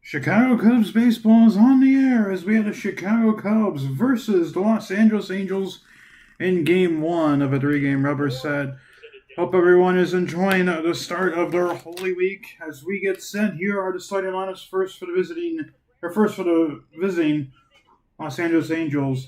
Chicago Cubs baseball is on the air as we have the Chicago Cubs versus the Los Angeles Angels in Game 1 of a three-game rubber set. Hope everyone is enjoying the start of their Holy Week as we get set. Here are the starting lineups first for the visiting Los Angeles Angels.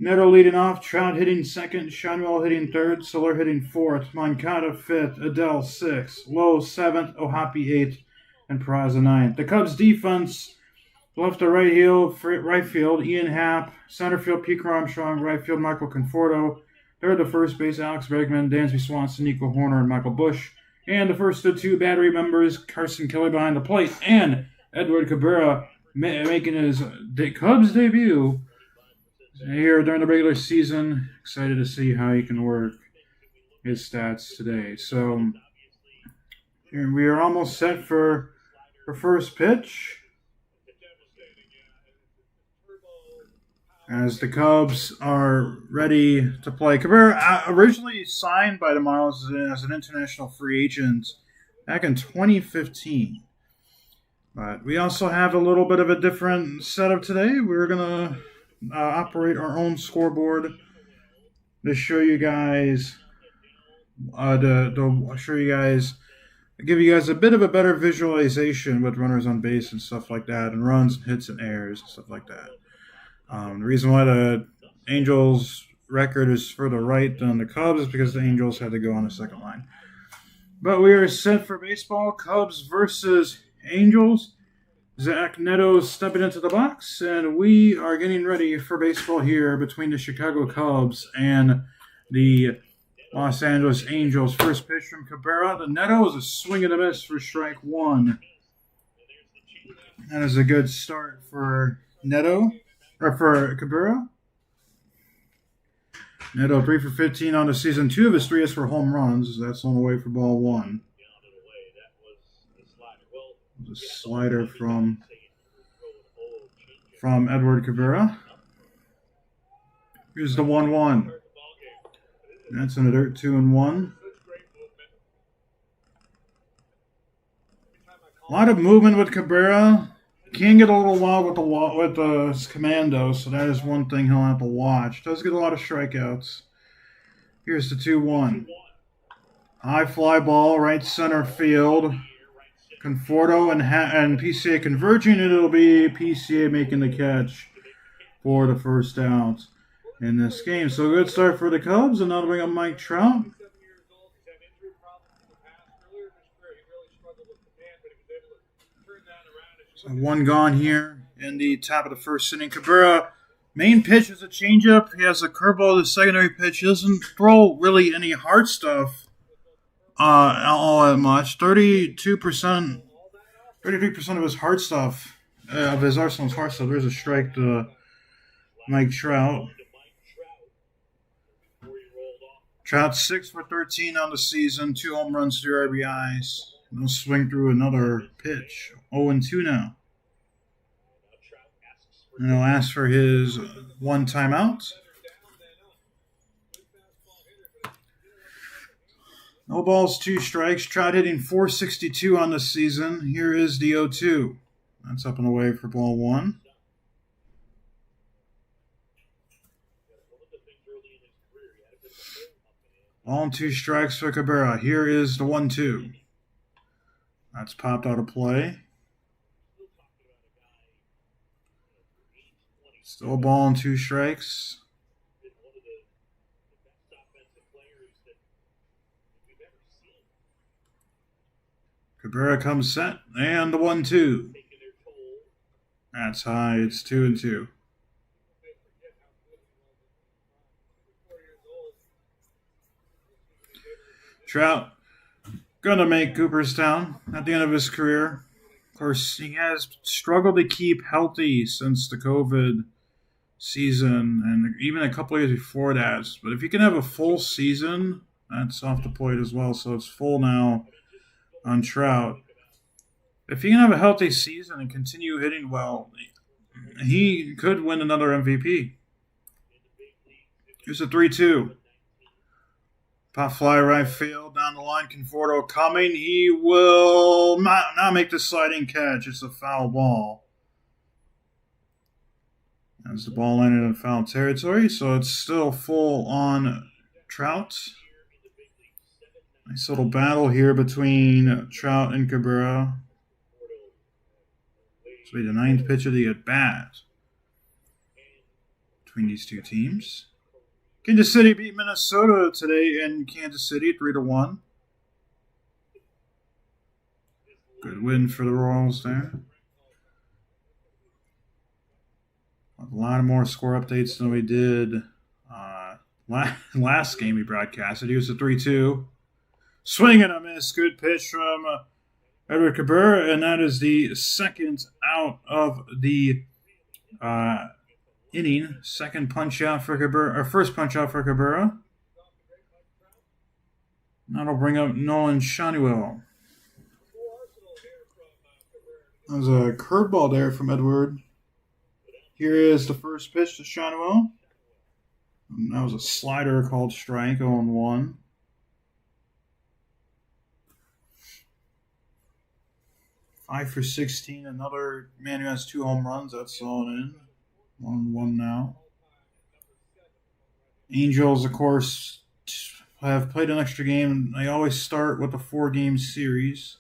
Neto leading off, Trout hitting second, Shunwell hitting third, Soler hitting fourth, Moncada fifth, Adell sixth, Lowe seventh, Ohapi eighth, and Peraza ninth. The Cubs defense, left to right field, Ian Happ, center field, Pete Armstrong, right field, Michael Conforto, third to first base, Alex Bregman, Dansby Swanson, Nico Horner, and Michael Busch, and the first of two battery members, Carson Kelly behind the plate, and Edward Cabrera making his Cubs debut here during the regular season. Excited to see how he can work his stats today. So here we are almost set for first pitch as the Cubs are ready to play. Cabrera originally signed by the Marlins as an international free agent back in 2015. But we also have a little bit of a different setup today. We're going to operate our own scoreboard to show you guys, give you guys a bit of a better visualization with runners on base and stuff like that, and runs, hits, and errors, and stuff like that. The reason why the Angels record is further right than the Cubs is because the Angels had to go on the second line. But we are set for baseball. Cubs versus Angels. Zach Neto stepping into the box, and we are getting ready for baseball here between the Chicago Cubs and the Los Angeles Angels. First pitch from Cabrera. The Neto is a swing and a miss for strike one. That is a good start for for Cabrera. Neto 3 for 15 on the season. 2 of his 3 is for home runs. That's on the way for ball one. The slider from Edward Cabrera. Here's the 1-1. That's in the dirt, 2-1. A lot of movement with Cabrera. Can get a little wild with his commando, so that is one thing he'll have to watch. Does get a lot of strikeouts. Here's the 2-1. High fly ball, right center field. Conforto and PCA converging, and it'll be PCA making the catch for the first out in this game. So good start for the Cubs, and now to bring up Mike Trout. So one gone here in the top of the first inning. Cabrera, main pitch is a changeup. He has a curveball, the secondary pitch. He doesn't throw really any hard stuff all that much. 33% of his hard stuff, of his arsenal's hard stuff. There's a strike to Mike Trout. Trout 6 for 13 on the season, 2 home runs, 2 RBIs. He'll swing through another pitch. 0-2 now. And he'll ask for his one timeout. No balls, 2 strikes. Trout hitting .462 on the season. Here is the 0-2. That's up and away for ball one. Ball and 2 strikes for Cabrera. Here is the 1-2. That's popped out of play. Still a ball and 2 strikes. Cabrera comes set, and the 1-2. That's high. It's 2-2. Trout going to make Cooperstown at the end of his career. Of course, he has struggled to keep healthy since the COVID season and even a couple of years before that. But if you can have a full season, that's off the plate as well. So it's full now on Trout. If he can have a healthy season and continue hitting well, he could win another MVP. Here's a 3-2. Pop fly right field. Now down the line. Conforto coming. He will not make the sliding catch. It's a foul ball. As the ball landed in foul territory, so it's still full on Trout. Nice little battle here between Trout and Cabrera. This will be the 9th pitch of the at-bat between these two teams. Kansas City beat Minnesota today in Kansas City 3-1. Good win for the Royals there. A lot more score updates than we did last game we broadcasted. Here's the 3-2. Swing and a miss. Good pitch from Edward Cabrera, and that is the second out of the inning. Second punch out for Cabrera, or first punch out for Cabrera. That'll bring up Nolan Schanuel. There's a curveball there from Edward. Here is the first pitch to Schanuel. That was a slider called strike, 0-1. 5 for 16. Another man who has 2 home runs. That's all in. 1-1 now. Angels, of course, have played an extra game. They always start with a 4-game series.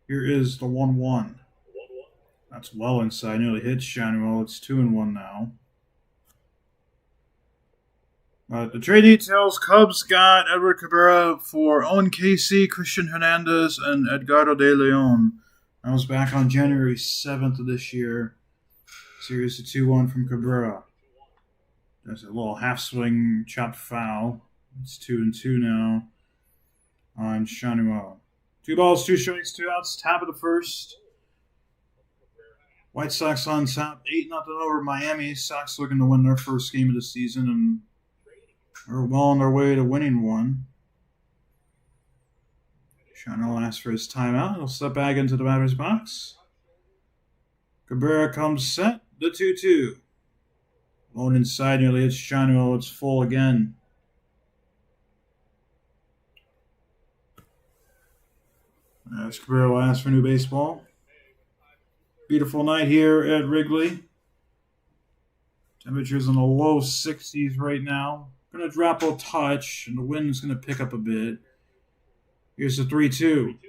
Here is the 1-1. That's well inside. Nearly hits Schanuel. It's 2-1 now. The trade details, Cubs got Edward Cabrera for Owen Casey, Christian Hernandez, and Edgardo de Leon. That was back on January 7th of this year. Series of 2-1 from Cabrera. There's a little half-swing chopped foul. It's 2-2 now on Schanuel. 2 balls, 2 strikes, 2 outs. Top of the first. White Sox on top, 8-0 over Miami. Sox looking to win their first game of the season and are well on their way to winning one. Schanuel asks for his timeout. He'll step back into the batter's box. Cabrera comes set. The 2-2. Low inside, nearly hits Schanuel. It's full again. As Cabrera will ask for new baseball. Beautiful night here at Wrigley. Temperatures in the low 60s right now. Going to drop a touch, and the wind's going to pick up a bit. Here's the 3-2.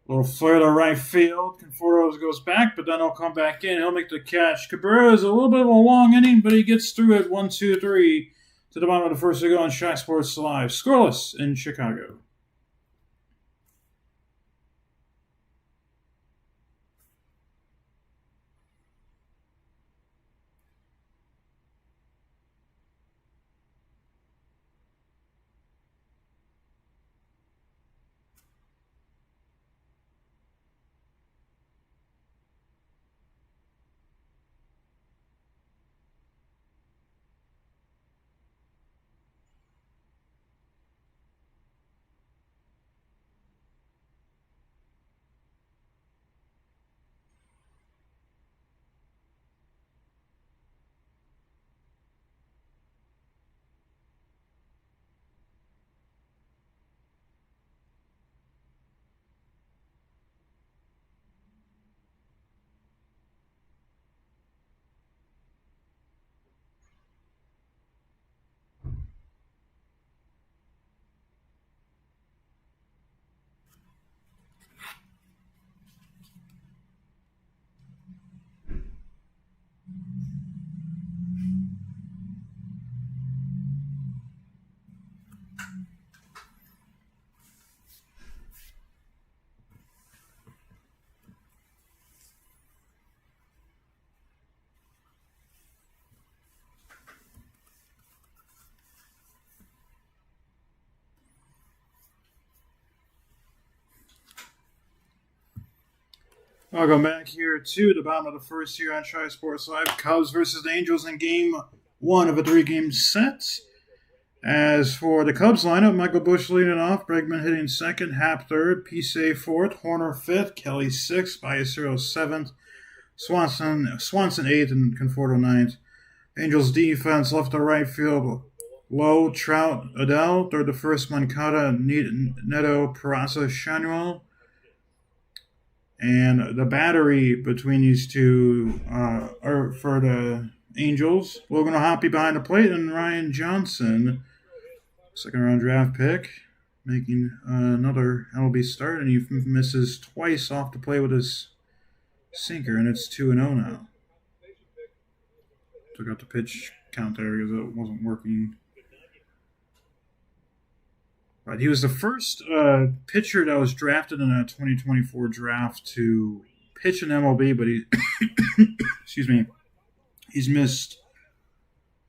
Little flare to right field. Conforto goes back, but then he'll come back in. He'll make the catch. Cabrera is a little bit of a long inning, but he gets through it 1-2-3 to the bottom of the first to go on Shaq Sports Live. Scoreless in Chicago. Welcome back here to the bottom of the first here on Shaq Sports Live. Cubs versus the Angels in Game 1 of a 3-game set. As for the Cubs lineup, Michael Busch leading off, Bregman hitting second, Happ third, Pisay fourth, Horner fifth, Kelly sixth, Biasero seventh, Swanson eighth, and Conforto ninth. Angels defense left to right field Low, Trout, Adele. Third to first, Moncada, Neto, Peraza, Shanuel. And the battery between these two are for the Angels. Logan O'Hoppe behind the plate, and Ryan Johnson, second round draft pick, making another MLB start, and he misses twice off the plate with his sinker, and it's 2-0 now. Took out the pitch count there because it wasn't working. Right, he was the first pitcher that was drafted in a 2024 draft to pitch in MLB, but he, excuse me, he's missed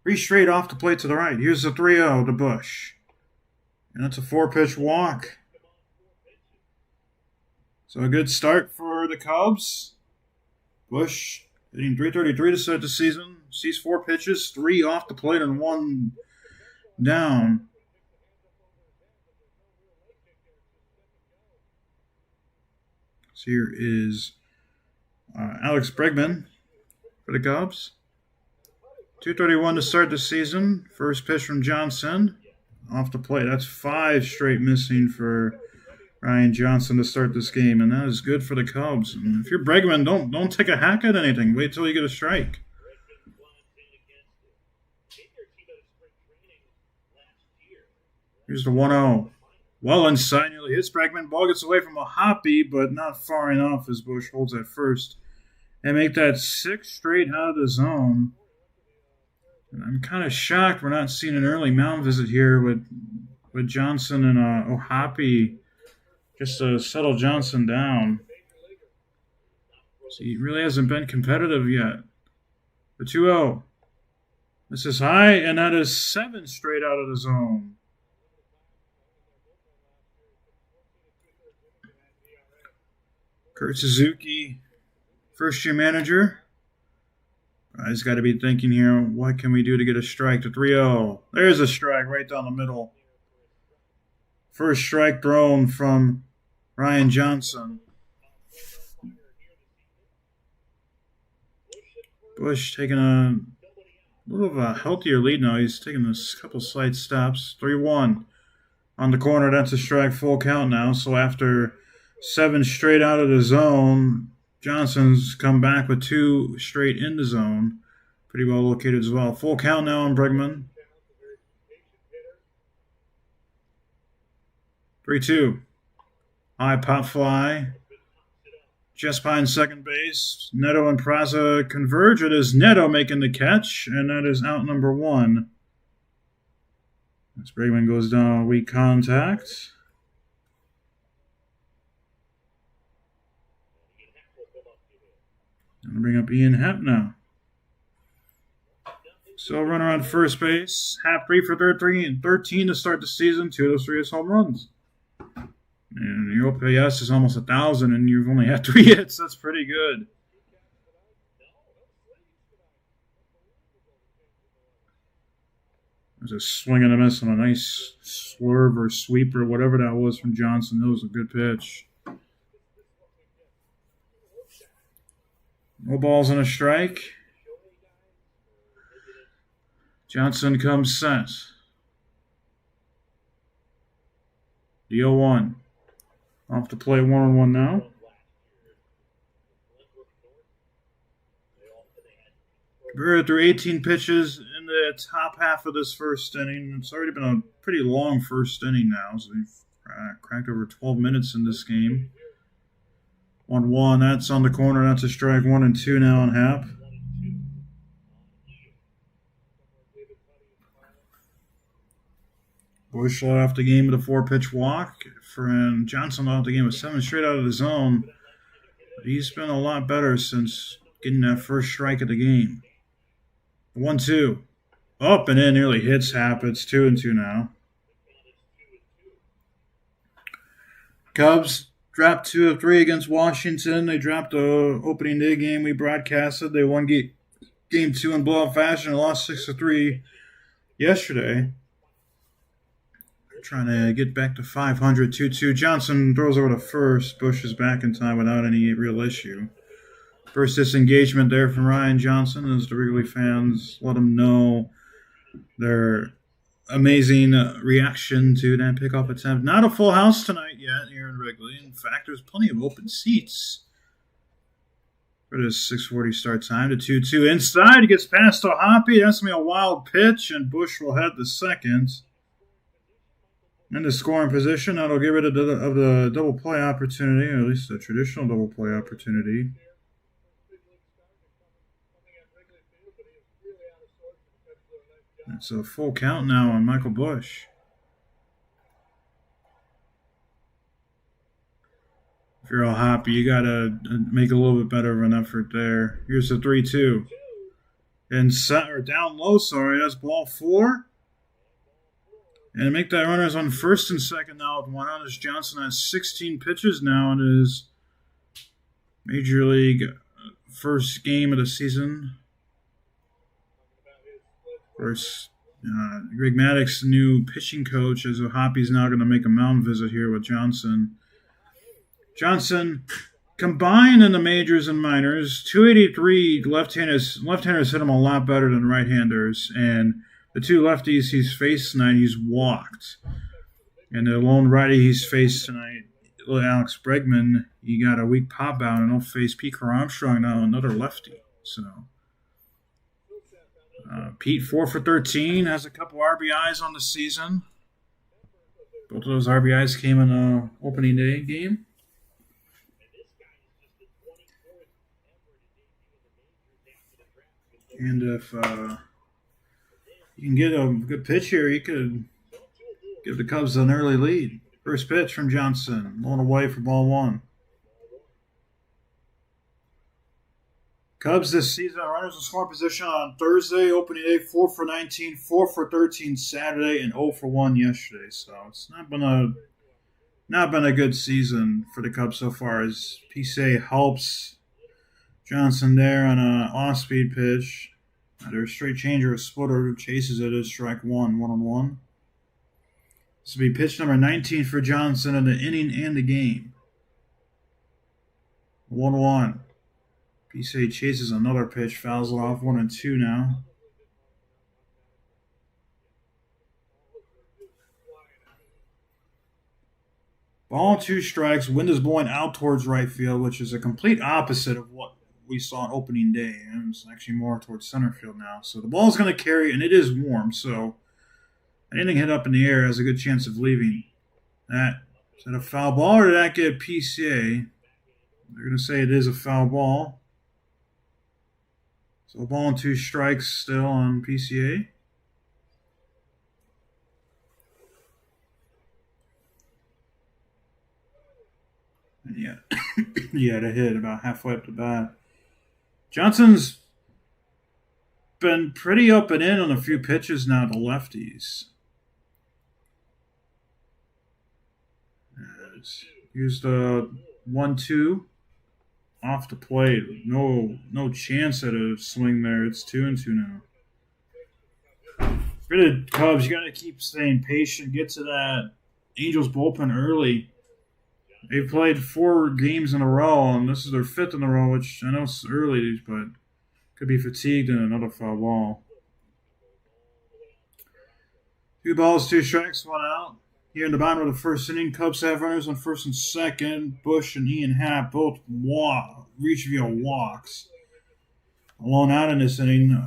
3 straight off the plate to the right. Here's the 3-0 to Bush, and that's a 4-pitch walk. So a good start for the Cubs. Bush hitting .333 to start the season. Sees 4 pitches, 3 off the plate and 1 down. So here is Alex Bregman for the Cubs. 2:31 to start the season. First pitch from Johnson off the plate. That's 5 straight missing for Ryan Johnson to start this game, and that is good for the Cubs. And if you're Bregman, don't take a hack at anything. Wait till you get a strike. Here's the 1-0. Well inside, nearly hits Bregman. Ball gets away from O'Hoppe, but not far enough as Bush holds at first. And make that 6 straight out of the zone. And I'm kind of shocked we're not seeing an early mound visit here with Johnson and O'Hoppe just to settle Johnson down. So he really hasn't been competitive yet. The 2-0. This is high, and that is 7 straight out of the zone. Kurt Suzuki, first-year manager. He's got to be thinking here, what can we do to get a strike? The 3-0. There's a strike right down the middle. First strike thrown from Ryan Johnson. Bush taking a little of a healthier lead now. He's taking a couple slight steps. 3-1 on the corner. That's a strike, full count now. So after 7 straight out of the zone, Johnson's come back with 2 straight in the zone. Pretty well located as well. Full count now on Bregman. 3-2. High pop fly. Just behind second base. Neto and Peraza converge. It is Neto making the catch, and that is out number 1. As Bregman goes down, weak contact. I'm going to bring up Ian Happ now. So runner on first base. Happ 3 for 13 to start the season. 2 of those 3 is home runs. And your OPS is almost 1,000, and you've only had 3 hits. That's pretty good. There's a swing and a miss on a nice swerve or sweep or whatever that was from Johnson. That was a good pitch. No balls and a strike. Johnson comes set. The 0-1. Off to play 1-1 now. We're through 18 pitches in the top half of this first inning. It's already been a pretty long first inning now, so we've cracked over 12 minutes in this game. 1-1, that's on the corner. That's a strike. 1-2 now on Happ. Bush led off the game with a 4-pitch walk. And Johnson led off the game with 7 straight out of the zone. But he's been a lot better since getting that first strike of the game. 1-2. Up and in, nearly hits Happ. It's 2-2 now. Cubs dropped 2 of 3 against Washington. They dropped the opening day game we broadcasted. They won game 2 in blowout fashion and lost 6-3 yesterday. They're trying to get back to 500. 2-2. Johnson throws over to first. Bush is back in time without any real issue. First disengagement there from Ryan Johnson as the Wrigley fans let him know they're amazing reaction to that pickoff attempt. Not a full house tonight yet here in Wrigley. In fact, there's plenty of open seats for this 6:40 start time. The 2-2 inside. He gets past O'Hoppe. That's going to be a wild pitch, and Bush will head the second. In the scoring position, that'll get rid of the double play opportunity, or at least the traditional double play opportunity. It's a full count now on Michael Bush. If you're all happy, you got to make a little bit better of an effort there. Here's the 3-2. And down low, sorry. That's ball 4. And to make that runners on first and second now with one out, as Johnson has 16 pitches now in his Major League first game of the season. Of course, Greg Maddux, the new pitching coach, as O'Hoppe's now going to make a mound visit here with Johnson. Johnson, combined in the majors and minors, 283 left-handers hit him a lot better than right-handers, and the two lefties he's faced tonight, he's walked. And the lone righty he's faced tonight, Alex Bregman, he got a weak pop out, and he'll face Pete Armstrong now, another lefty. So Pete 4 for 13, has a couple RBIs on the season. Both of those RBIs came in the opening day game. And if you can get a good pitch here, you could give the Cubs an early lead. First pitch from Johnson, going away for ball 1. Cubs this season, runners in scoring position on Thursday, opening day, 4 for 19, 4 for 13 Saturday, and 0 for 1 yesterday. So it's not been a good season for the Cubs so far, as PCA helps Johnson there on an off-speed pitch. There's a straight changer, a splitter, who chases it as strike 1-1. This will be pitch number 19 for Johnson in the inning and the game. 1-1. PCA chases another pitch, fouls it off, 1-2 now. Ball 2 strikes. Wind is blowing out towards right field, which is a complete opposite of what we saw on opening day. And it's actually more towards center field now. So the ball is going to carry, and it is warm. So anything hit up in the air has a good chance of leaving. Is that a foul ball, or did that get PCA? They're going to say it is a foul ball. So ball and 2 strikes still on PCA. And he had a hit about halfway up the bat. Johnson's been pretty up and in on a few pitches now to lefties. Here's the 1-2 off the plate. No chance at a swing there. It's 2-2 now. For the Cubs, you got to keep staying patient. Get to that Angels bullpen early. They've played 4 games in a row, and this is their 5th in a row, which I know is early, but could be fatigued in another foul ball. 2 balls, 2 strikes, 1 out. Here in the bottom of the first inning, Cubs have runners on first and second. Bush and Ian Happ both reach via walks. Alone out in this inning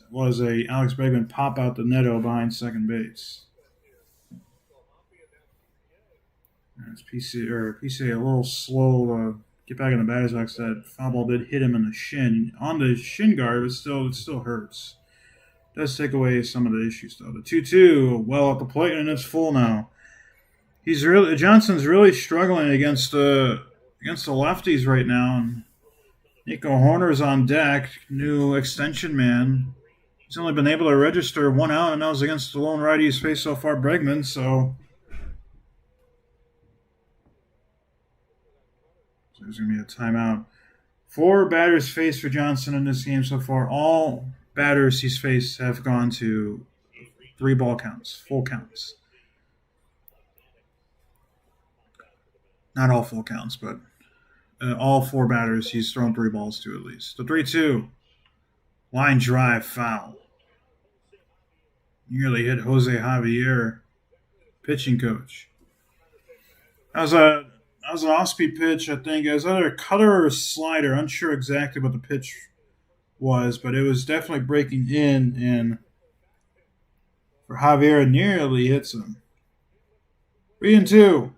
was a Alex Bregman pop out the netto behind second base. It's PCA a little slow to get back in the batter's box. That foul ball did hit him in the shin. On the shin guard, but it still hurts. Does take away some of the issues, though. The 2-2, well at the plate, and it's full now. Johnson's really struggling against the lefties right now. And Nico Horner's on deck, new extension man. He's only been able to register 1 out, and that was against the lone righty he's faced so far, Bregman. So there's going to be a timeout. 4 batters faced for Johnson in this game so far. All batters he's faced have gone to 3 ball counts, full counts. Not all full counts, but all 4 batters he's thrown 3 balls to at least. The 3-2, line drive, foul. Nearly hit Jose Javier, pitching coach. That was an off-speed pitch, I think. It was either a cutter or a slider. Unsure exactly what the pitch was, but it was definitely breaking in, and for Javier, nearly hits him. 3-2.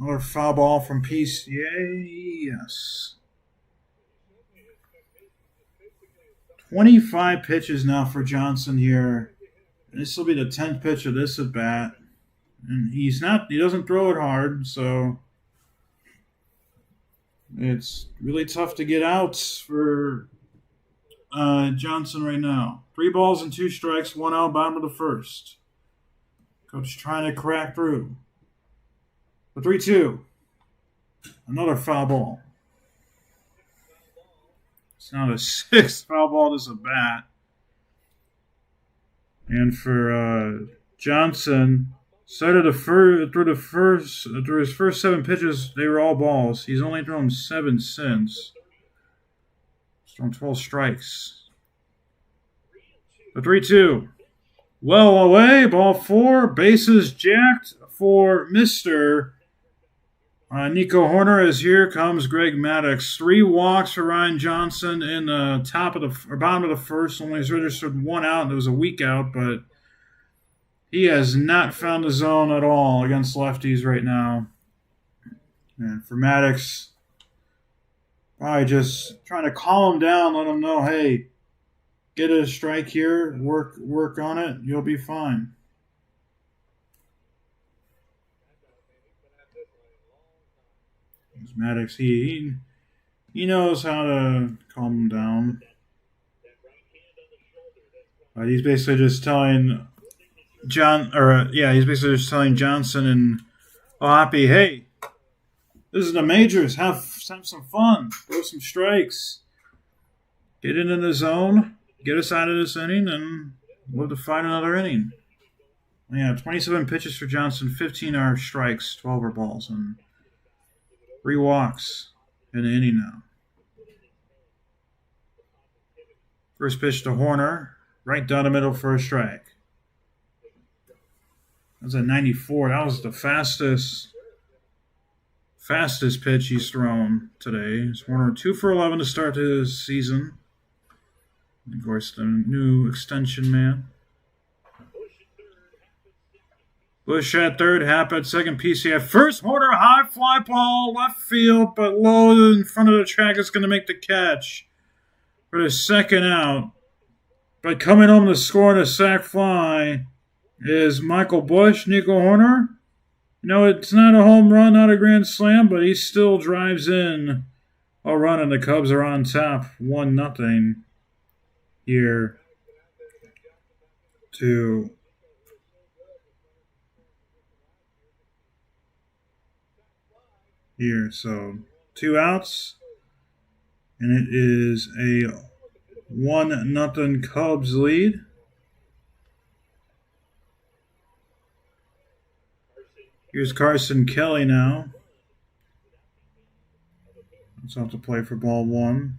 Another foul ball from PCA. Yes. 25 pitches now for Johnson here. This will be the 10th pitch of this at bat. And he doesn't throw it hard, so it's really tough to get outs for Johnson right now. 3 balls and 2 strikes, 1 out, bottom of the first. Coach trying to crack through. The 3-2. Another foul ball. It's now the 6th foul ball this at bat. And for Johnson, through his first 7 pitches, they were all balls. He's only thrown 7 since. He's thrown 12 strikes. The 3-2. Well away, ball 4, bases jacked for Mr. Nico Hoerner, as here comes Greg Maddux. 3 walks for Ryan Johnson in the bottom of the first. Only has registered 1 out, and it was a weak out, but he has not found the zone at all against lefties right now. And for Maddux, probably just trying to calm him down, let him know, hey, get a strike here, work on it, you'll be fine. Maddux, he knows how to calm him down. He's basically just telling Johnson and Ohapi, hey, this is the majors. Have some fun. Throw some strikes. Get into the zone. Get us out of this inning, and we'll have to fight another inning. Yeah, 27 pitches for Johnson. 15 are strikes. 12 are balls, and 3 walks in the inning now. First pitch to Hoerner. Right down the middle for a strike. That's a 94. That was the fastest pitch he's thrown today. It's Hoerner 2 for 11 to start his season. And of course, the new extension man. Bush at third, Happ at second, PCF. First, Hoerner, high fly ball, left field, but low in front of the track is going to make the catch for the second out. But coming home to score on a sac fly is Michael Bush. Nico Hoerner, it's not a home run, not a grand slam, but he still drives in a run, and the Cubs are on top 1-0 here to here. So 2 outs, and it is a 1-0 Cubs lead. Here's Carson Kelly now. Let's have to play for ball 1.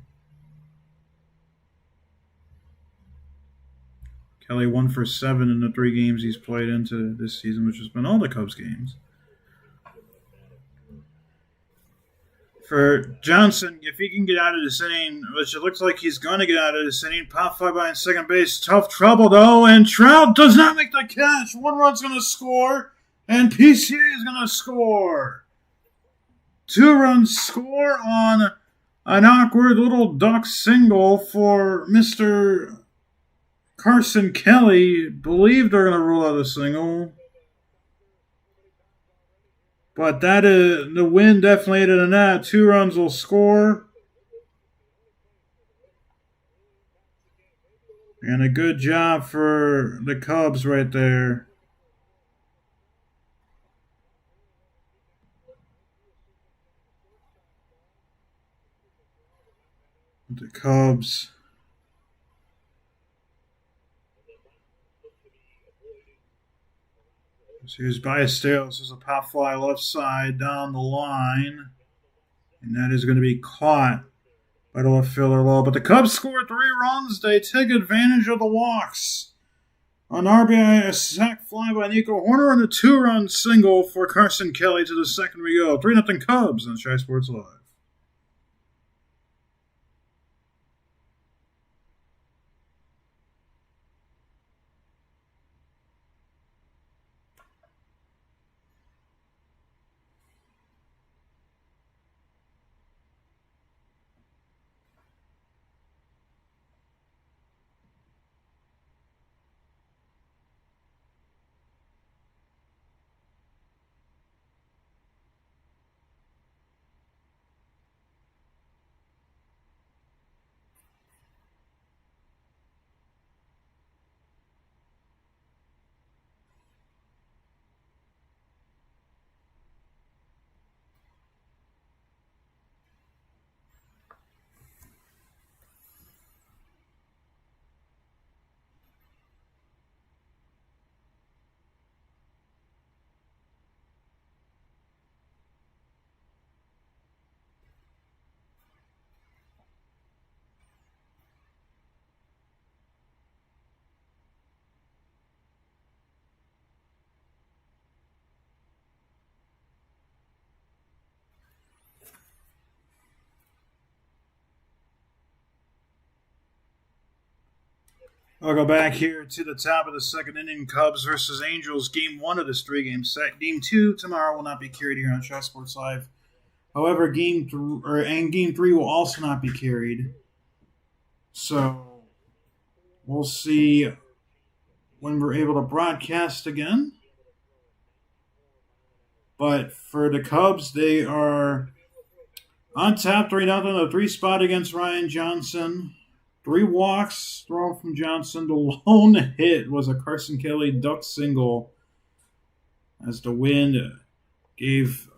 Kelly 1 for 7 in the 3 games he's played into this season, which has been all the Cubs games. For Johnson, if he can get out of this inning, which it looks like he's going to get out of this inning, pop fly by in second base. Tough trouble, though, and Trout does not make the catch. 1 run's going to score, and PCA is going to score. 2 runs score on an awkward little duck single for Mr. Carson Kelly. Believe they're going to rule out a single. But that is the win definitely aided in that. 2 runs will score. And a good job for the Cubs right there. The Cubs. So here's Ballesteros. There's a pop fly left side down the line. And that is going to be caught by the left fielder low. But the Cubs score 3 runs. They take advantage of the walks. An RBI, a sac fly by Nico Horner, and a 2-run single for Carson Kelly. To the second we go. 3-0 Cubs on Shy Sports Live. I'll go back here to the top of the second inning. Cubs versus Angels. Game 1 of this 3-game set. Game 2 tomorrow will not be carried here on Shy Sports Live. However, Game 3 will also not be carried. So we'll see when we're able to broadcast again. But for the Cubs, they are on top 3-0. The 3 spot against Ryan Johnson. 3 walks thrown from Johnson. The lone hit was a Carson Kelly duck single as the wind gave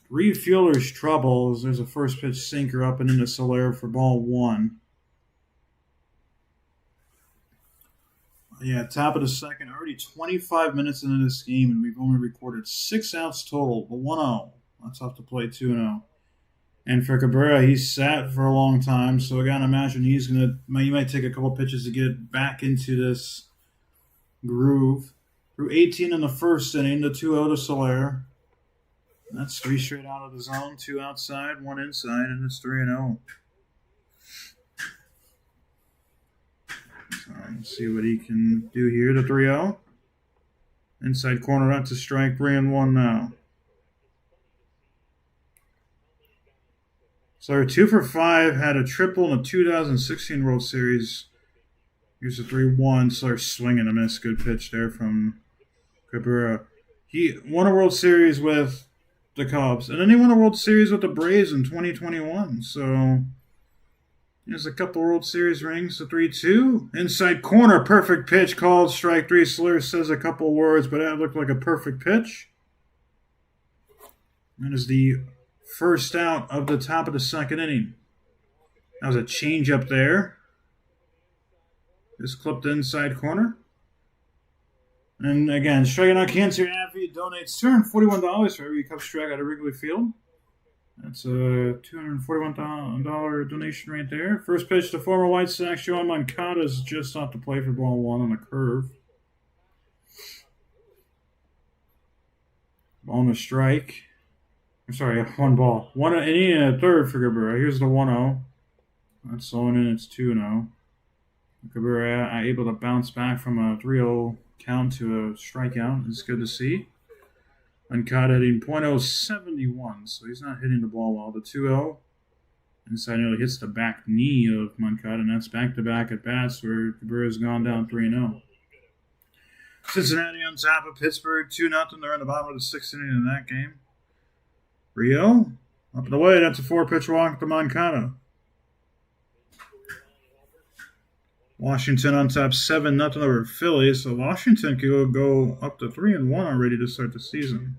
3 fielders trouble as there's a first pitch sinker up and into Soler for ball 1. Yeah, top of the second. Already 25 minutes into this game, and we've only recorded 6 outs total. The 1-0. That's off the plate 2-0. And for Cabrera, he's sat for a long time, so I gotta imagine he might take a couple pitches to get back into this groove. Through 18 in the first inning, the 2-0 to Soler. That's 3 straight out of the zone, 2 outside, 1 inside, and it's 3-0. So let's see what he can do here. The 3-0. Inside corner out to strike, 3-1 now. So 2 for 5, had a triple in the 2016 World Series. Here's a 3-1. So swinging a miss. Good pitch there from Cabrera. He won a World Series with the Cubs, and then he won a World Series with the Braves in 2021. So there's a couple World Series rings. The 3-2. Inside corner. Perfect pitch called. Strike 3. Soler says a couple words, but that looked like a perfect pitch. That is the first out of the top of the second inning. That was a changeup there. Just clipped the inside corner. And again, striking out Cancer Abbey donates $241 for every Cubs strike out of Wrigley Field. That's a $241 donation right there. First pitch to former White Sox Joe Moncada is just off the plate for ball 1 on the curve. Ball on the strike. I'm sorry, 1 ball. 1 inning and a third for Cabrera. Here's the 1-0. That's on in. It's 2-0. Cabrera able to bounce back from a 3-0 count to a strikeout. It's good to see. Moncada hitting .071, so he's not hitting the ball well. The 2-0. Inside nearly hits the back knee of Moncada, and that's back-to-back at bats where Cabrera's gone down 3-0. Cincinnati on top of Pittsburgh, 2-0. They're in the bottom of the 6th inning in that game. Rio, up and away. That's a 4-pitch walk to Moncada. Washington on top 7-0 over Philly, so Washington could go up to 3-1 already to start the season.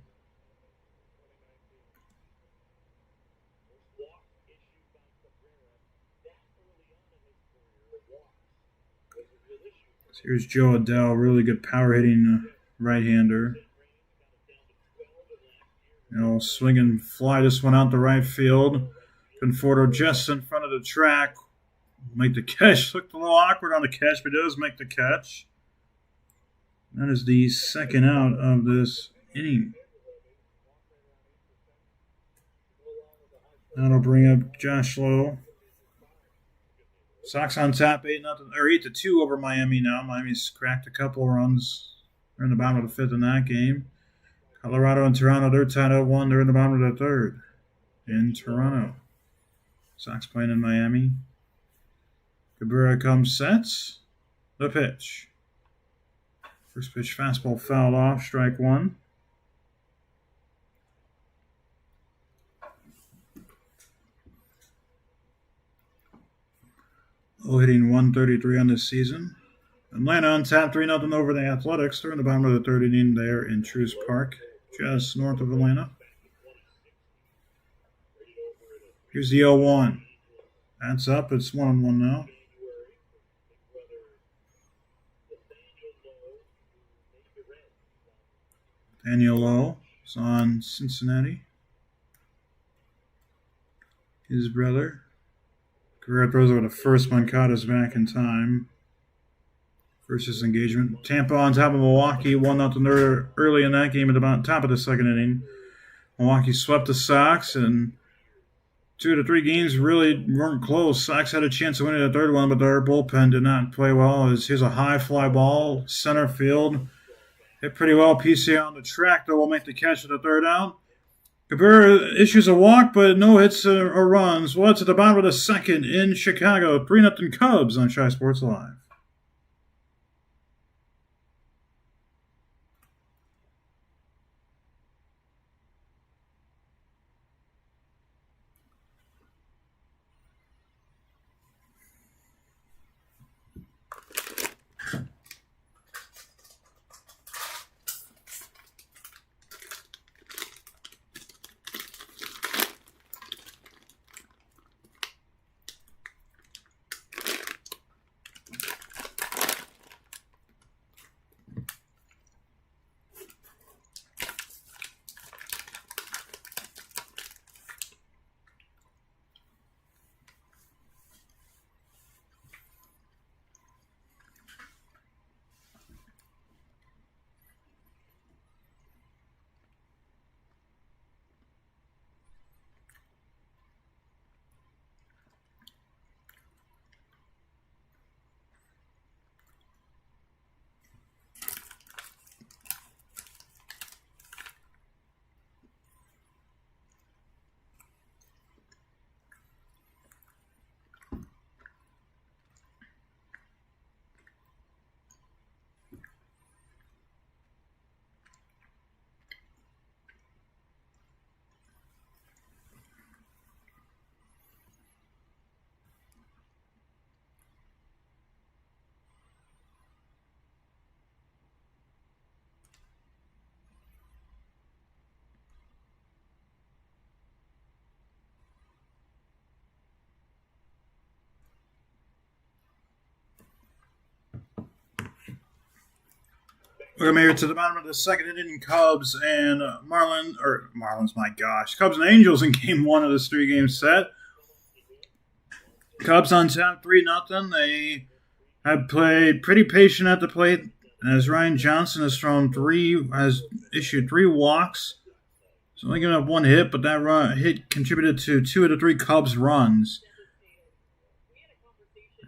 So here's Joe Adell, really good power hitting right-hander. Swing and fly this one out to right field. Conforto just in front of the track. Make the catch. Looked a little awkward on the catch, but does make the catch. That is the second out of this inning. That'll bring up Josh Lowe. Sox on top, 8-2 over Miami now. Miami's cracked a couple runs. They're in the bottom of the fifth in that game. Colorado and Toronto, they're tied at 1. They're in the bottom of the third in Toronto. Sox playing in Miami. Cabrera comes, sets the pitch. First pitch fastball fouled off, strike 1. Lowe hitting 133 on this season. Atlanta on top, 3-0 over the Athletics. They're in the bottom of the third inning there in Truist Park, just north of Atlanta. Here's the 0-1. That's up. It's 1-1 now. Daniel Lowe is on Cincinnati. His brother. Cabrera throws over the first. Moncada's back in time. First engagement. Tampa on top of Milwaukee. 1-0 early in that game at the top of the second inning. Milwaukee swept the Sox, and 2 of the 3 games really weren't close. Sox had a chance of winning the third one, but their bullpen did not play well. Here's a high fly ball, center field. Hit pretty well. PCA on the track, though, will make the catch at the third out. Cabrera issues a walk, but no hits or runs. Well, it's at the bottom of the second in Chicago. 3-0 Cubs on Shy Sports Live. We're going to the bottom of the second inning. Cubs and Marlins, my gosh. Cubs and Angels in game 1 of this 3-game set. Cubs on top 3-0. They have played pretty patient at the plate, as Ryan Johnson has issued 3 walks. He's only given up 1 hit, but that hit contributed to 2 of the 3 Cubs runs.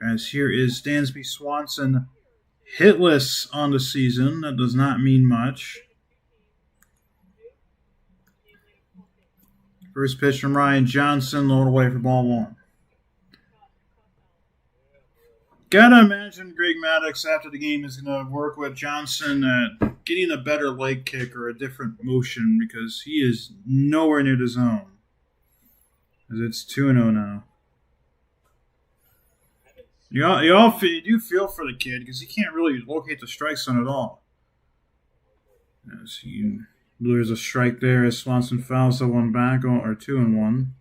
As here is Dansby Swanson, hitless on the season. That does not mean much. First pitch from Ryan Johnson, low away for ball 1. Gotta imagine Greg Maddux after the game is going to work with Johnson at getting a better leg kick or a different motion, because he is nowhere near the zone. As it's 2-0 now. You do feel for the kid, because he can't really locate the strike zone at all. As there's a strike there as Swanson fouls the one back, or 2-1.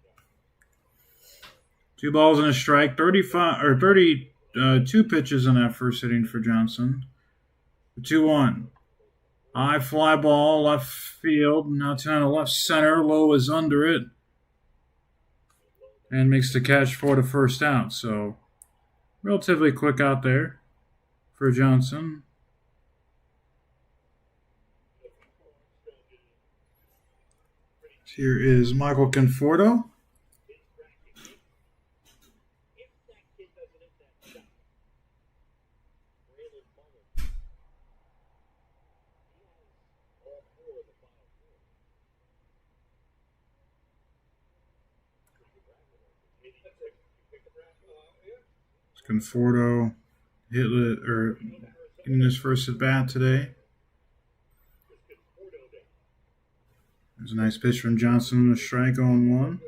2 balls and a strike. 32 pitches in that first inning for Johnson. 2-1. High fly ball, left field. Now to the left center. Lowe is under it. And makes the catch for the first out. So, relatively quick out there for Johnson. Here is Michael Conforto. Conforto in his first at bat today. There's a nice pitch from Johnson, a strike on 1.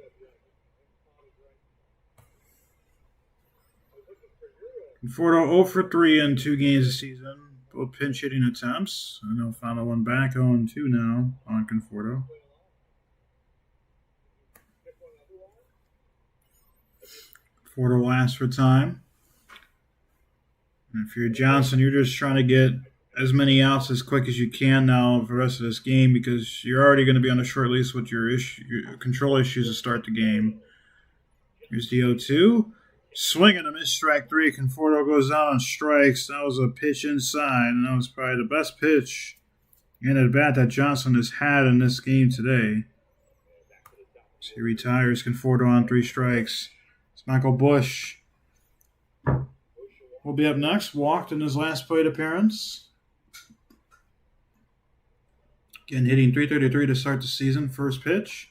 Conforto 0 for 3 in 2 games this season. Both pinch hitting attempts. I know final one back 0 2 now on Conforto. Conforto will ask for time. And if you're Johnson, you're just trying to get as many outs as quick as you can now for the rest of this game because you're already going to be on a short lease with your control issues to start the game. Here's the 0-2. Swing and a miss, strike 3. Conforto goes out on strikes. That was a pitch inside, and that was probably the best pitch and at bat that Johnson has had in this game today. So he retires. Conforto on 3 strikes. It's Michael Busch. Will be up next. Walked in his last plate appearance. Again, hitting .333 to start the season. First pitch.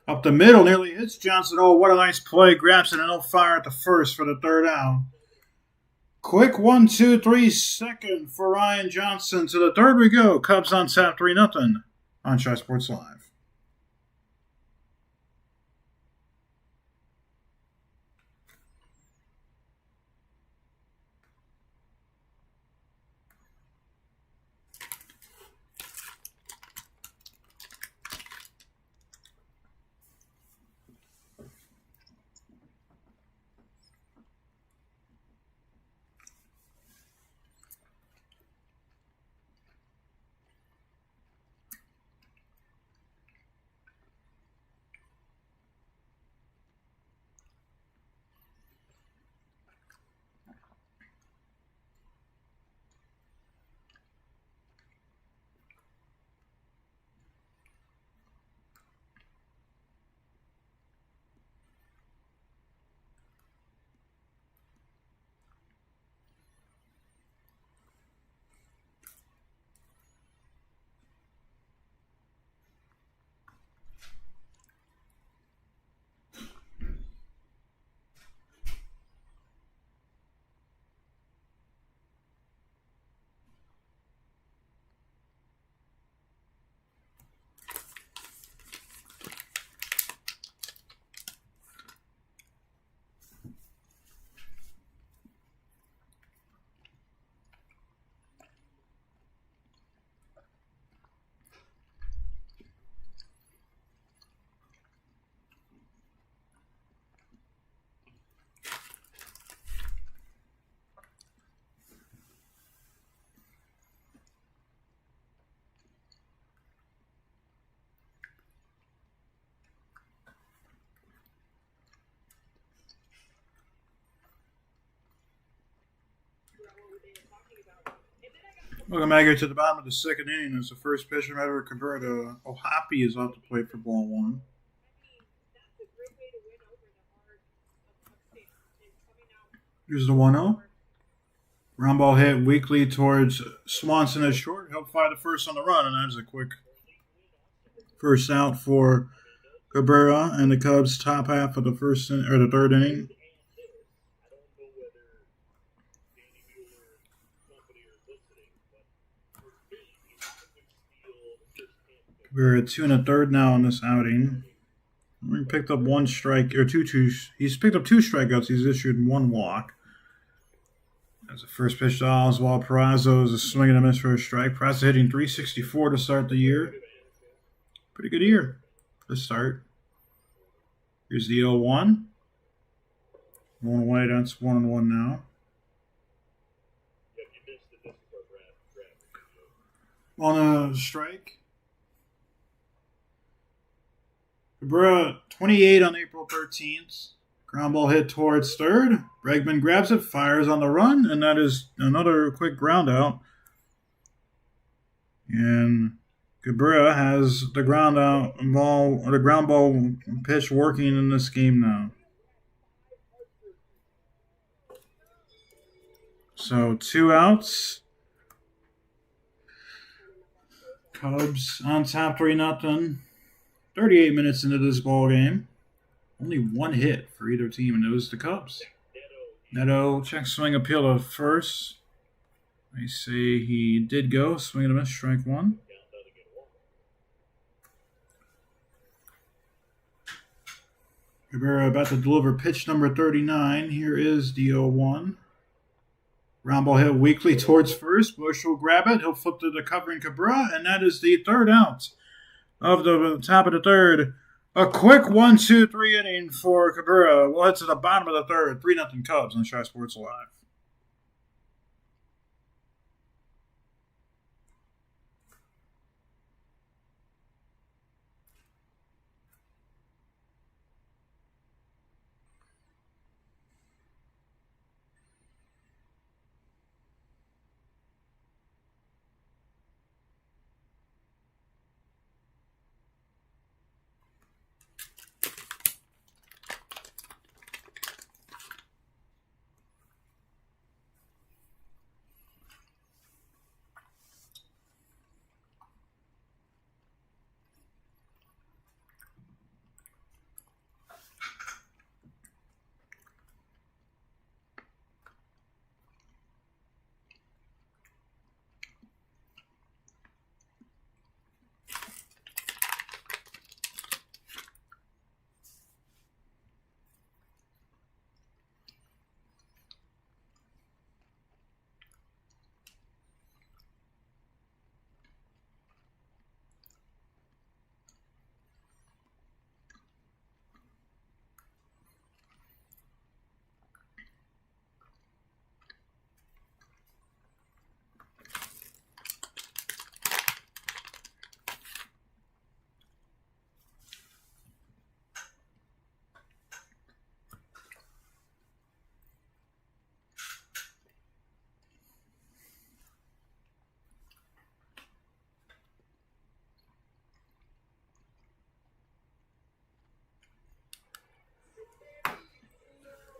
Up the middle, nearly hits Johnson. Oh, what a nice play. Grabs it and no fire at the first for the third out. Quick 1-2-3 second for Ryan Johnson. To the third we go. Cubs on top 3-0 on Shy Sports Live. Welcome back here to the bottom of the second inning as the first pitch from Edward Cabrera. Ohapi is off the plate for ball 1. Here's the 1-0. Ground ball hit weakly towards Swanson at short. Helped fly the first on the run, and that's a quick first out for Cabrera and the Cubs' top half of the the third inning. We're at 2 1/3 now in this outing. He picked up 1 strike or two. He's picked up 2 strikeouts. He's issued 1 walk. As the first pitch to Oswald Peraza is a swing and a miss for a strike. Peraza hitting .364 to start the year. Pretty good year to start. Here's the 0-1. 1 away. That's 1-1 now. On a strike. Cabrera, 28 on April 13th. Ground ball hit towards third. Bregman grabs it, fires on the run, and that is another quick ground out. And Cabrera has the ground ball pitch working in this game now. So 2 outs. Cubs on top 3-0. 38 minutes into this ball game. Only 1 hit for either team, and it was the Cubs. Neto check swing appeal to first. They say he did go. Swing and a miss, strike 1. Cabrera about to deliver pitch number 39. Here is the 0-1. Ground ball hit weakly towards first. Bush will grab it. He'll flip to the covering Cabrera, and that is the 3rd out of the top of the 3rd. A quick 1-2-3 inning for Cabrera. We'll head to the bottom of the 3rd. 3-0 Cubs on Shy Sports Live.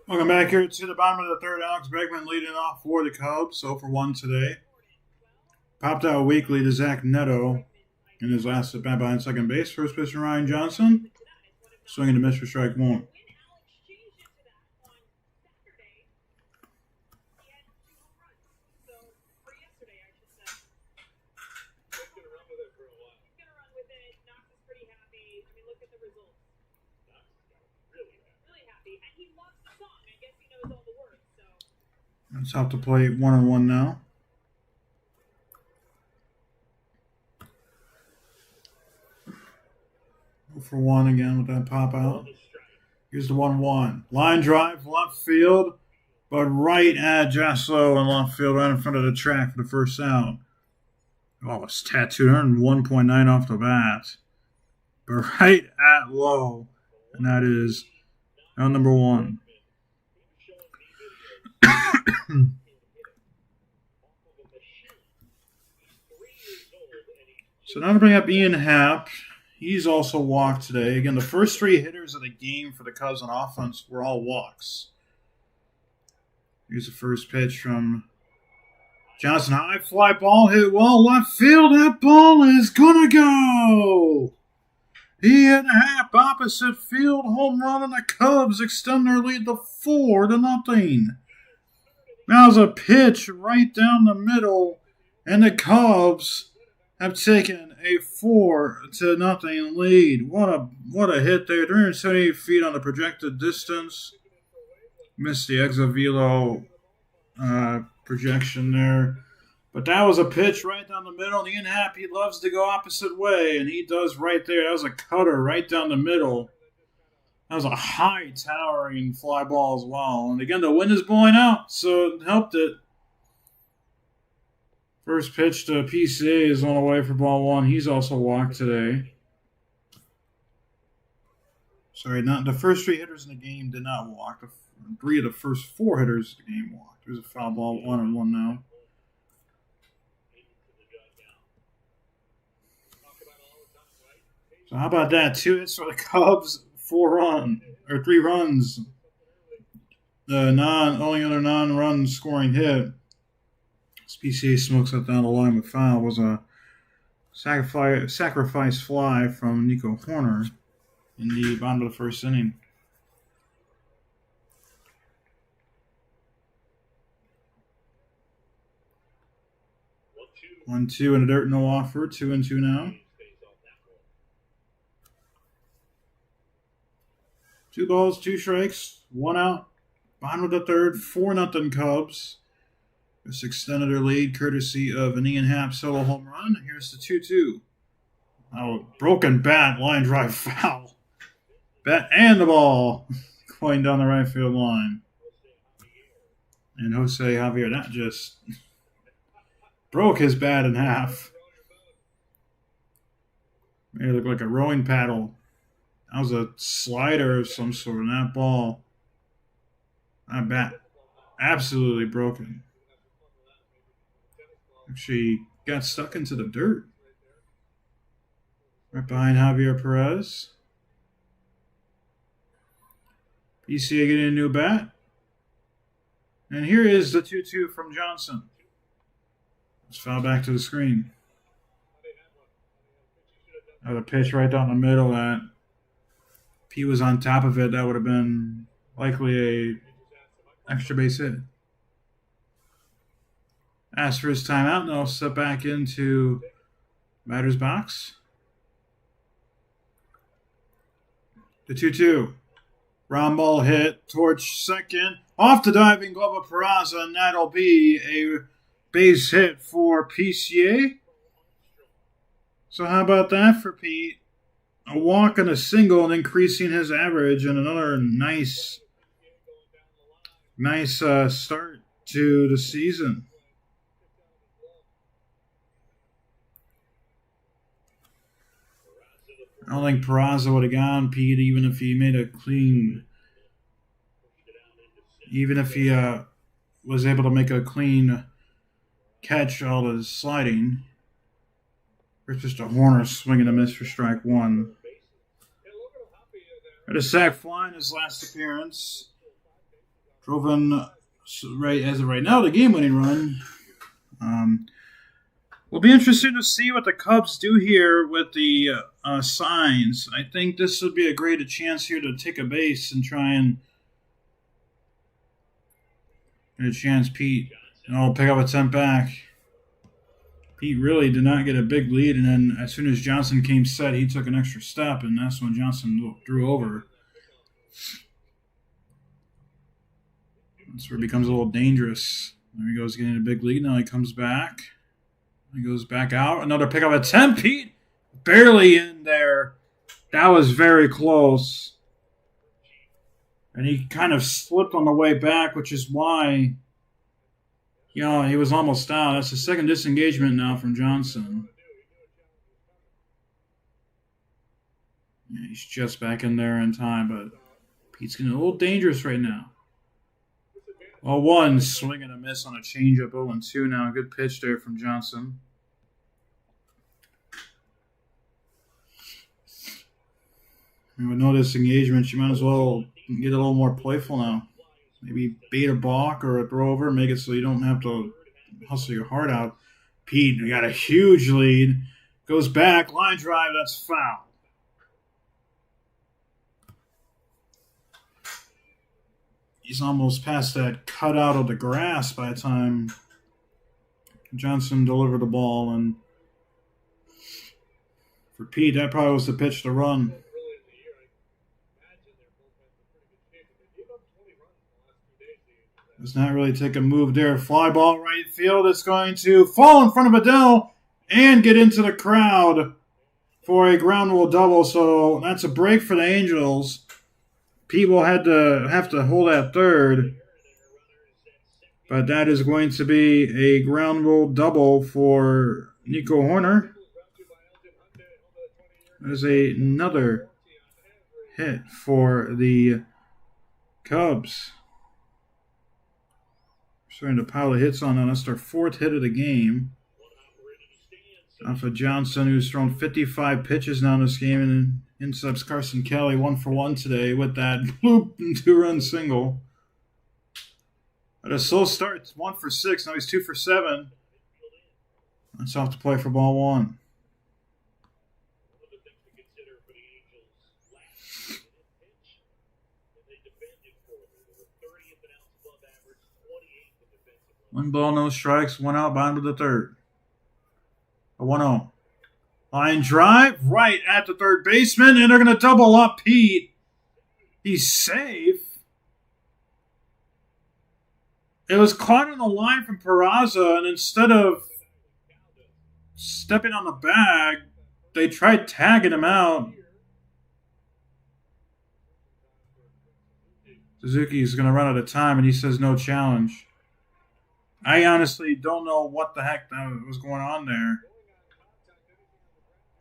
Welcome back here to the bottom of the 3rd. Alex Bregman leading off for the Cubs. 0-for-1 today. Popped out weakly to Zach Neto in his last at-bat behind second base. First pitcher Ryan Johnson. Swinging to miss for strike 1. It's off the plate, 1-1 now. For 1 again with that pop out. Here's the 1-1. Line drive, left field, but right at Jaslow in left field, right in front of the track for the first out. Oh, it's tattooed, 101.9 off the bat. But right at low, and that is out number 1. So now to bring up Ian Happ. He's also walked today. Again, the first 3 hitters of the game for the Cubs on offense were all walks. Here's the first pitch from Johnson. High fly ball hit well left field. That ball is going to go. Ian Happ opposite field home run, and the Cubs extend their lead to 4-0. That was a pitch right down the middle, and the Cubs have taken a 4-0 lead. What a hit there. 378 feet on the projected distance. Missed the exit velo projection there. But that was a pitch right down the middle. And Ian Happ, he loves to go opposite way, and he does right there. That was a cutter right down the middle. That was a high towering fly ball as well. And again, the wind is blowing out, so it helped it. First pitch to PCA is on the way for ball 1. He's also walked today. Sorry, not the first 3 hitters in the game did not walk. 3 of the first 4 hitters in the game walked. There's a foul ball, 1-1 now. So how about that? 2 hits for the Cubs, 3 runs. The only other non-run scoring hit. PCA smokes that down the line with foul. Was a sacrifice fly from Nico Hoerner in the bottom of the first inning. 1-2 in the dirt, no offer. 2-2 now. 2 balls, 2 strikes, 1 out. Bottom of the third, 4-0 Cubs. Just extended their lead courtesy of an Ian Happ solo home run. Here's the 2-2. Oh, broken bat, line drive foul. Bat and the ball going down the right field line. And Jose Javier, that just broke his bat in half. Made it look like a rowing paddle. That was a slider of some sort in that ball. That bat absolutely broken. Actually got stuck into the dirt. Right behind Javier Perez. PCA getting a new bat. And here is the 2-2 from Johnson. Let's foul back to the screen. Another pitch right down the middle that if he was on top of it, that would have been likely a extra base hit. Asked for his timeout, and I'll step back into batter's box. The 2-2. Round ball hit towards second. Off the diving glove of Peraza, and that'll be a base hit for PCA. So how about that for Pete? A walk and a single and increasing his average, and another nice start to the season. I don't think Peraza would have gone, Pete, even if he made a clean, even if he was able to make a clean catch all his sliding. It's just a Hoerner swing and a miss for strike 1. Had a sac fly in his last appearance. Drove in, right as of right now, the game-winning run. Will be interesting to see what the Cubs do here with the signs. I think this would be a great chance here to take a base and try and get a chance, Pete. And I'll pick up a 10 back. Pete really did not get a big lead, and then as soon as Johnson came set, he took an extra step, and that's when Johnson drew over. That's where it becomes a little dangerous. There he goes, getting a big lead. Now he comes back. He goes back out. Another pickup attempt. Pete barely in there. That was very close. And he kind of slipped on the way back, which is why, he was almost out. That's the second disengagement now from Johnson. Yeah, he's just back in there in time, but Pete's getting a little dangerous right now. 0-1, swing and a miss on a changeup. 0-2 now. Good pitch there from Johnson. And with no disengagement, you might as well get a little more playful now. Maybe bait a balk or a throw over, make it so you don't have to hustle your heart out. Pete, we got a huge lead. Goes back, line drive, that's foul. He's almost past that cutout of the grass by the time Johnson delivered the ball. And for Pete, that probably was the pitch to run. Does not really take a move there. Fly ball right field. It's going to fall in front of Adell and get into the crowd for a ground rule double. So that's a break for the Angels. Pete will have to hold at third. But that is going to be a ground rule double for Nico Hoerner. There's another hit for the Cubs. Starting to pile of hits on. That's their 4th hit of the game. Off of Johnson, who's thrown 55 pitches now in this game, and intercepts Carson Kelly 1-for-1 today with that bloop and 2-run single. But a slow start. It's 1-for-6. Now he's 2-for-7. That's off to play for ball one. One ball, no strikes. One out, bottom of the third. A 1-0. Line drive right at the third baseman, and they're going to double up Pete. He's safe. It was caught on the line from Peraza, and instead of stepping on the bag, they tried tagging him out. Suzuki's going to run out of time, and he says no challenge. I honestly don't know what the heck that was going on there.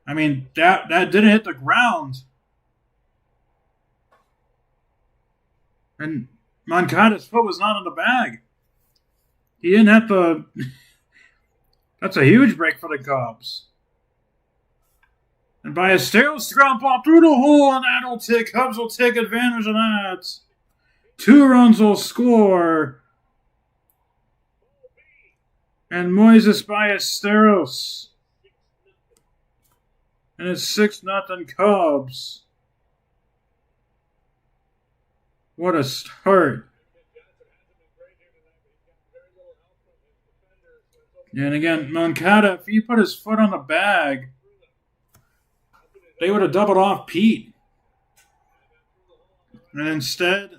I mean, that didn't hit the ground. And Moncada's foot was not in the bag. He didn't have to. That's a huge break for the Cubs. And Ballesteros ground ball through the hole, and Cubs will take advantage of that. 2 runs will score. And Moises Ballesteros. And it's 6-0 Cubs. What a start. And again, Moncada, if he put his foot on the bag, they would have doubled off Pete. And instead,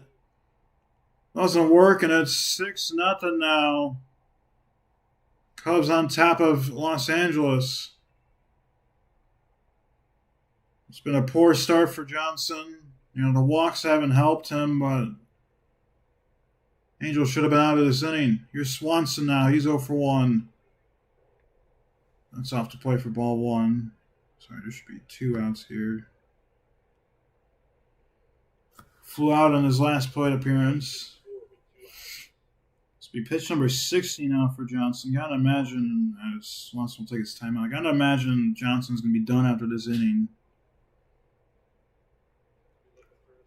doesn't work, and it's 6-0 now. Cubs on top of Los Angeles. It's been a poor start for Johnson. The walks haven't helped him, but Angels should have been out of this inning. Here's Swanson now. He's 0-for-1. That's off to play for ball one. Sorry, there should be 2 outs here. Flew out on his last plate appearance. This will be pitch number 60 now for Johnson. Gotta imagine, as Swanson will take his time out, gotta imagine Johnson's going to be done after this inning.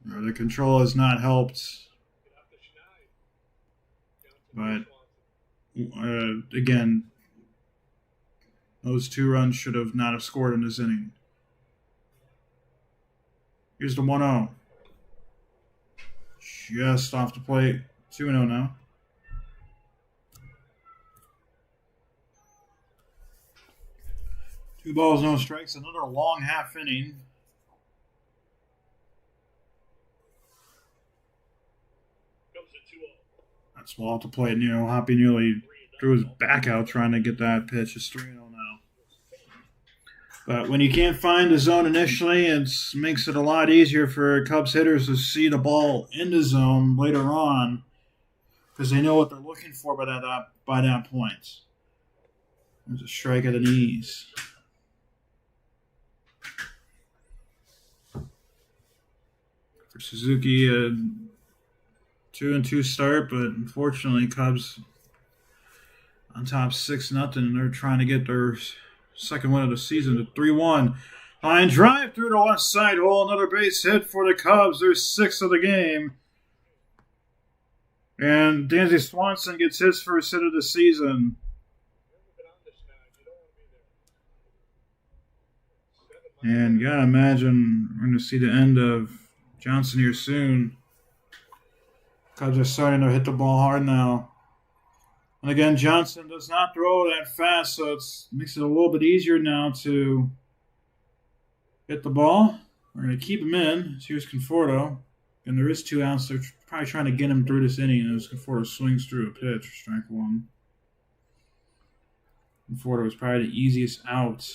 The control has not helped. But, again, those 2 runs should have not have scored in this inning. Here's the 1-0. Just off the plate. 2-0 now. Two balls, no strikes. Another long half inning. That's well off the plate. Hoppy nearly threw his back out trying to get that pitch. It's 3-0 now. But when you can't find the zone initially, it makes it a lot easier for Cubs hitters to see the ball in the zone later on because they know what they're looking for by that point. There's a strike at the knees. For Suzuki, a 2-2 start, but unfortunately, Cubs on top 6-0, and they're trying to get their second win of the season to 3-1. Line drive through the left side hole. Another base hit for the Cubs. Their 6th of the game. And Dansby Swanson gets his first hit of the season. And you gotta imagine we're going to see the end of Johnson here soon. Cubs are starting to hit the ball hard now. And again, Johnson does not throw that fast, so it makes it a little bit easier now to hit the ball. We're going to keep him in. Here's Conforto. And there is 2 outs. They're probably trying to get him through this inning as Conforto swings through a pitch. Strike 1. Conforto was probably the easiest out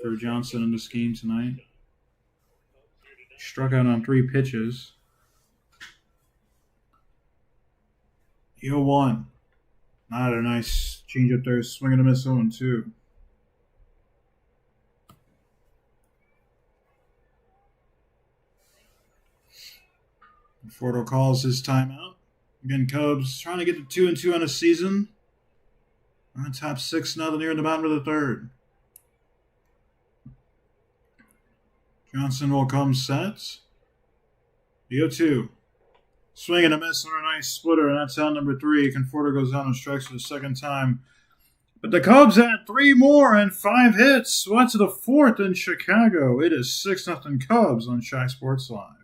for Johnson in this game tonight. Struck out on 3 pitches. 0-1. Not a nice change up there. Swing and a miss 0-2. Conforto calls his timeout. Again, Cubs trying to get to 2-2 on the season. On top 6-0 here in the bottom of the third. Johnson will come set. The 0-2. Swing and a miss on a nice splitter, and that's out number 3. Conforto goes down and strikes for the second time. But the Cubs had 3 more and 5 hits. So that's the 4th in Chicago. It is 6-0 Cubs on Shy Sports Live.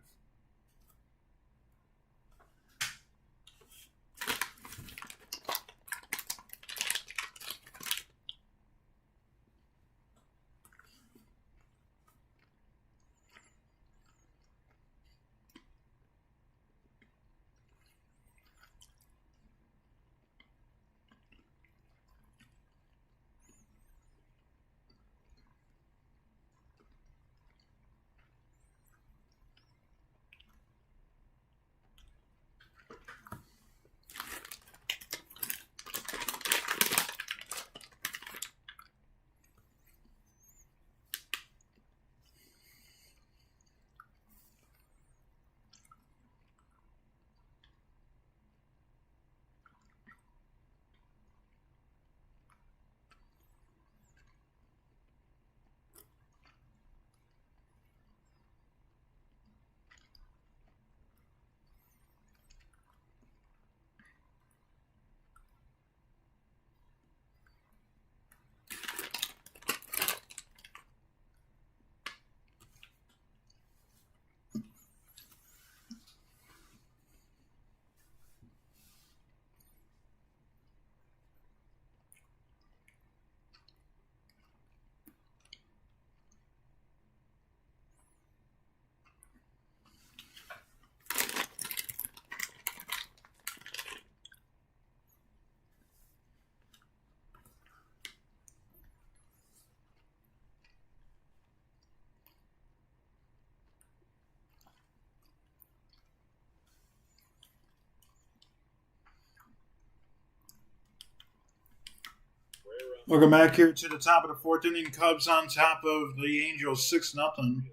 Welcome back here to the top of the 4th inning. Cubs on top of the Angels 6-0.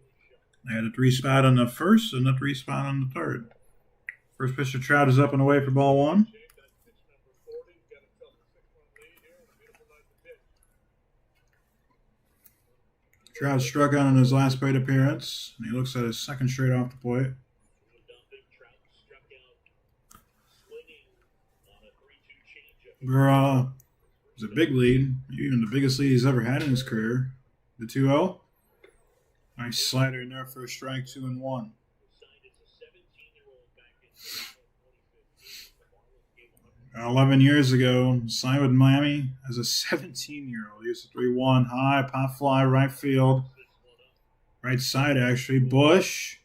They had a 3 spot on the 1st and a 3 spot on the 3rd. First pitch to Trout is up and away for ball 1. Trout struck out in his last plate appearance. And he looks at his second straight off the plate. It was a big lead, even the biggest lead he's ever had in his career. The 2-0. Nice slider in there for a strike, 2-1. About 11 years ago, signed with Miami as a 17-year-old. He was a 3-1 high, pop fly, right field. Right side, actually. Bush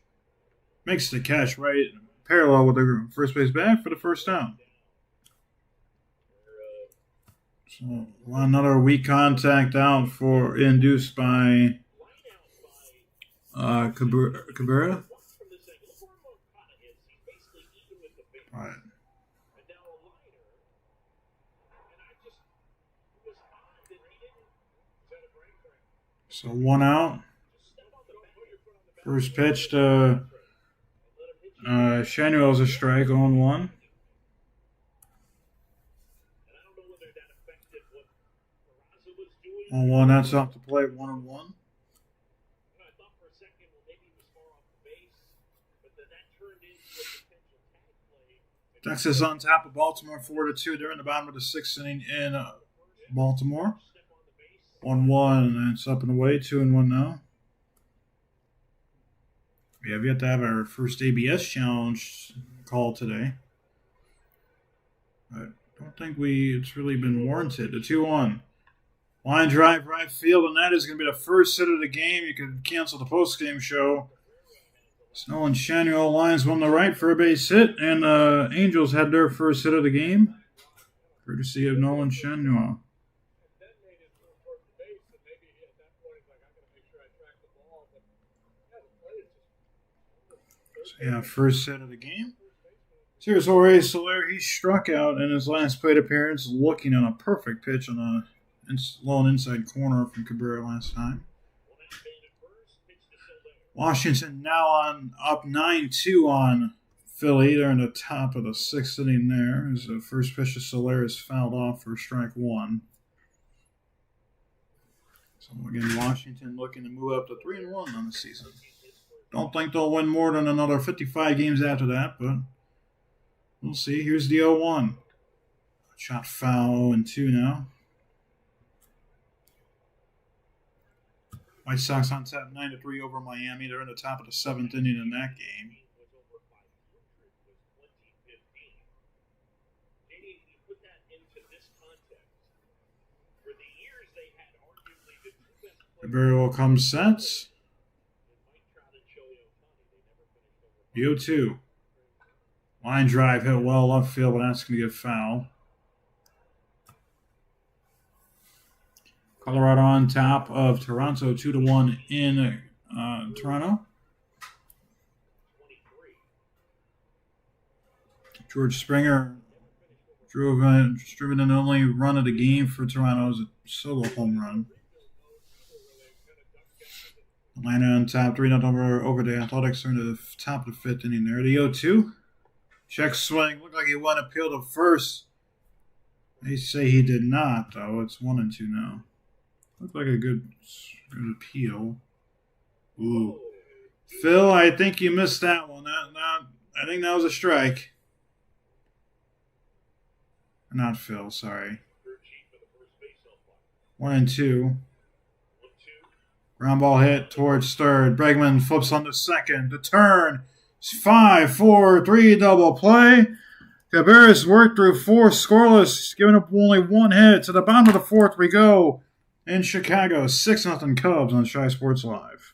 makes the catch right parallel with the first base bag for the first down. So another weak contact out for induced by Cabrera. Right. So 1 out. First pitch to Shanuel's a strike, 0-1. 1-1, that's off the plate, 1-1. Texas on top of Baltimore 4-2. They're in the bottom of the 6th inning in Baltimore. 1-1, and it's up and away, 2-1 now. We have yet to have our first ABS challenge call today. I don't think it's really been warranted. The 2-1. Line drive right field, and that is going to be the first hit of the game. You can cancel the post-game show. Nolan Shanuel lines one to right for a base hit, and Angels had their first hit of the game, courtesy of Nolan Shanuel. So, yeah, first hit of the game. Here's Jorge Soler. He struck out in his last plate appearance, looking on a perfect pitch on a lone inside corner from Cabrera last time. Washington now up 9-2 on Philly. They're in the top of the 6th inning there. As the first pitch of Soler is fouled off for strike 1. So again, Washington looking to move up to 3-1 on the season. Don't think they'll win more than another 55 games after that, but we'll see. Here's the 0-1. Shot foul 0-2 now. White Sox on top 9-3 over Miami. They're in the top of the 7th inning in that game. Gabriel comes sets. The 0-2. Line drive hit well left field, but that's going to get foul. Colorado on top of Toronto 2-1 in Toronto. George Springer driven the only run of the game for Toronto as a solo home run. Atlanta on top, 3-0 over the Athletics. They're in the top of the 5th inning there. The 0-2. Check swing. Looked like he went appeal to first. They say he did not, though. It's 1-2 now. Looked like a good appeal. Ooh. Phil, I think you missed that one. I think that was a strike. Not Phil, sorry. 1-2. Ground ball hit towards third. Bregman flips on to second. The turn. 5-4-3 double play. Cabarrus worked through 4 scoreless, giving up only 1 hit. To the bottom of the 4th we go in Chicago. 6-0 Cubs on Shy Sports Live.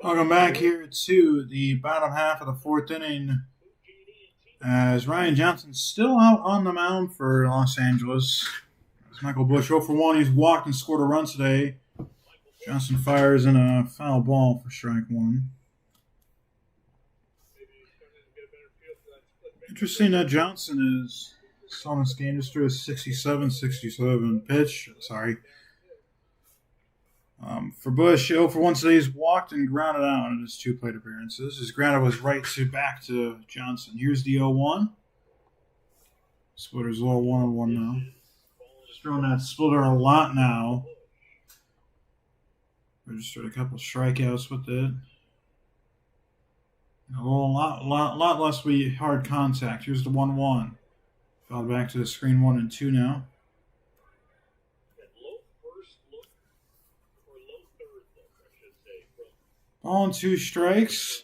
Welcome back here to the bottom half of the 4th inning as Ryan Johnson's still out on the mound for Los Angeles. As Michael Busch 0 for 1. He's walked and scored a run today. Johnson fires in a foul ball for strike 1. Interesting that Johnson is still in this game. Just threw a 67 pitch. Sorry. For Busch, 0 for 1 today. He's walked and grounded out in his 2 plate appearances. His grounded was right to back to Johnson. Here's the 0-1. Splitter's a little 1-1 now. Just throwing that splitter a lot now. Registered a couple strikeouts with it. A lot less hard contact. Here's the 1-1. Fell back to the screen 1-2 now. Ball and 2 strikes.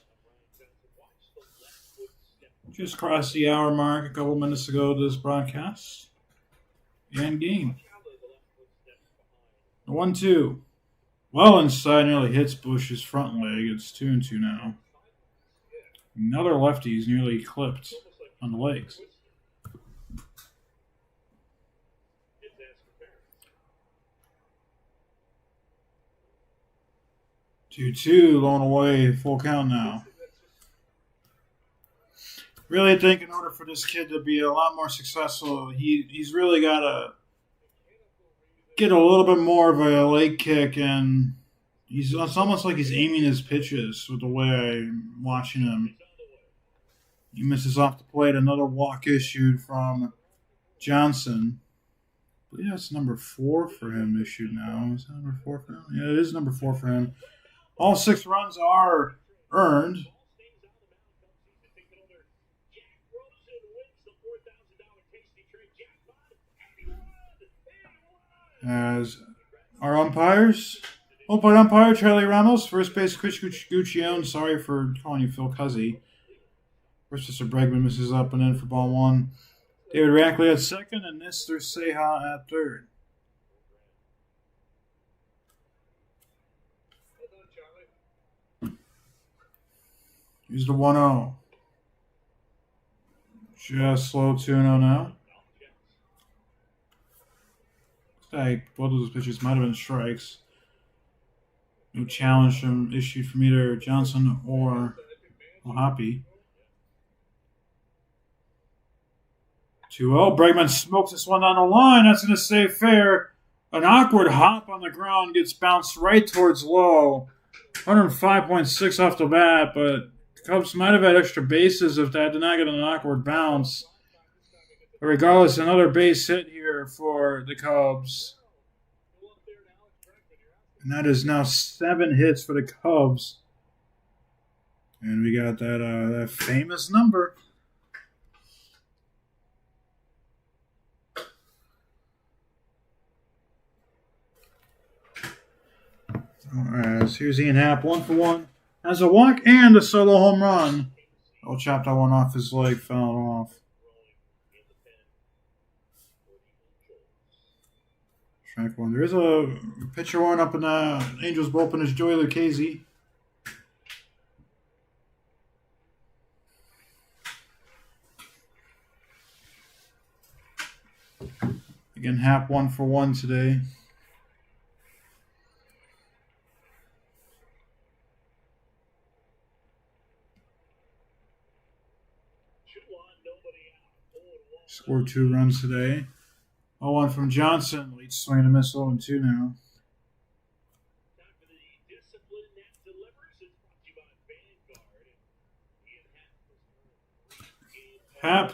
Just crossed the hour mark a couple minutes ago of this broadcast. And game. The 1-2. Well inside, nearly hits Busch's front leg. It's 2-2 now. Another lefty is nearly clipped on the legs. 2-2, going away, full count now. Really think in order for this kid to be a lot more successful, he's really got to get a little bit more of a leg kick, and it's almost like he's aiming his pitches with the way I'm watching him. He misses off the plate. Another walk issued from Johnson. I believe that's number 4 for him issued now. Is that number 4 for him? Yeah, it is number 4 for him. All 6 runs are earned. As our umpires, umpire Charlie Ramos, first base Chris Guccione. Sorry for calling you Phil Cuzzy. First, Mr. Bregman misses up and in for ball 1. David Rackley at second and Mr. Seha at third. Here's the 1-0. Just slow 2-0 now. Both of those pitches might have been strikes. No challenge issued from either Johnson or Ohapi. 2-0. Bregman smokes this one down the line. That's going to stay fair. An awkward hop on the ground gets bounced right towards low. 105.6 off the bat, but the Cubs might have had extra bases if that did not get an awkward bounce. But regardless, another base hit here for the Cubs. And that is now 7 hits for the Cubs. And we got that famous number. Alright, so here's Ian Happ, 1 for 1. Has a walk and a solo home run. Oh, chopped that one off his leg, fell off. Strike 1. There is a pitcher warming up in the Angels bullpen is Joey Lucchesi. Again, Happ 1 for 1 today. Scored 2 runs today. 0-1 from Johnson. Leads swing and a miss 0-2 now. Happ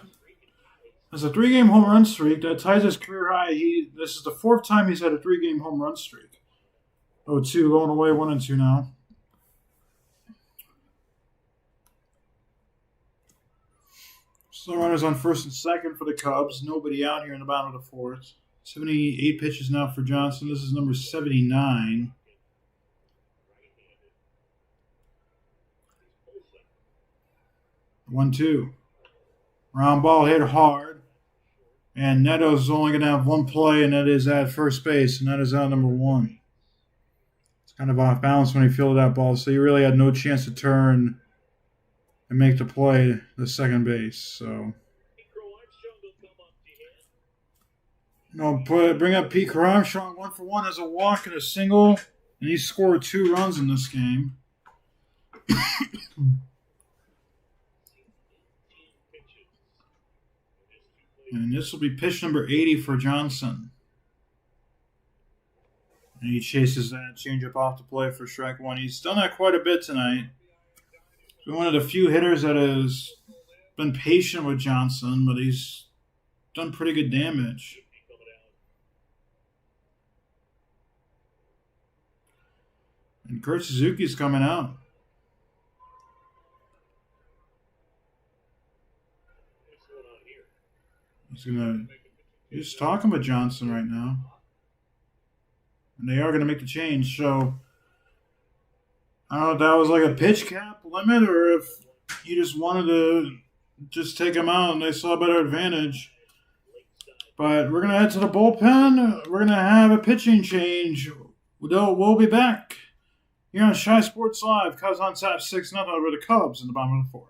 has a 3-game home run streak that ties his career high. This is the 4th time he's had a 3-game home run streak. 0-2 going away, 1-2 now. Slow runners on first and second for the Cubs. Nobody out here in the bottom of the 4th. 78 pitches now for Johnson. This is number 79. One, two. Round ball hit hard. And Neto's only going to have one play, and that is at first base, and that is out number 1. It's kind of off balance when he fielded that ball, so he really had no chance to turn and make the play to second base. So, bring up Pete Armstrong, 1 for 1 as a walk and a single, and he scored 2 runs in this game. And this will be pitch number 80 for Johnson. And he chases that changeup off the plate for strike 1. He's done that quite a bit tonight. He's one of the few hitters that has been patient with Johnson, but he's done pretty good damage. And Kurt Suzuki's coming out. He's talking with Johnson right now. And they are going to make the change, so I don't know if that was like a pitch cap limit or if he just wanted to just take him out and they saw a better advantage. But we're going to head to the bullpen. We're going to have a pitching change. We'll be back here on Shy Sports Live. Cubs on top 6-0 over the Cubs in the bottom of the 4th.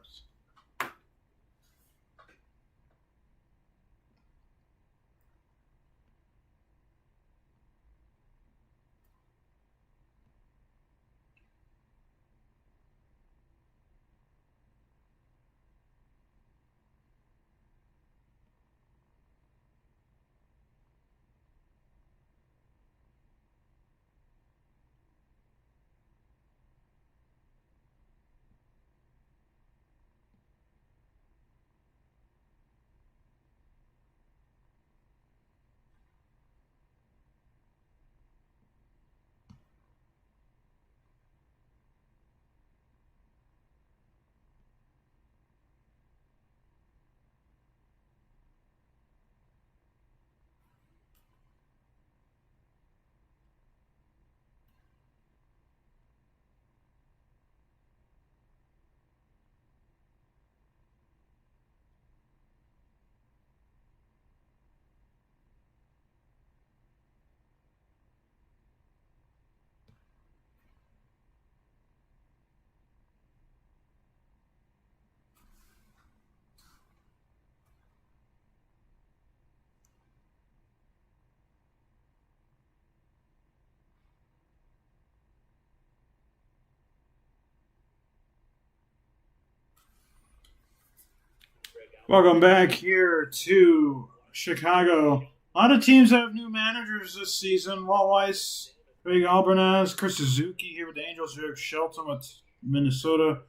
Welcome back here to Chicago. A lot of teams have new managers this season. Walt Weiss, Craig Albernaz, Chris Suzuki here with the Angels, Rick Shelton with Minnesota,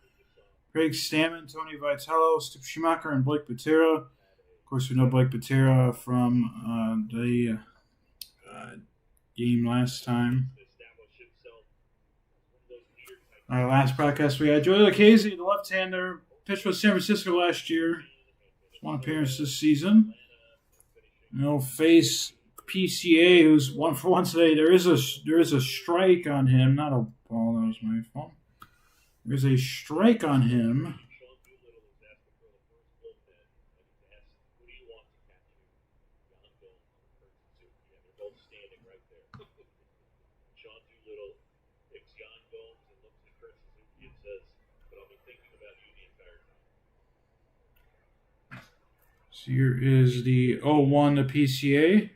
Craig Stammen, Tony Vitello, Steve Schumacher, and Blake Patera. Of course, we know Blake Patera from the game last time. Our last broadcast we had Joey Lucchesi, the left-hander, pitched with San Francisco last year. One appearance this season. Face PCA, who's 1-for-1 today. There is a strike on him. Not a ball. That was my fault. There's a strike on him. So here is the 0-1 to PCA.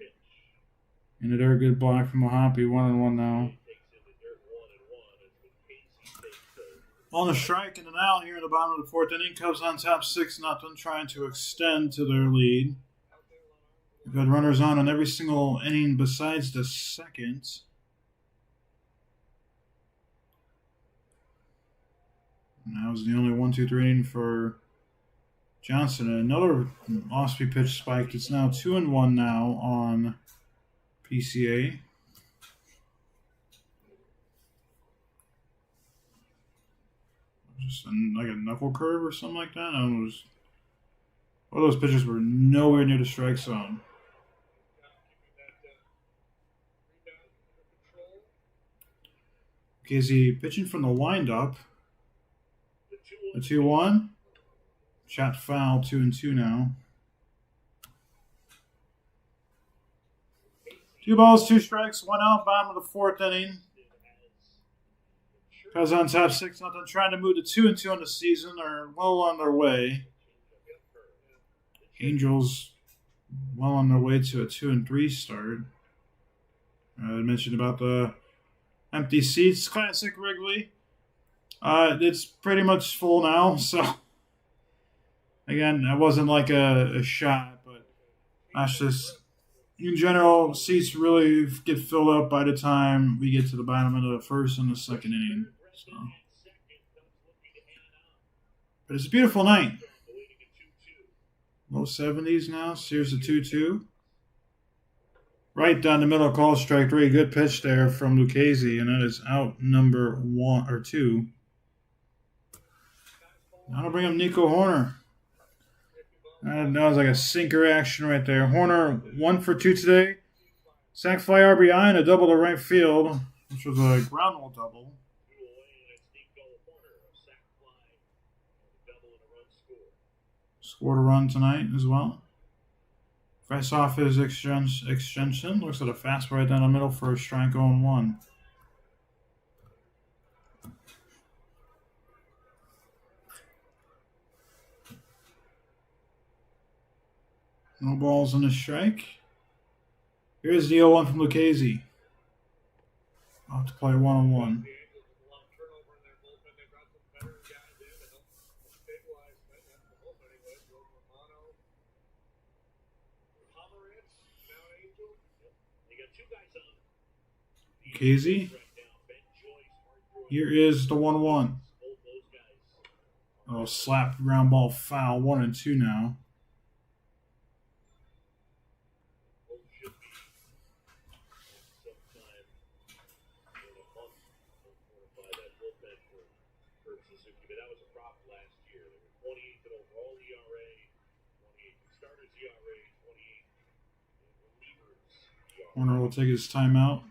And a very good block from Mohape. 1-1 now. On the strike and an out here in the bottom of the fourth inning. Cubs on top 6-0, trying to extend to their lead. We've had runners on every single inning besides the second. And that was the only 1-2-3 inning for Johnson. Another off-speed pitch spiked. It's now 2-1 now on PCA. Just like a knuckle curve or something like that. All those pitches were nowhere near the strike zone. Okay, is he pitching from the windup? The 2-1. Shot foul, 2-2 now. 2 balls, 2 strikes, 1 out, bottom of the fourth inning. Cubs on top 6-0, trying to move to 2-2 on the season. They're well on their way. Angels well on their way to a 2-3 start. I mentioned about the empty seats. Classic Wrigley. It's pretty much full now, so again, that wasn't like a shot, but that's just, in general, seats really get filled up by the time we get to the bottom of the first and the second inning. So. But it's a beautiful night. Low 70s now. So here's the 2-2. Right down the middle, call strike 3. Good pitch there from Lucchesi, and that is out number 1 or 2. Now I'll bring up Nico Hoerner. That was like a sinker action right there. Hoerner 1 for 2 today. Sac fly RBI and a double to right field, which was a ground rule double. Scored a run tonight as well. Face off his extension. Looks like a fastball right down the middle for a strike 0-1. No balls on the strike. Here's the 0-1 from Lucchesi. I'll have to play 1-1. Lucchesi. Here is the 1-1. Oh, slap ground ball foul. 1-2 now. Hoerner will take his timeout.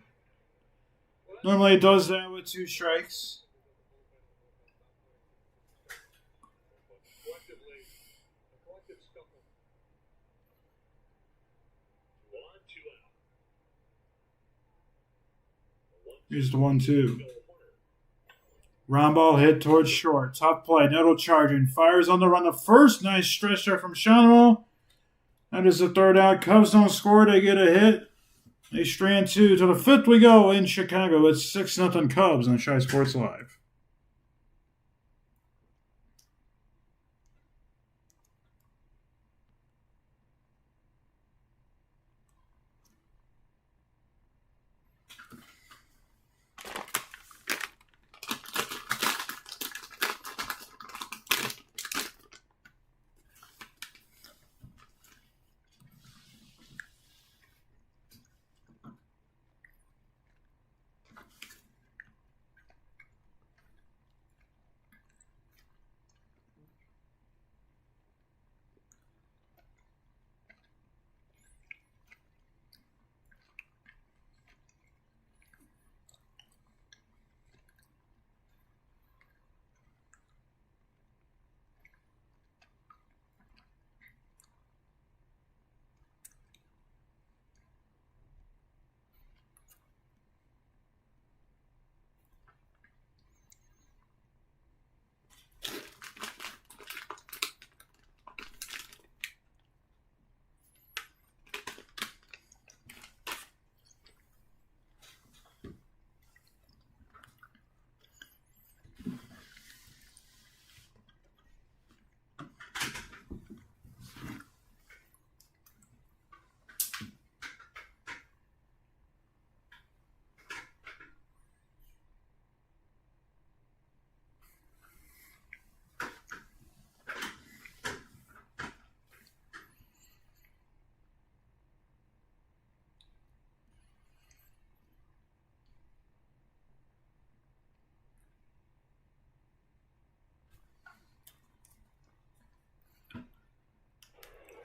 Normally it does that with 2 strikes. Here's the 1-2. Round ball hit towards short. Tough play. Neto charging. Fires on the run. The first nice stretch there from Shawano. That is the third out. Cubs don't score. They get a hit. They strand 2. To the 5th we go in Chicago. It's 6-0 Cubs on Shy Sports Live.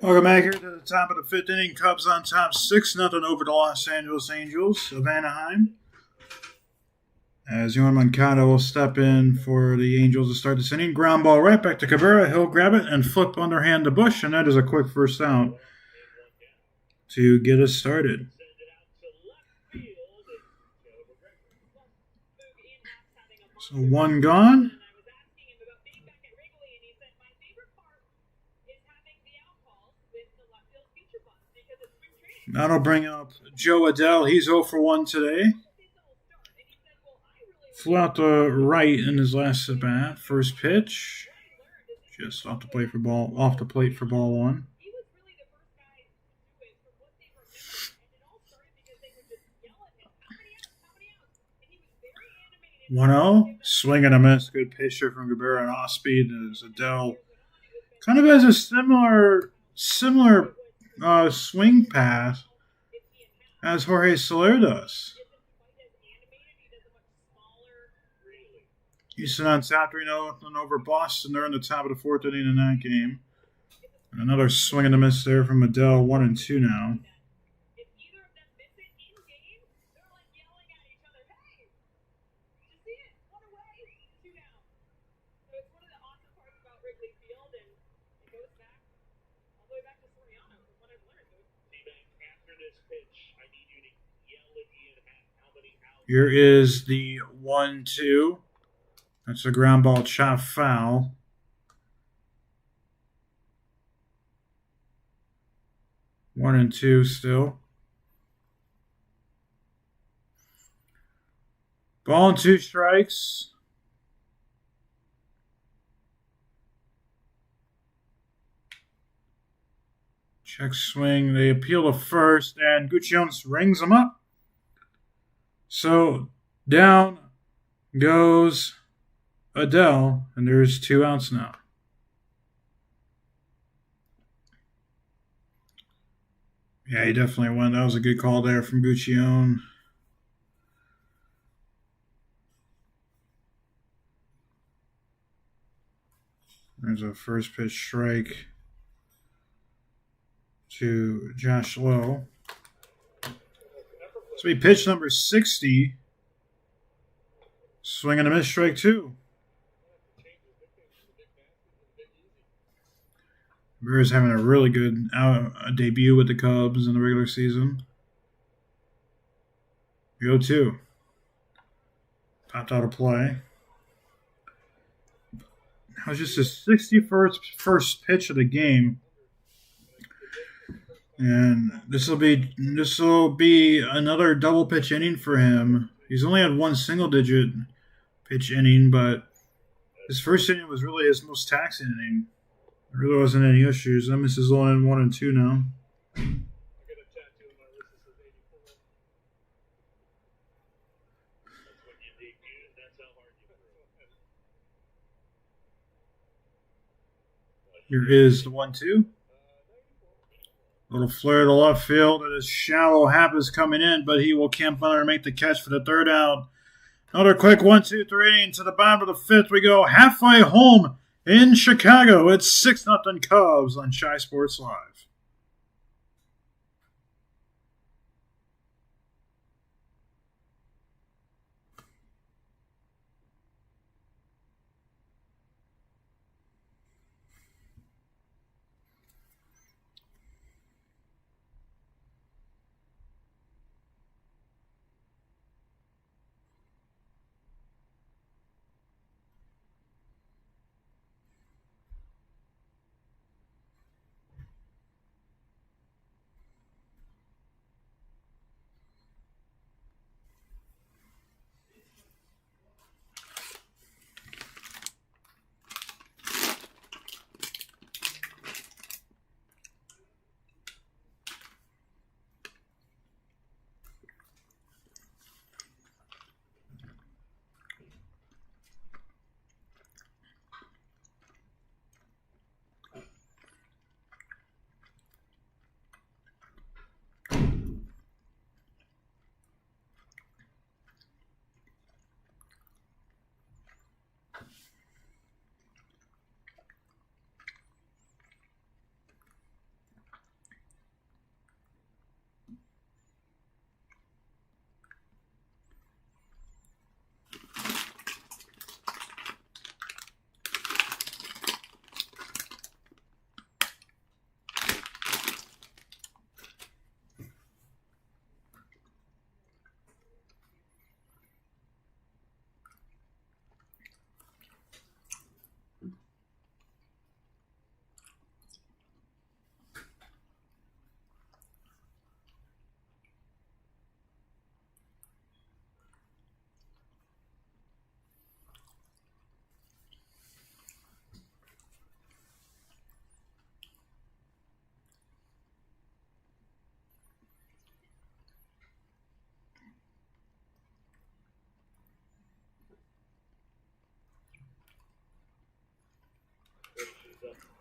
Welcome back here to the top of the fifth inning. Cubs on top 6-0 over the Los Angeles Angels of Anaheim. As Yoan Moncada will step in for the Angels to start this inning. Ground ball right back to Cabrera. He'll grab it and flip underhand to Bush, and that is a quick first out to get us started. So one gone. That'll bring up Joe Adell. He's 0 for 1 today. Flew out the right in his last at bat. First pitch, just off the plate for ball 1. 1-0. Swing and a miss. Good pitcher from Cabrera and off speed as Adell kind of has a similar swing path as Jorge Soler does. Houston on top 3-0 over Boston. They're in the top of the fourth inning in that game. And another swing and a miss there from Adell. 1-2 now. Here is the 1-2. That's a ground ball chop foul. One and two still. Ball and 2 strikes. Check swing. They appeal to first, and Gutierrez rings them up. So down goes Adell, and there's 2 outs now. Yeah, he definitely went. That was a good call there from Gutierrez. There's a first pitch strike to Josh Lowe. So he pitched number 60. Swing and a miss, strike 2. Bears having a really good debut with the Cubs in the regular season. 0-2. Popped out of play. That was just his 61st first pitch of the game. And this will be another double pitch inning for him. He's only had 1 single-digit pitch inning, but his first inning was really his most taxing inning. There really wasn't any issues. That misses only 1-2 now. Here is the 1-2. Little flare to left field. It is shallow. Happ is coming in, but he will camp under and make the catch for the 3rd out. Another quick 1-2-3 into the bottom of the 5th. We go halfway home in Chicago. It's 6-0 Cubs on Shy Sports Live.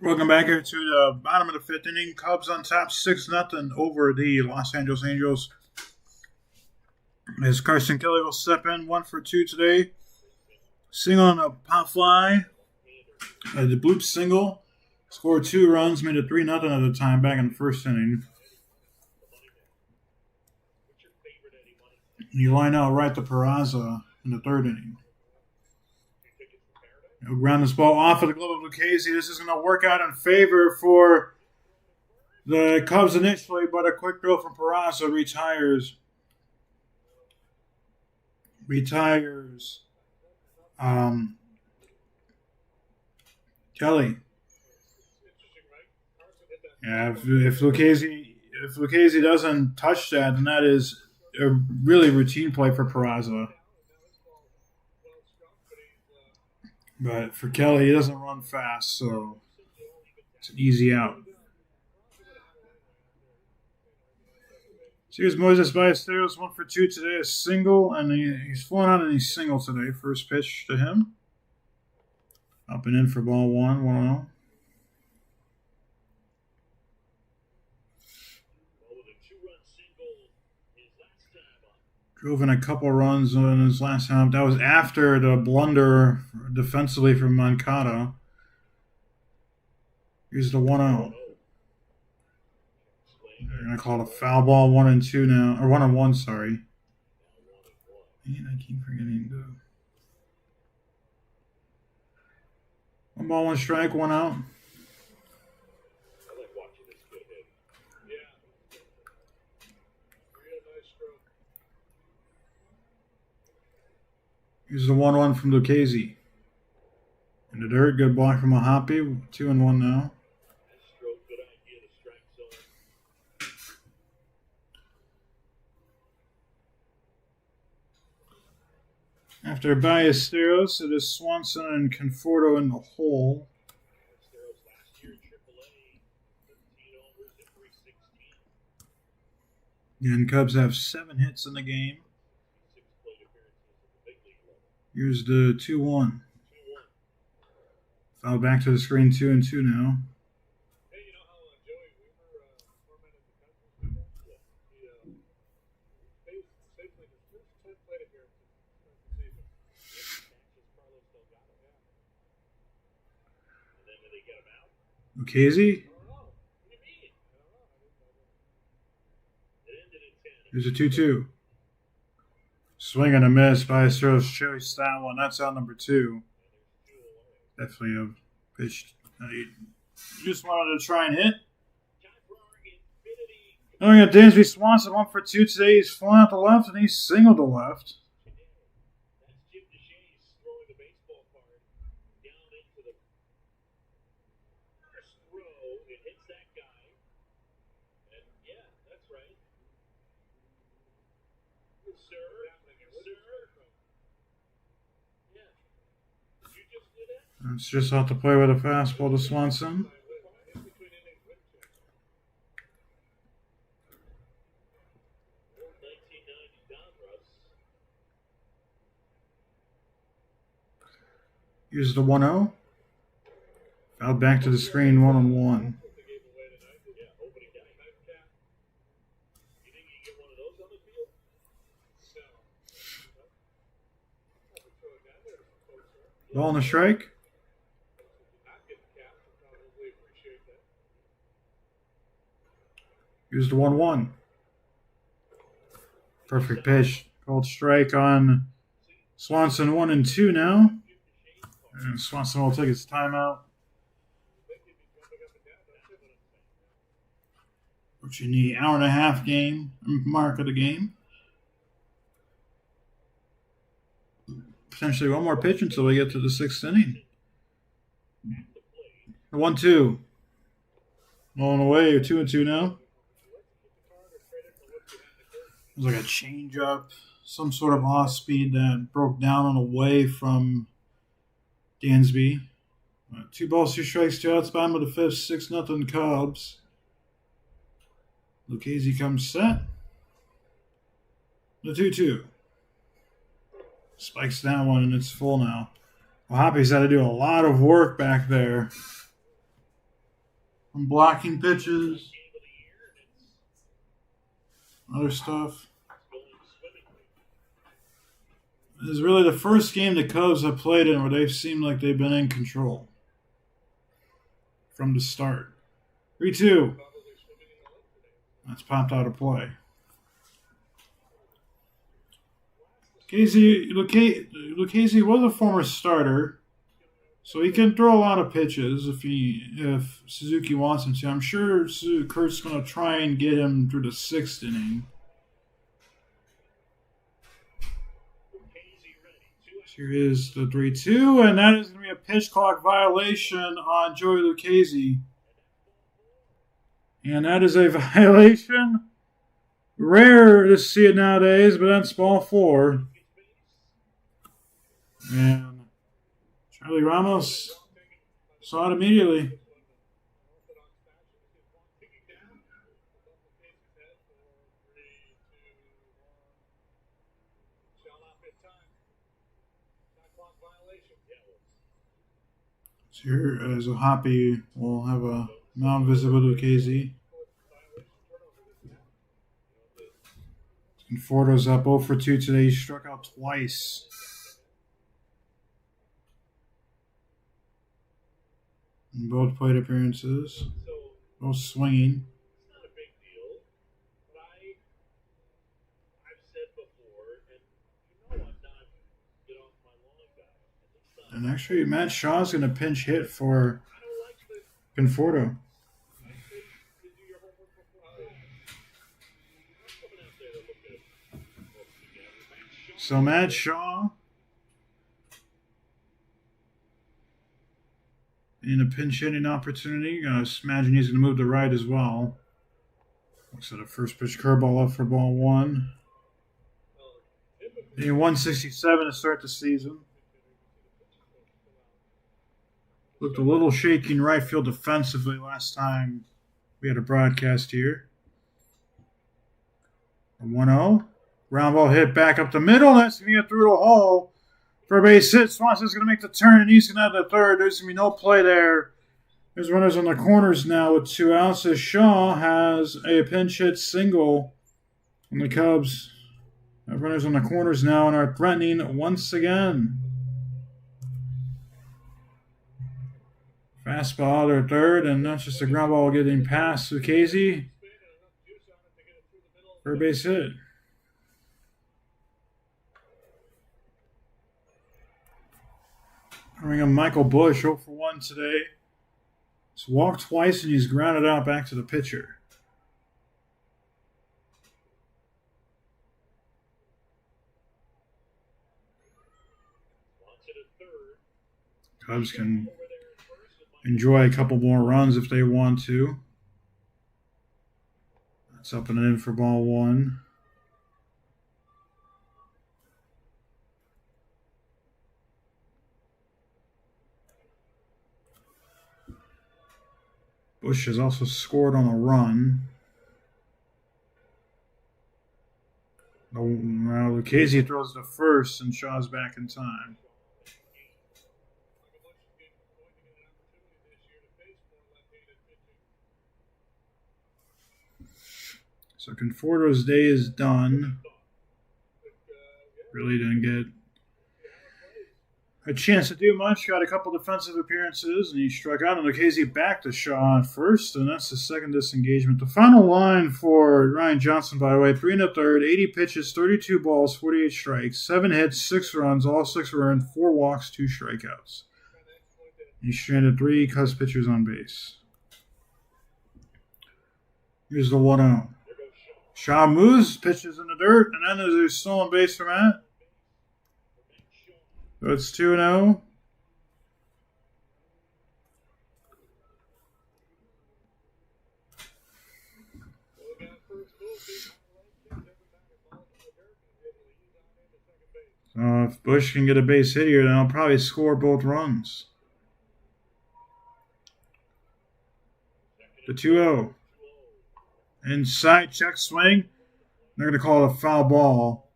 Welcome back here to the bottom of the fifth inning. Cubs on top 6-0 over the Los Angeles Angels. As Carson Kelly will step in 1 for 2 today. Single on a pop fly. The bloop single. Scored 2 runs, made it 3-0 at the time back in the first inning. You line out right to Peraza in the third inning. He'll ground this ball off of the glove of Lucchesi. This is going to work out in favor for the Cubs initially, but a quick throw from Peraza retires. Kelly. Yeah, if Lucchesi doesn't touch that, then that is a really routine play for Peraza. But for Kelly, he doesn't run fast, so it's an easy out. So here's Moises Ballesteros, 1 for 2 today, a single, and he's flown out and he's single today. First pitch to him. Up and in for ball 1, 1-0. Drove in a couple runs in his last time. That was after the blunder defensively from Moncada. Here's the 1-0. They're going to call it a foul ball, 1-2 now. Or 1-1, sorry. And I keep forgetting to. 1 ball, 1 strike, 1 out. Here's the 1-1 from Lucchesi. In the dirt, good block from Ohapi. 2-1 now. After Ballesteros, it is Swanson and Conforto in the hole. And Cubs have 7 hits in the game. Here's the 2-1. Foul back to the screen, 2-2 now. Lucchesi. Here's a 2-2. Swing and a miss. Ballesteros chased that one. That's out number 2. Definitely a pitch that he just wanted to try and hit. Now we got Dansby Swanson 1 for 2 today. He's flying out the left and he's singled to left. It's just out to play with a fastball to Swanson. Here's the 1-0. Fouled back to the screen, 1-1. Ball and a strike. Here's the 1-1. Perfect pitch. Called strike on Swanson, 1-2 now. And Swanson will take his timeout. Approaching the hour-and-a-half game mark of the game. Potentially one more pitch until we get to the 6th inning. 1-2. Rolling away, 2-2 now. It was like a changeup, some sort of off speed that broke down and away from Dansby. 2 balls, 2 strikes, 2 outs, bottom of the 5th, 6-0 Cubs. Lucchesi comes set. The 2-2. Spikes that one, and it's full now. Well, Hoppy's had to do a lot of work back there. I'm blocking pitches, other stuff. This is really the first game the Cubs have played in where they've seemed like they've been in control from the start. 3-2. That's popped out of play. Lucchesi was a former starter, so he can throw a lot of pitches if Suzuki wants him to. I'm sure Kurt's going to try and get him through the sixth inning. Here is the 3-2, and that is going to be a pitch clock violation on Joey Lucchesi. And that is a violation. Rare to see it nowadays, but that's ball 4. And Charlie Ramos saw it immediately. So here is O'Hoppe will have a non-visible Lucchesi. Conforto's up 0 for 2 today. He struck out twice. In both plate appearances. Both swinging. And actually, Matt Shaw's going to pinch hit for Conforto. So Matt Shaw in a pinch hitting opportunity. I imagine he's going to move to right as well. Looks at a first pitch curveball up for ball 1. Hitting 167 to start the season. Looked a little shaky in right field defensively last time we had a broadcast here. A 1-0. Ground ball hit back up the middle. That's going to get through the hole for a base hit. Swanson's going to make the turn, and he's going to have the third. There's going to be no play there. There's runners on the corners now with 2 outs. As Shaw has a pinch hit single. And the Cubs have runners on the corners now and are threatening once again. Fastball to third, and that's just a ground ball getting past Lucchesi for a base hit. Bring him Michael Busch 0 for 1 today. He's walked twice and he's grounded out back to the pitcher. Cubs can enjoy a couple more runs if they want to. That's up and in for ball 1. Busch has also scored on a run. Now Lucchesi throws to first and Shaw's back in time. So Conforto's day is done. Really didn't get a chance to do much. Got a couple defensive appearances, and he struck out. And Lucchesi back to Shaw at first, and that's the second disengagement. The final line for Ryan Johnson, by the way, 3 1/3, 80 pitches, 32 balls, 48 strikes, 7 hits, 6 runs, all 6 were earned, 4 walks, 2 strikeouts. He stranded 3 Cubs pitchers on base. Here's the 1-0. Shaw moves, pitches in the dirt, and then there's a stolen base from Matt. So it's 2-0. So if Busch can get a base hit here, then I'll probably score both runs. The 2-0. Inside check swing. They're going to call it a foul ball.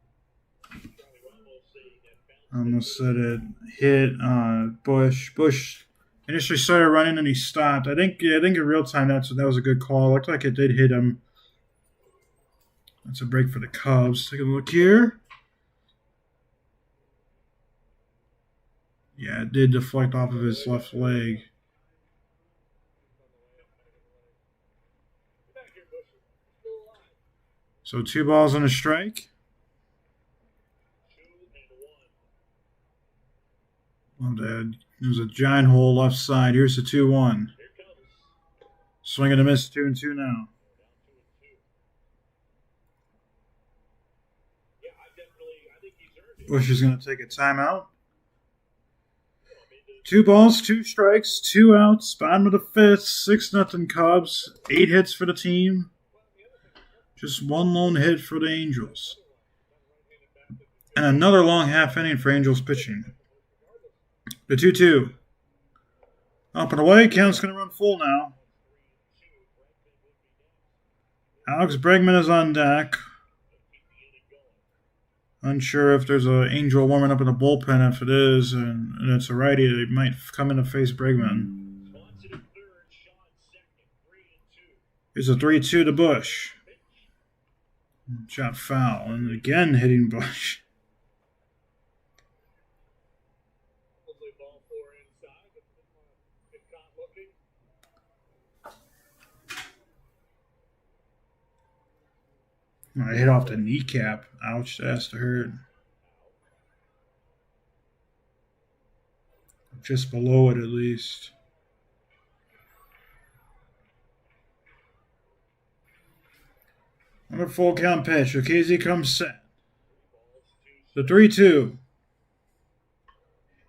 I almost said it hit Busch. Busch Initially started running and he stopped. I think in real time that was a good call. Looked like it did hit him. That's a break for the Cubs. Take a look here. Yeah, it did deflect off of his left leg. So 2 balls and a strike. Oh, Dad. There's a giant hole left side. Here's the 2-1. Swing and a miss, 2-2 now. Bush is going to take a timeout. 2 balls, 2 strikes, 2 outs. Bottom of the 5th, 6-0 Cubs. 8 hits for the team. Just 1 lone hit for the Angels. And another long half inning for Angels pitching. The 2-2. Up and away. Count's going to run full now. Alex Bregman is on deck. Unsure if there's an Angel warming up in the bullpen. If it is, and it's a righty, they might come in to face Bregman. Here's a 3-2 to Bush. Shot foul, and again hitting Bush. I hit off the kneecap. Ouch, that's to hurt. Just below it, at least. Another full count pitch. Lucchesi comes set. The 3-2.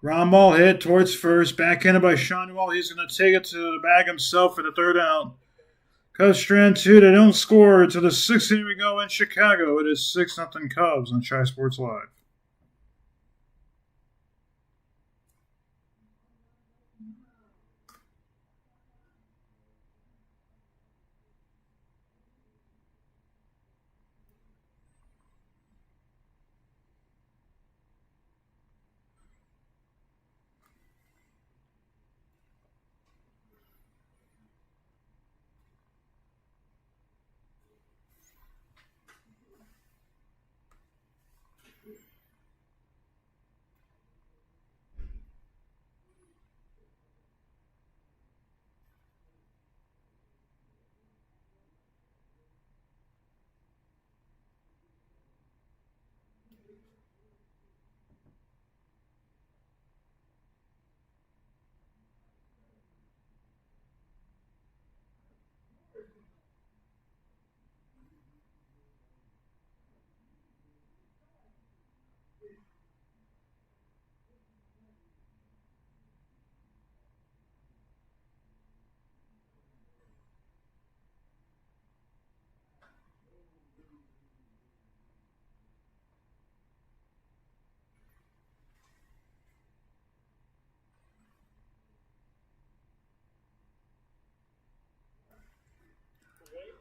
Ground ball hit towards first. Backhanded by Shawnuel. He's going to take it to the bag himself for the 3rd out. Cubs strand 2. They don't score. To the 6th inning we go in Chicago. It is 6-0 Cubs on Chi Sports Live.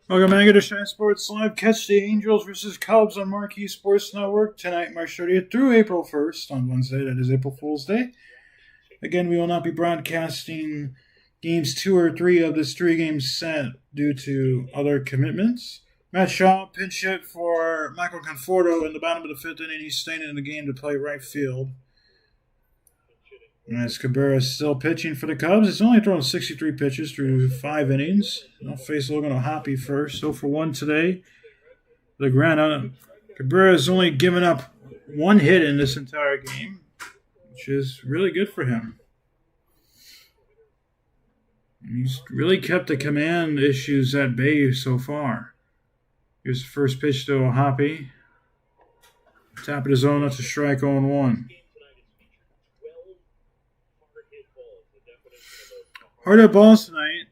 Welcome back to Chi Sports Live. Catch the Angels versus Cubs on Marquee Sports Network tonight, March 30th through April 1st on Wednesday. That is April Fool's Day. Again, we will not be broadcasting games 2 or 3 of this 3-game set due to other commitments. Matt Shaw pinch hit for Michael Conforto in the bottom of the 5th inning. He's staying in the game to play right field. As Cabrera is still pitching for the Cubs, he's only thrown 63 pitches through 5 innings. They'll face Logan O'Hoppe first. 0 for 1 today. Cabrera has only given up 1 hit in this entire game, which is really good for him. He's really kept the command issues at bay so far. Here's the first pitch to O'Hoppe. Top of the zone, that's a strike 0-1. Hard hit balls tonight.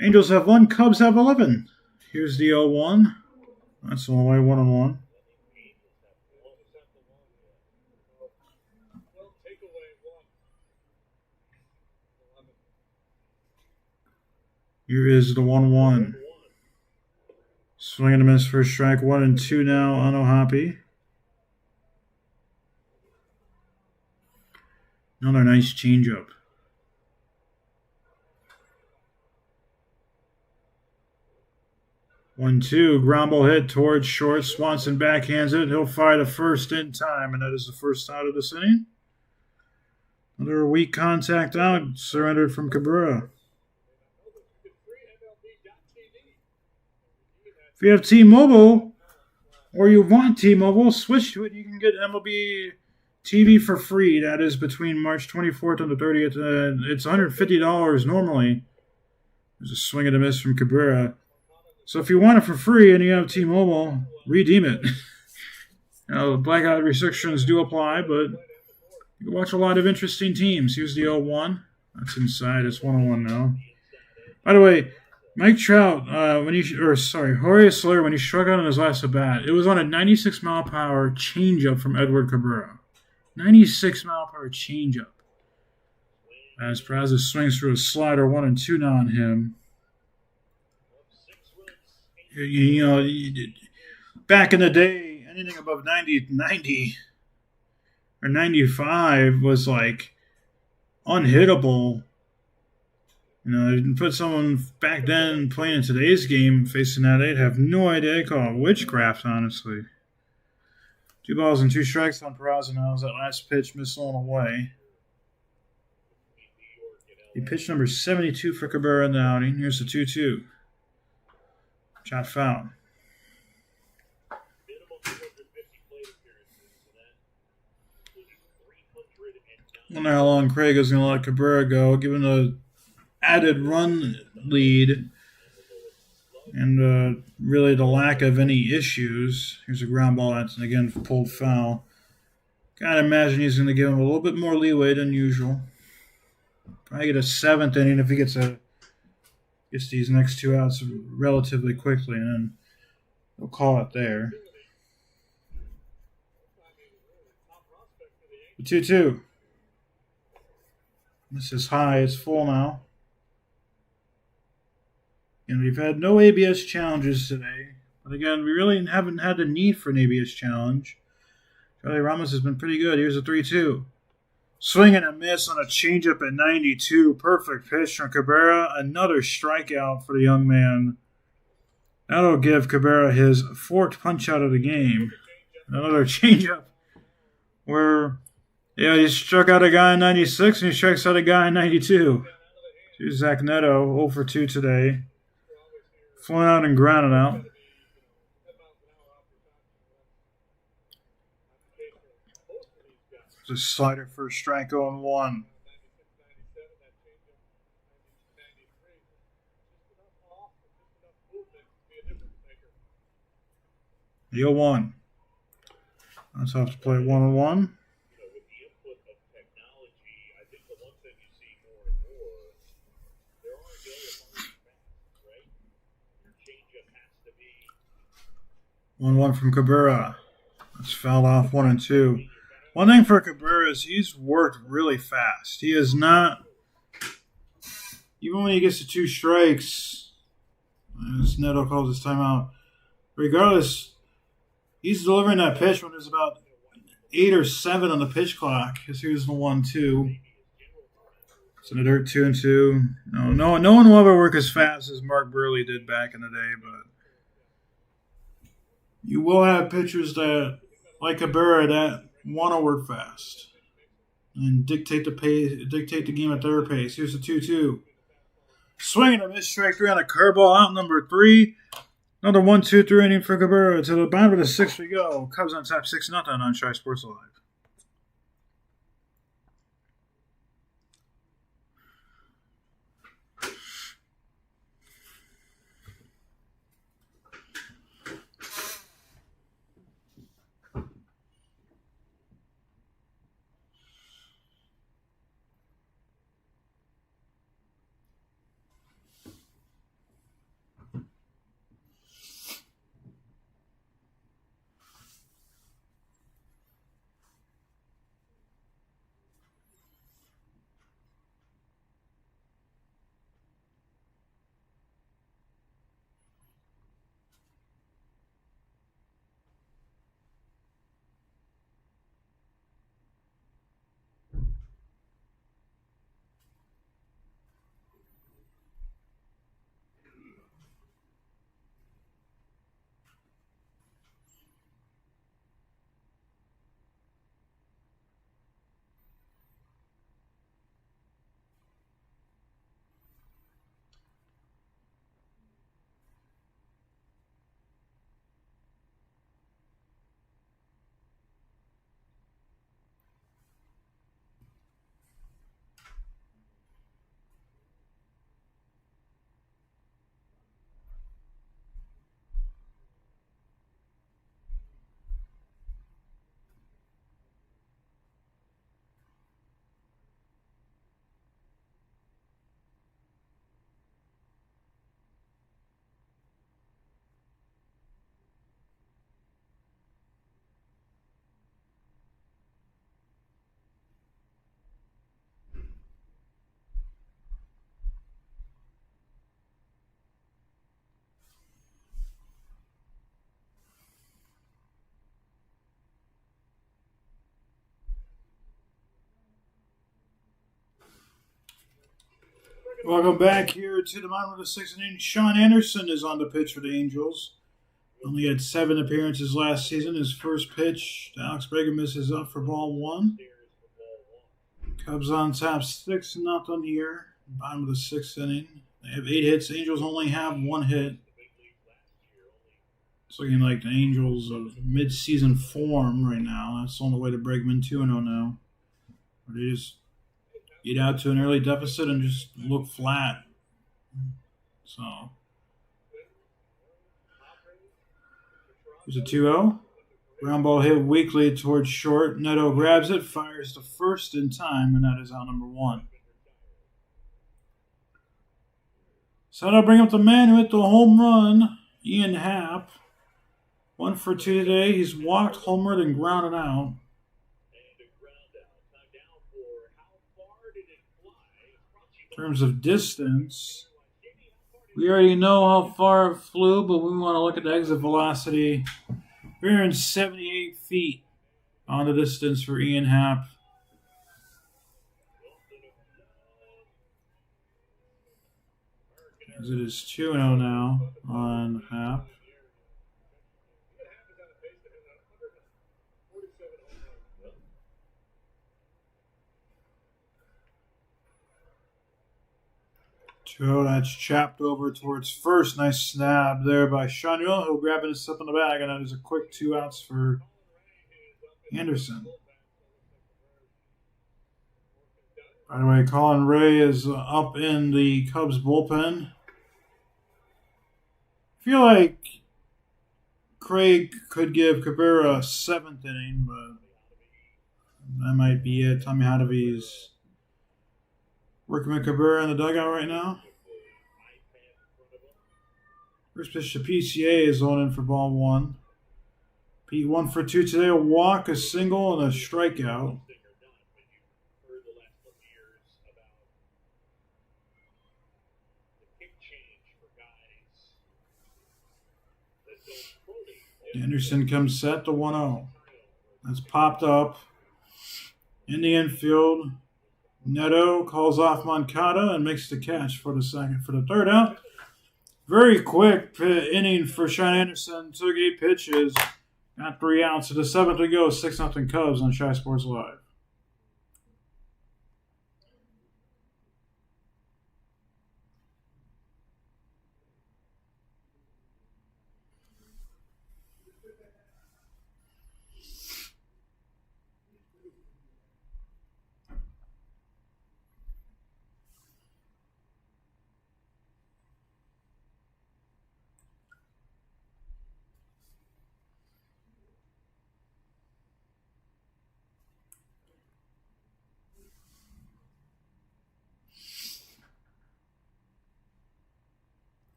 Angels have 1, Cubs have 11. Here's the 0-1. That's the only way, 1-1. Here is the 1-1. Swing and a miss for a strike. 1-2 now on O'Hoppe. Another nice changeup. 1-2. Ground ball hit towards short. Swanson backhands it. He'll fire the first in time, and that is the first out of this inning. Another weak contact out. Surrendered from Cabrera. If you have T-Mobile, or you want T-Mobile, switch to it. You can get MLB TV for free. That is between March 24th and the 30th. It's $150 normally. There's a swing and a miss from Cabrera. So if you want it for free and you have T-Mobile, redeem it. The blackout restrictions do apply, but you can watch a lot of interesting teams. Here's the 0-1. That's inside. It's 1-1 now. By the way, Mike Trout, Jorge Soler, when he struck out on his last at bat, it was on a 96 mile per hour changeup from Edward Cabrera. 96 mile per hour changeup. As Peraza swings through a slider, 1-2 now on him. Back in the day, anything above 90 or 95 was like unhittable. You can put someone back then playing in today's game facing that, they'd have no idea. They call it witchcraft, honestly. 2 balls and 2 strikes on Peraza now. That last pitch missing away. He pitched number 72 for Cabrera in the outing. Here's the 2-2. Shot foul. I wonder how long Craig is going to let Cabrera go, given the added run lead and really the lack of any issues. Here's a ground ball that's, again, pulled foul. Gotta imagine he's going to give him a little bit more leeway than usual. Probably get a 7th inning if he gets these next 2 outs relatively quickly, and then they'll call it there. The 2-2. This is high. It's full now. And we've had no ABS challenges today. But again, we really haven't had the need for an ABS challenge. Charlie Ramos has been pretty good. Here's a 3-2. Swing and a miss on a changeup at 92. Perfect pitch from Cabrera. Another strikeout for the young man. That'll give Cabrera his 4th punch out of the game. Another changeup where he struck out a guy in 96 and he strikes out a guy in 92. Here's Zach Neto, 0 for 2 today. Flown out and grounded out. There's a slider for a strike, 0-1. The 0-1. That's off to play 1-1. One from Cabrera. That's fouled off 1-2. One thing for Cabrera is he's worked really fast. He is not, even when he gets to 2 strikes, as Neto calls his timeout, regardless, he's delivering that pitch when there's about 8 or 7 on the pitch clock. Because here's the 1-2. It's in the dirt, 2-2. No one will ever work as fast as Mark Burley did back in the day, but you will have pitchers that, like Cabrera, that want to work fast and dictate the game at their pace. Here's the 2-2. Swinging a miss, strike 3 on a curveball, out number 3. Another 1-2-3 inning for Cabrera. To the bottom of the 6th we go. Cubs on top 6-0 on Shy Sports Live. Welcome back here to the bottom of the sixth inning. Sean Anderson is on the pitch for the Angels. Only had 7 appearances last season. His first pitch to Alex Bregman misses up for ball 1. Cubs on top 6-0 here. Bottom of the sixth inning. They have 8 hits. The Angels only have 1 hit. It's looking like the Angels of mid-season form right now. That's on the way to Bregman 2-0 now. They just get out to an early deficit and just look flat. So, there's a 2-0. Ground ball hit weakly towards short. Neto grabs it, fires to first in time, and that is out number 1. So that'll bring up the man who hit the home run, Ian Happ. 1 for 2 today. He's walked, homered, and grounded out. In terms of distance, we already know how far it flew, but we want to look at the exit velocity. 378 feet on the distance for Ian Happ. As it is 2-0 now on Happ. That's chopped over towards first. Nice snap there by Shanuel. He'll grab it and step in the bag, and that is a quick 2 outs for Anderson. By the way, Colin Ray is up in the Cubs bullpen. I feel like Craig could give Cabrera a 7th inning, but that might be it. Tommy Hadavy's working with Cabrera in the dugout right now. First pitch to PCA is on in for ball 1. Pete 1 for 2 today. A walk, a single, and a strikeout. Anderson comes set to 1-0. That's popped up in the infield. Neto calls off Moncada and makes the catch for the third out. Very quick inning for Sean Anderson. Took 8 pitches, got 3 outs. To the 7th we go, 6-0 Cubs on Shy Sports Live.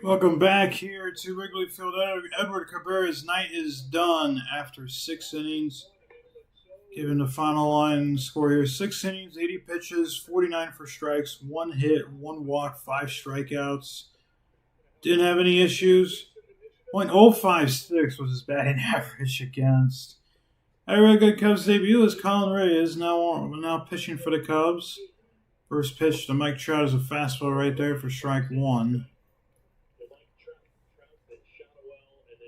Welcome back here to Wrigley Field. Edward Cabrera's night is done after 6 innings. Given the final line score here, 6 innings, 80 pitches, 49 for strikes, 1 hit, 1 walk, 5 strikeouts. Didn't have any issues. .056 was his batting average against. Had a really good Cubs debut as Colin Ray is now pitching for the Cubs. First pitch to Mike Trout is a fastball right there for strike one.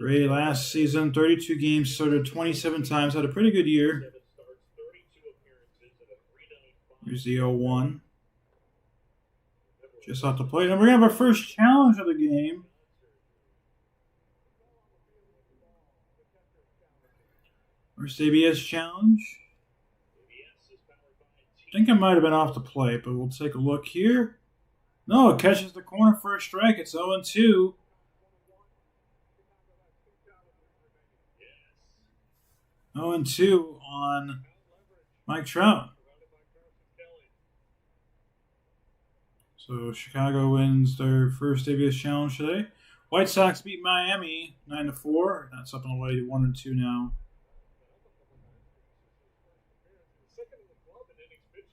Ray last season, 32 games, started 27 times, had a pretty good year. Here's the 0-1. Just off the plate. And we're going to have our first challenge of the game. First ABS challenge. I think it might have been off the plate, but we'll take a look here. No, it catches the corner for a strike. It's 0-2. 0-2 on Mike Trout. So Chicago wins their first ABS challenge today. White Sox beat Miami 9-4. That's up and away to 1-2 now.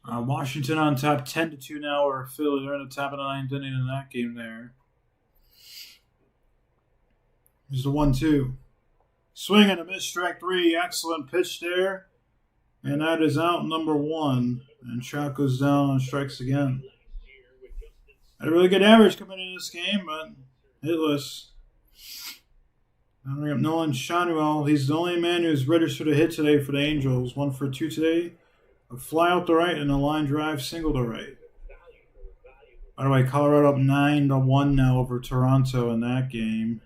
Washington on top 10-2 now, or Philly. They're in the top of the ninth inning in that game there. Here's the 1-2. Swing and a miss, strike three. Excellent pitch there. And that is out number one. And Trout goes down and strikes again. Had a really good average coming into this game, but hitless. Now we have Nolan Schanuel. He's the only man who's registered a hit today for the Angels. 1 for 2 today. A fly out the right and a line drive single to right. By the way, Colorado up 9-1 now over Toronto in that game.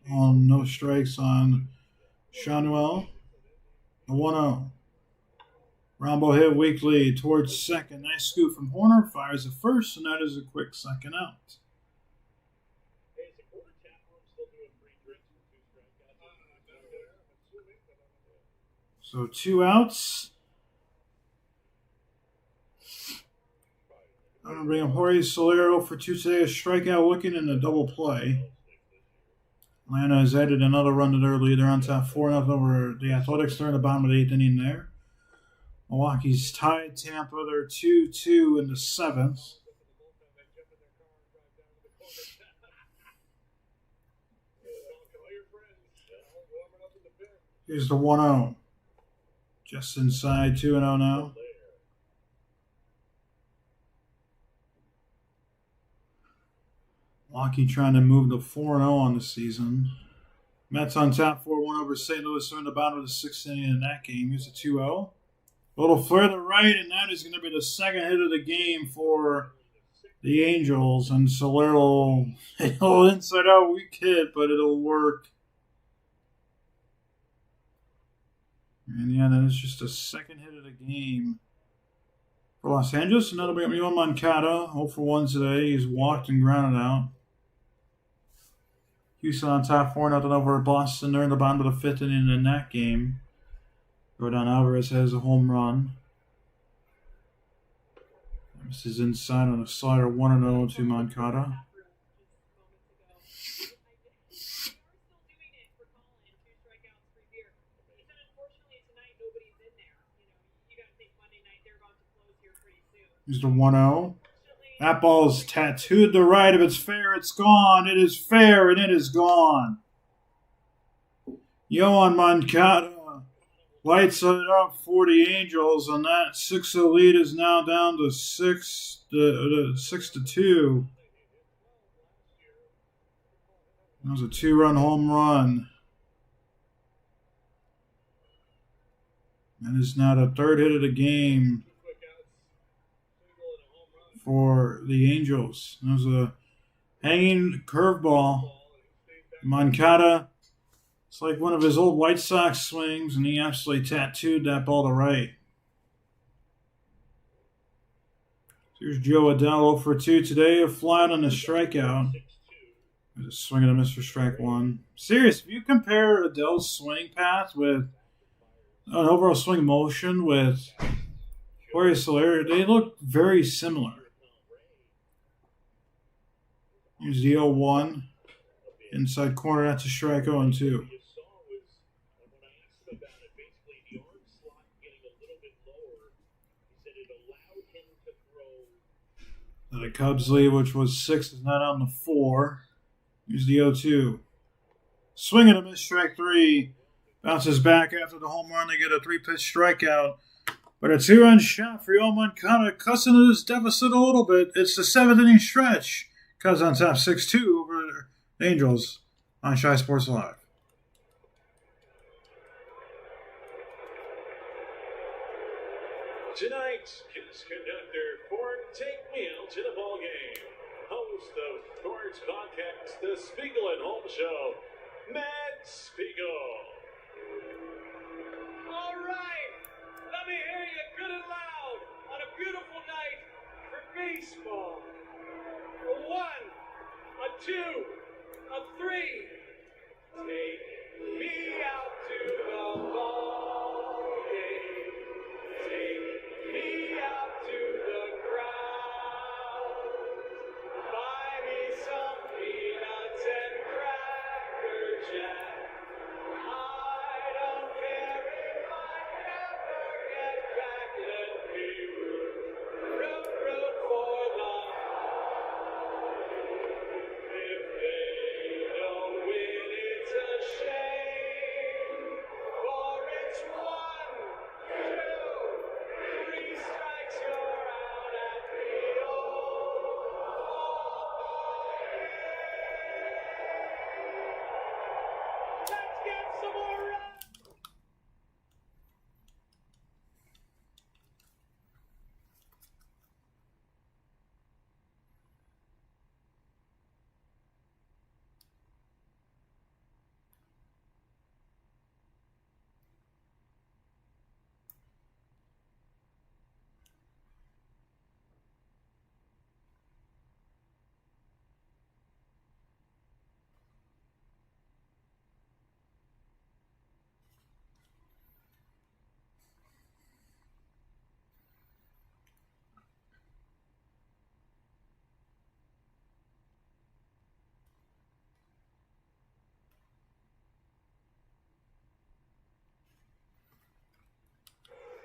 No strikes on Schanuel. A 1-0. Rombo hit weak lead towards second. Nice scoop from Horner. Fires at first, and that is a quick second out. So 2 outs. I'm going to bring up Jorge Soler for 2 today. A strikeout looking in a double play. Atlanta has added another run to their lead. They're on top 4-0 over the Athletics. They're in the bottom of the 8th inning there. Milwaukee's tied Tampa. They're 2-2 in the 7th. Here's the 1-0. Just inside 2-0 now. Milwaukee trying to move to 4-0 on the season. Mets on top 4-1 over St. Louis. They're in the bottom of the 6th inning in that game. Here's a 2-0. A little further right, and that is going to be the second hit of the game for the Angels. And Soler will inside out weak hit, but it'll work. And yeah, that is just a second hit of the game for Los Angeles. And that'll be Yoan Moncada. 0 for 1 today. He's walked and grounded out. Houston on top 4-0 over Boston. They're in the bottom of the 5th inning in that game. Jordan Alvarez has a home run. This is inside on a slider 1-0 to Moncada. Here's the 1-0. That ball is tattooed to the right. If it's fair, it's gone. It is fair, and it is gone. Yoan Moncada lights it up for the Angels, and that 6-0 lead is now down to 6-2. That was a 2-run home run. And is now the third hit of the game for the Angels. That was a hanging curveball. Moncada, it's like one of his old White Sox swings, and he absolutely tattooed that ball to right. Here's Joe Adell 0 for 2 today. A fly on a strikeout. There's a swing and a miss for strike one. Serious, if you compare Adell's swing path with an overall swing motion with Jorge Soler, they look very similar. Here's the 0-1. Inside corner, that's a strike 0-2. The Cubs lead, which was 6, is now down to 4. Here's the 0-2. Swing and a miss, strike 3. Bounces back after the home run. They get a 3-pitch strikeout. But a 2-run shot for Yoel Moncada, cussing his deficit a little bit. It's the 7th-inning stretch. Cubs on top 6-2 over the Angels on Shy Sports Live. Tonight's kids conductor for Take Meal to the Ball Game. Host of Sports Podcast, the Spiegel and Holmes Show, Matt Spiegel. All right, let me hear you good and loud on a beautiful night for baseball. A 1, a 2, a 3. Take me out to the ball game. Take me out to the crowd. Buy me some peanuts and Cracker Jack. I don't care if I never get back. Let me root for the if they don't win, it's a shame. For it's 1, 2, 3 strikes, you're out at the old ball game. Let's get some more runs.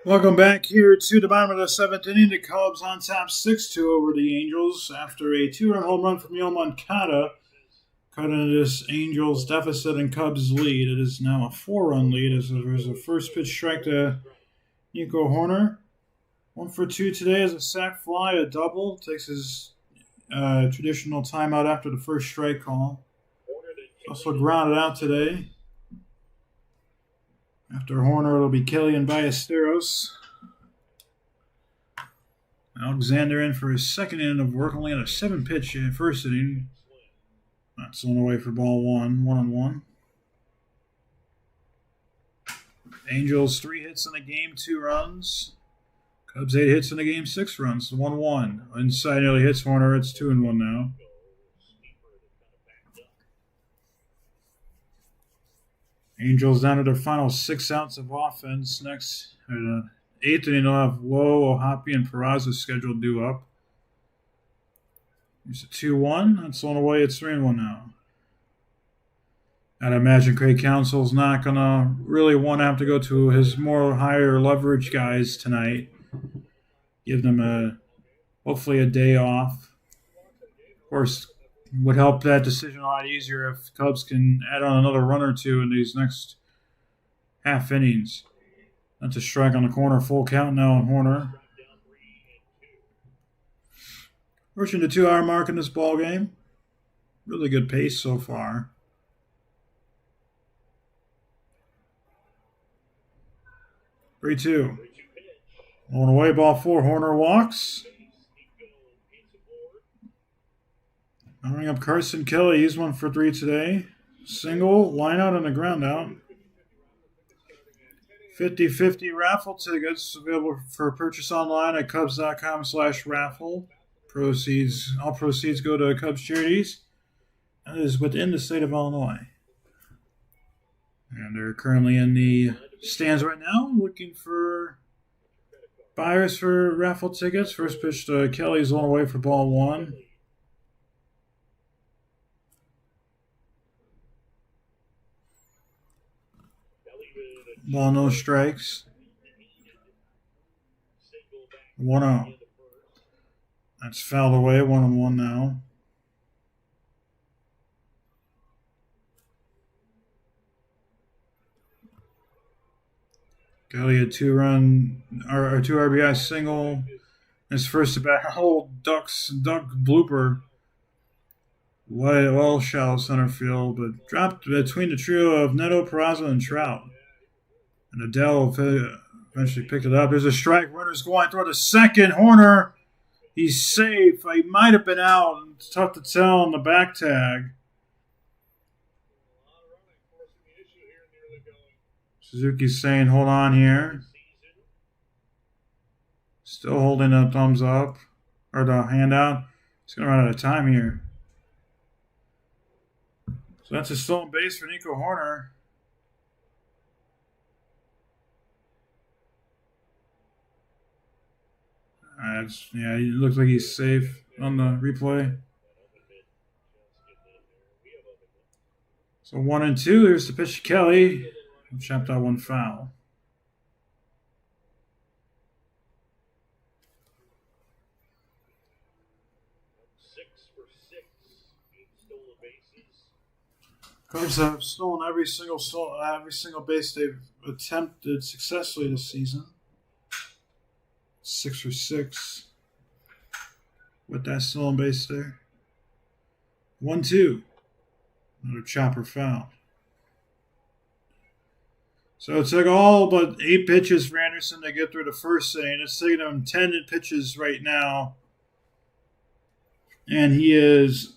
Welcome back here to the bottom of the 7th inning. The Cubs on top 6-2 over the Angels after a 2-run home run from Yoel Moncada, cutting this Angels deficit and Cubs lead. It is now a 4-run lead as there's a first pitch strike to Nico Hoerner. 1 for 2 today is a sac fly, a double. Takes his traditional timeout after the first strike call. Also grounded out today. After Hoerner, it'll be Kelly Ballesteros. Alexander in for his second inning of work, only had a 7-pitch first inning. That's on the way for ball 1-1. Angels 3 hits in the game, 2 runs. Cubs 8 hits in the game, 6 runs, 1-1. Inside nearly hits Hoerner, it's 2-1 now. Angels down to their final 6 outs of offense. Next, 8th inning, they'll have Lowe, Ohapi, and Peraza scheduled due up. Here's a 2-1. That's on the way. It's 3-1 now. I'd imagine Craig Counsell's not going to really want to have to go to his more higher leverage guys tonight. Give them hopefully a day off. Of course, would help that decision a lot easier if Cubs can add on another run or two in these next half innings. That's a strike on the corner, full count now on Hoerner. Pushing the 2-hour mark in this ball game. Really good pace so far. Three, 2. On away, ball 4. Hoerner walks. Bring up Carson Kelly. He's 1 for 3 today. Single, line out, and a ground out. 50-50 raffle tickets available for purchase online at Cubs.com/raffle. All proceeds go to Cubs charities. That is within the state of Illinois. And they're currently in the stands right now looking for buyers for raffle tickets. First pitch to Kelly's on the way for ball 1. Ball, no strikes. 1-0. That's fouled away. 1-1 now. Kelly a 2-run or 2 RBI single. His first at bat, old duck blooper. Well shallow center field, but dropped between the trio of Neto, Peraza, and Trout. And Adele eventually picked it up. There's a strike. Runner's going toward the second. Horner, he's safe. He might have been out. It's tough to tell on the back tag. Suzuki's saying, hold on here. Still holding the thumbs up, or the hand out. He's going to run out of time here. So that's a stolen base for Nico Horner. Yeah, he looks like he's safe on the replay. So 1-2. Here's the pitch to Kelly. Chopped out one foul. Cubs have stolen every single base they've attempted successfully this season. 6 for 6 with that stolen base there. 1-2. Another chopper foul. So it took all but 8 pitches for Anderson to get through the first inning. It's taking him 10 pitches right now. And he is,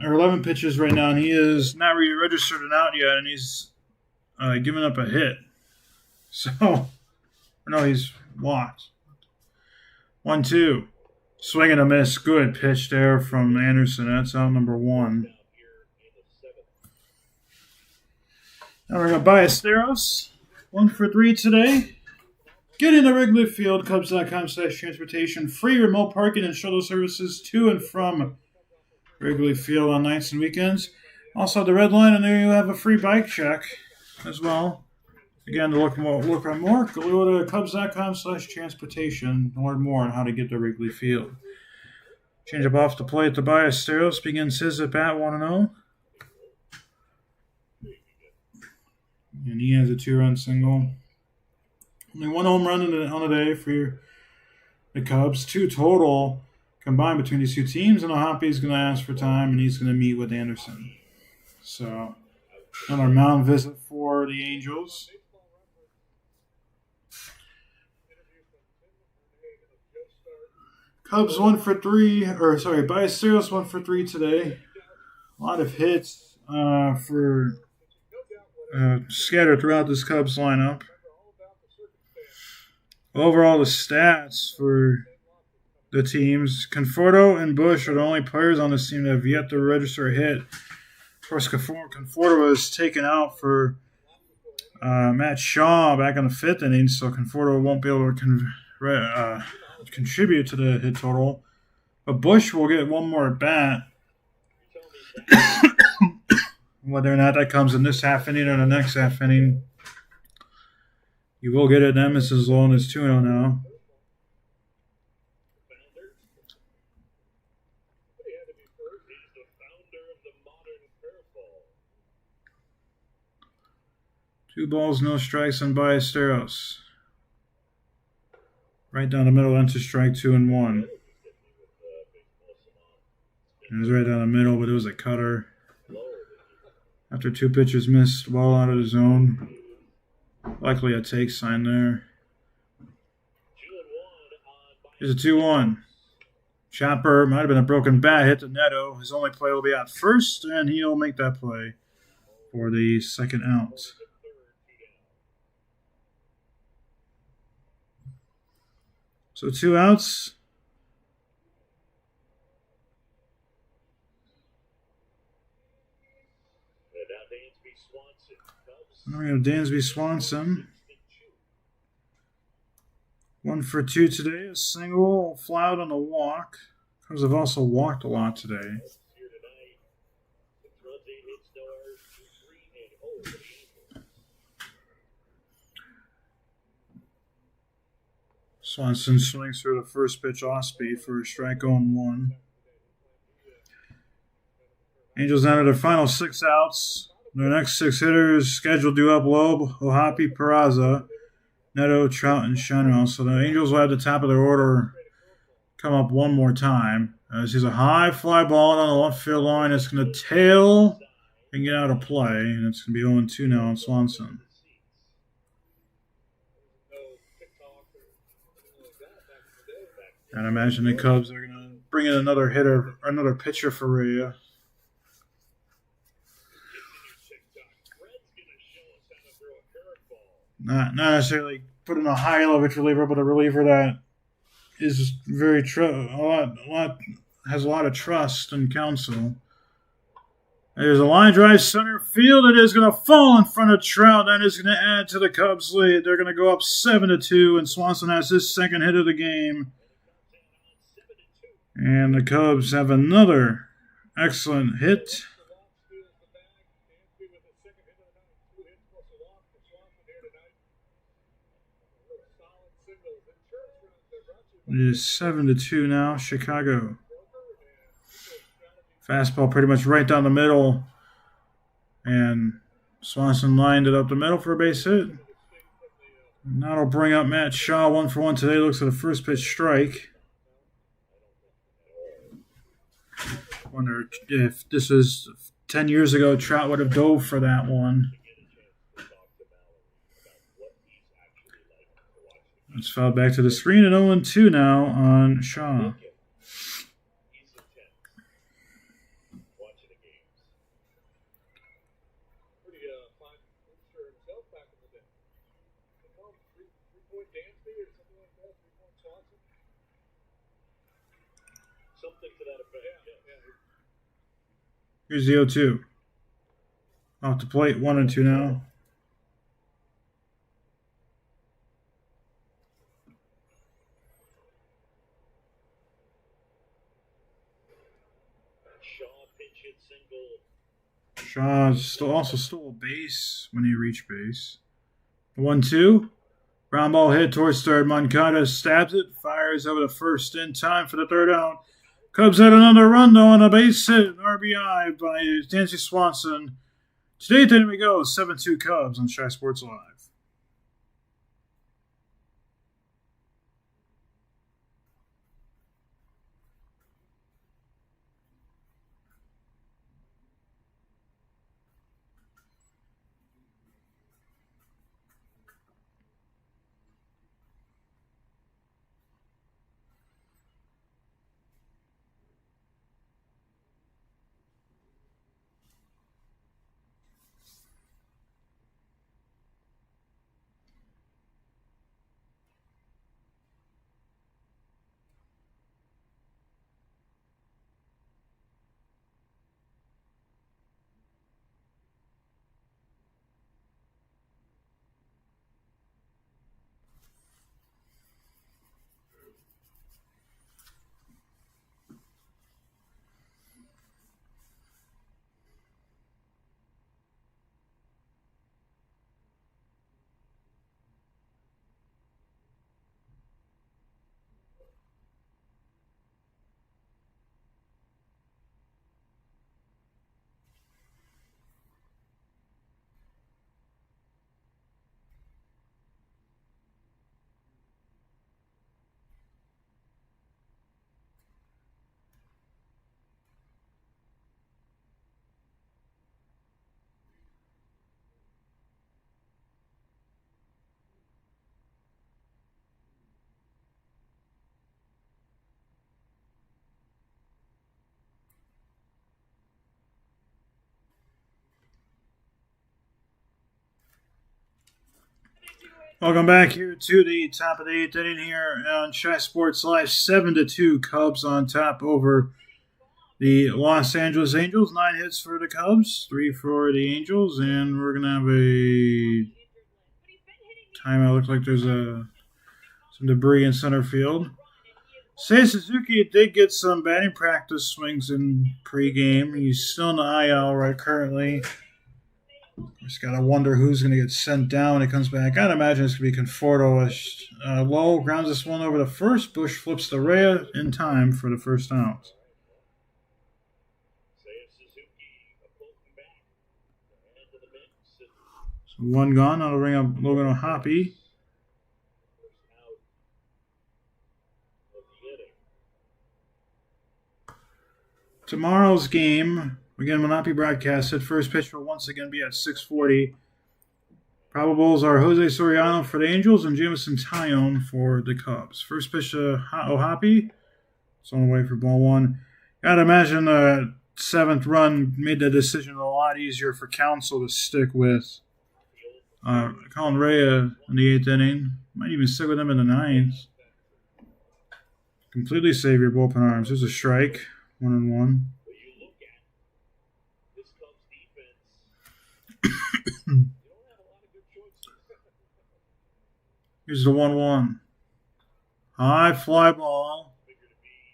or 11 pitches right now, and he is not really registered an out yet, and he's giving up a hit. So, no, he's walked. 1-2. Swing and a miss. Good pitch there from Anderson. That's out number 1. Now we're going to Ballesteros. 1 for 3 today. Get into Wrigley Field, Cubs.com/transportation. Free remote parking and shuttle services to and from Wrigley Field on nights and weekends. Also, the Red Line, and there you have a free bike check as well. Again, to look on more, go to Cubs.com/transportation to learn more on how to get to Wrigley Field. Change up off the plate to Ballesteros. Begins his at bat 1-0. And he has a 2-run single. Only 1 home run on the day for the Cubs. 2 total combined between these 2 teams. And Ohapi's going to ask for time, and he's going to meet with Anderson. So, another mound visit for the Angels. Cubs 1 for 3, Ballesteros 1 for 3 today. A lot of hits for scattered throughout this Cubs lineup. Overall, the stats for the teams, Conforto and Bush are the only players on this team that have yet to register a hit. Of course, Conforto was taken out for Matt Shaw back in the 5th inning, so Conforto won't be able to contribute to the hit total. But Bush will get one more at bat. Whether or not that comes in this half inning or the next half inning, you will get it. Nemesis as long as 2-0 now. Two balls, no strikes on Ballesteros. Right down the middle, enter strike 2 and 1. It was right down the middle, but it was a cutter. After 2 pitchers missed, well out of the zone. Likely a take sign there. Here's a 2-1. Chopper, might have been a broken bat, hit to Neto. His only play will be out first, and he'll make that play for the second out. So 2 outs. Now we have Dansby Swanson. 1 for 2 today. A single, fly out on a walk. Cubs have also walked a lot today. Swanson swings through the first pitch off speed for a strike 0-1. Angels enter their final 6 outs. Their next 6 hitters scheduled to up Loeb, Ohapi, Peraza, Neto, Trout, and Shenwell. So the Angels will have the top of their order come up one more time. This is a high fly ball on the left field line. It's going to tail and get out of play, and it's going to be 0-2 now on Swanson. And I imagine the Cubs are going to bring in another hitter, another pitcher for Rhea. Not necessarily put in a high leverage reliever, but a reliever that is very has a lot of trust and counsel. There's a line drive center field. It is going to fall in front of Trout. That is going to add to the Cubs' lead. They're going to go up 7-2, and Swanson has his second hit of the game. And the Cubs have another excellent hit. It is 7-2 now, Chicago. Fastball pretty much right down the middle. And Swanson lined it up the middle for a base hit. And that'll bring up Matt Shaw 1-for-1 today. Looks like a first pitch strike. Wonder if this was 10 years ago, Trout would have dove for that one. It's fouled back to the screen at 0-2 now on Shaw. Here's the 0-2. Off the plate, 1-2 now. Shaw also stole a base when he reached base. 1-2. Ground ball hit towards third. Moncada stabs it, fires over to first in time for the third out. Cubs had another run, though, on a base hit, an RBI by Dansby Swanson. Today, then we go, 7-2 Cubs on Shy Sports Live. Welcome back here to the top of the eighth inning here on Shy Sports Live. 7-2 Cubs on top over the Los Angeles Angels. 9 hits for the Cubs, 3 for the Angels, and we're gonna have a timeout. Looks like there's some debris in center field. Seiya Suzuki did get some batting practice swings in pregame. He's still in the IL right currently. Just gotta wonder who's gonna get sent down when he comes back. I'd imagine it's gonna be Conforto. Low grounds this one over the first. Bush flips to Rhea in time for the first out. So one gone. That'll bring up Logan O'Hoppe. Tomorrow's game, again, will not be broadcasted. First pitch will once again be at 6:40. Probables are Jose Soriano for the Angels and Jameson Taillon for the Cubs. First pitch to O'Hoppe. It's on the way for ball one. Gotta imagine the seventh run made the decision a lot easier for Counsell to stick with Colin Rea in the eighth inning. Might even stick with him in the ninth. Completely save your bullpen arms. There's a strike. 1-1. Here's the 1-1. High fly ball.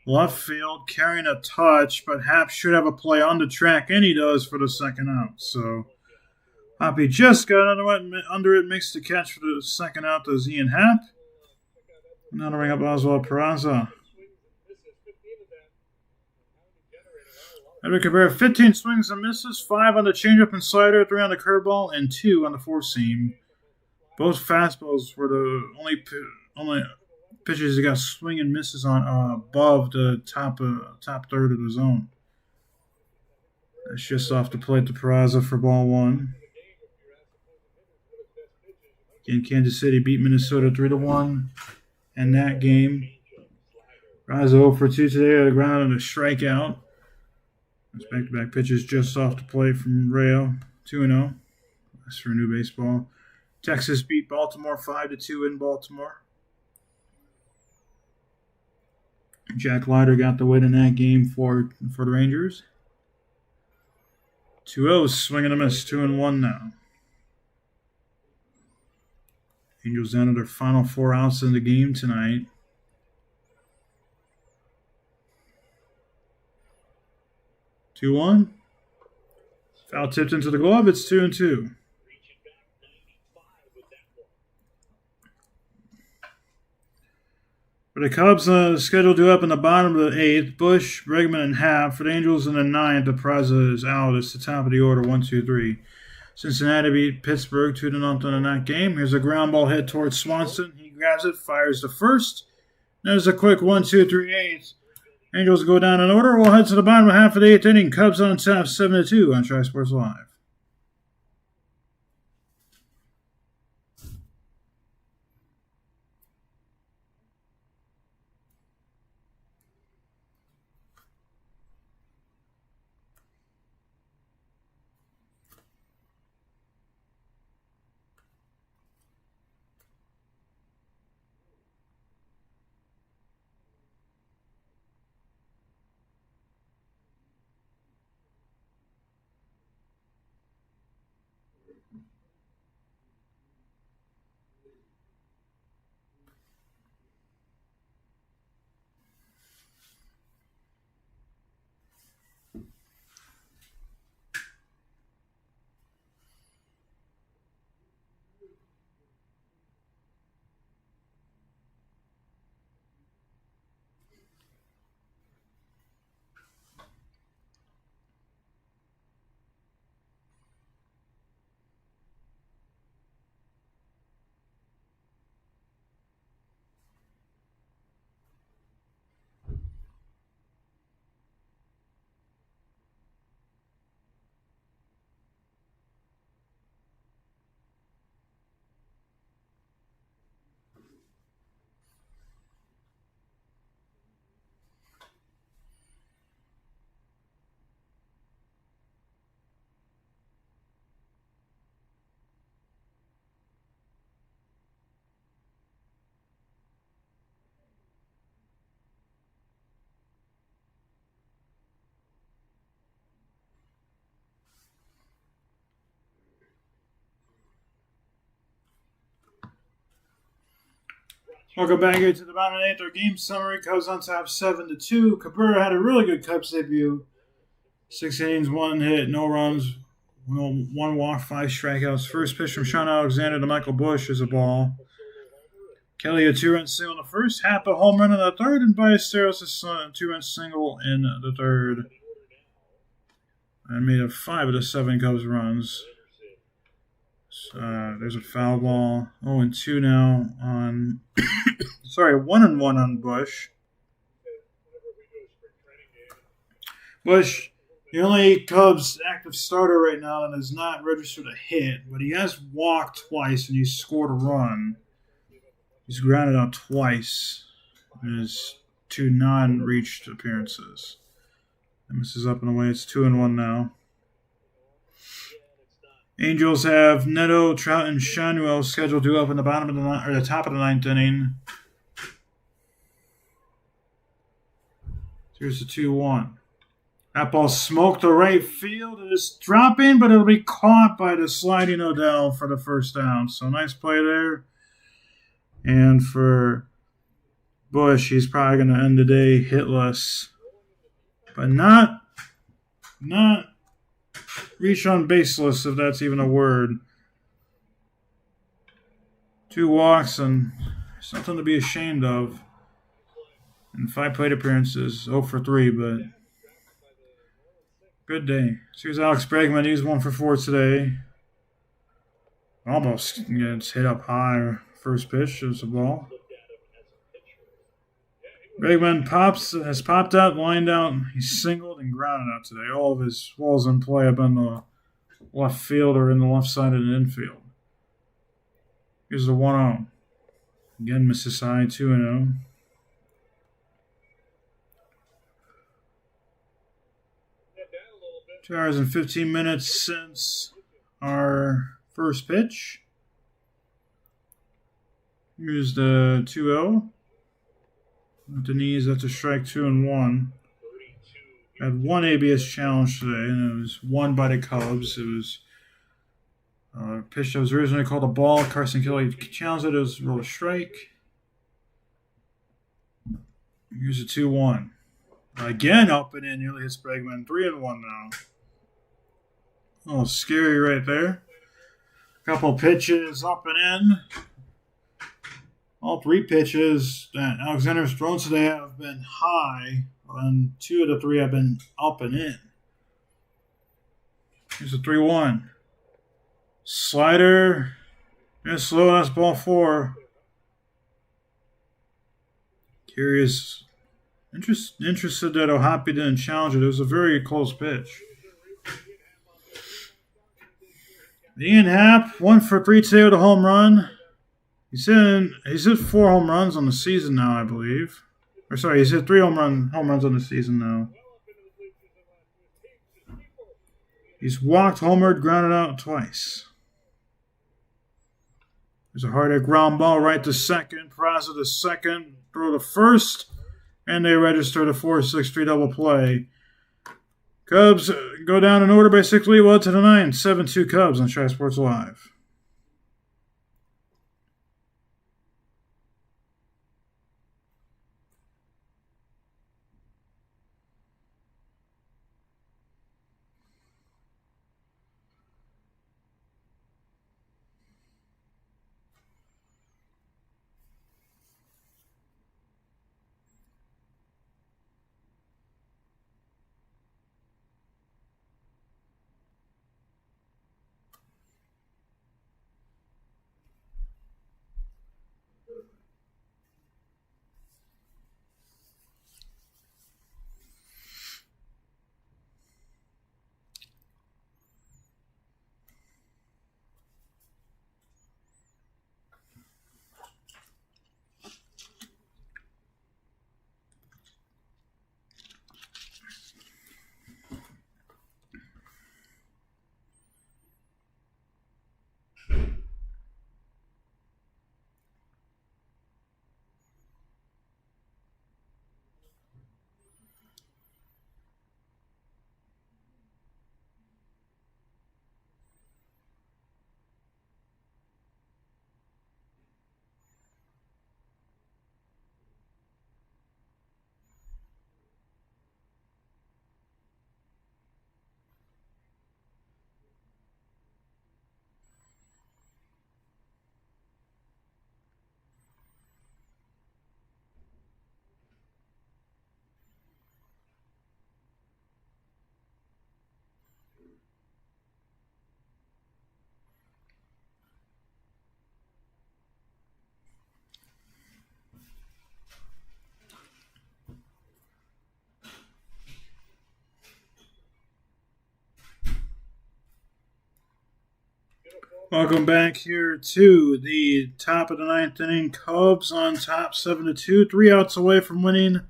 Left field, carrying a touch, but Happ should have a play on the track, and he does for the second out. So Hoppe just got under it, makes the catch for the second out to Ian Happ. Now to ring up Oswald Peraza. Edward Cabrera, 15 swings and misses, 5 on the changeup and slider, 3 on the curveball, and 2 on the four-seam. Both fastballs were the only pitches he got swing and misses on above the top third of the zone. That's just off the plate to Peraza for ball one. Again, Kansas City beat Minnesota 3-1 in that game. Peraza 0 for 2 today on the ground and a strikeout. Those back-to-back pitches just off the plate from Rayo, 2-0. That's for new baseball. Texas beat Baltimore 5-2 in Baltimore. Jack Leiter got the win in that game for the Rangers. 2-0, swing and a miss, 2-1 now. Angels down to their final 4 outs in the game tonight. Two-one. Foul tipped into the glove. It's 2-2. For the Cubs, scheduled to up in the bottom of the 8th, Bush, Bregman, and Happ. For the Angels in the 9th, the Peraza is out. It's the top of the order, 1-2-3. Cincinnati beat Pittsburgh 2-0 in that game. Here's a ground ball hit towards Swanson. He grabs it, fires to first. There's a quick 1-2-3-8. Angels go down in order. We'll head to the bottom half of the 8th inning. Cubs on top, 7-2 on Tri-Sports Live. Welcome back here to the bottom of the 8th. Our game summary. Cubs on top 7-2. Cabrera had a really good Cubs debut. 6 innings, 1 hit, no runs, 1 walk, 5 strikeouts. First pitch from Sean Alexander to Michael Bush is a ball. Kelly a 2-run single in the first. Happ a home run in the third. And Ballesteros a 2-run single in the third. And made 5 of the 7 Cubs runs. There's a foul ball. 0-2 now on. 1-1 on Bush. Bush, the only Cubs active starter right now that has not registered a hit, but he has walked twice and he's scored a run. He's grounded out twice in his 2 non-reached appearances. This is up and away. It's 2-1 now. Angels have Neto, Trout, and Schanuel scheduled to up in the bottom of the top of the 9th inning. Here's the 2-1. That ball smoked the right field. It is dropping, but it'll be caught by the sliding Odell for the first down. So nice play there. And for Bush, he's probably going to end the day hitless. But not reach on baseless, if that's even a word. 2 walks and something to be ashamed of. And 5 plate appearances, 0 for 3, but good day. So here's Alex Bregman. He's 1 for 4 today. Almost gets hit up high. First pitch is the ball. Bregman has popped out, lined out. He's singled and grounded out today. All of his balls in play have been the left field or in the left side of the infield. Here's the 1-0. Again, misses high, 2-0. 2 hours and 15 minutes since our first pitch. Here's the 2-0. Denise, that's a strike 2-1. Had 1 ABS challenge today, and it was won by the Cubs. It was a pitch that was originally called a ball. Carson Kelly challenged it. It was ruled a strike. Here's a 2-1. Again, up and in. Nearly hits Bregman. 3-1 now. Oh, scary right there. Couple pitches up and in. All 3 pitches that Alexander's thrown today have been high, and 2 of the 3 have been up and in. Here's a 3-1. Slider. Just slow. That's ball 4. Curious. Interested that Ohapi didn't challenge it. It was a very close pitch. Ian Happ, 1 for 3 today with a home run. He's hit 4 home runs on the season now, I believe. Or sorry, he's hit 3 home runs on the season now. He's walked, homered, grounded out twice. There's a hard ground ball right to second. Peraza to second, throw to first, and they register the 4-6-3 double play. Cubs go down in order by 6 lead well to the 9th. 7-2 Cubs on Shy Sports Live. Welcome back here to the top of the ninth inning. Cubs on top 7-2, 3 outs away from winning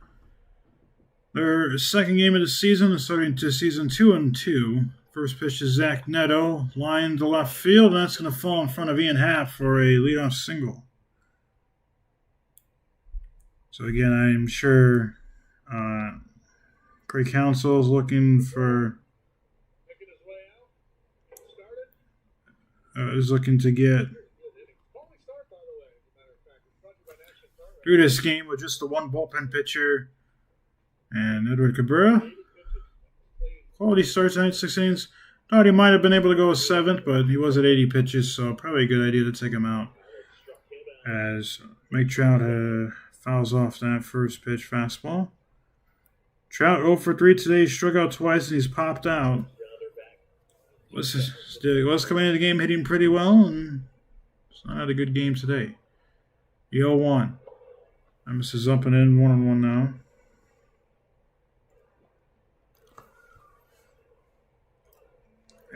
their second game of the season, starting to season 2-2. First pitch is Zach Neto, line to left field, and that's going to fall in front of Ian Happ for a leadoff single. So again, I'm sure Craig Counsell is looking for. Is looking to get through this game with just the one bullpen pitcher and Edward Cabrera. Quality starts tonight, 6 innings. Thought he might have been able to go a seventh, but he was at 80 pitches, so probably a good idea to take him out. As Mike Trout fouls off that first pitch fastball. Trout 0 for 3 today. He struck out twice and he's popped out. Was coming into the game hitting pretty well, and it's not had a good game today. The 0-1. Amos is up and in 1-1 now.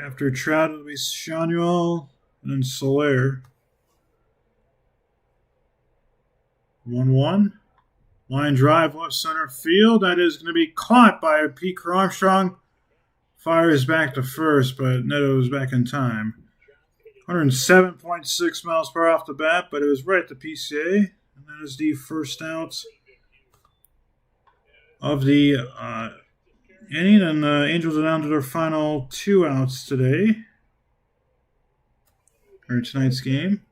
After Trout, it'll be Shanuel and then Soler. 1-1. Line drive left center field. That is going to be caught by Pete Armstrong. Fires back to first, but Neto is back in time. 107.6 miles per hour off the bat, but it was right at the PCA. And that is the first out of the inning. And the Angels are down to their final 2 outs today, or tonight's game.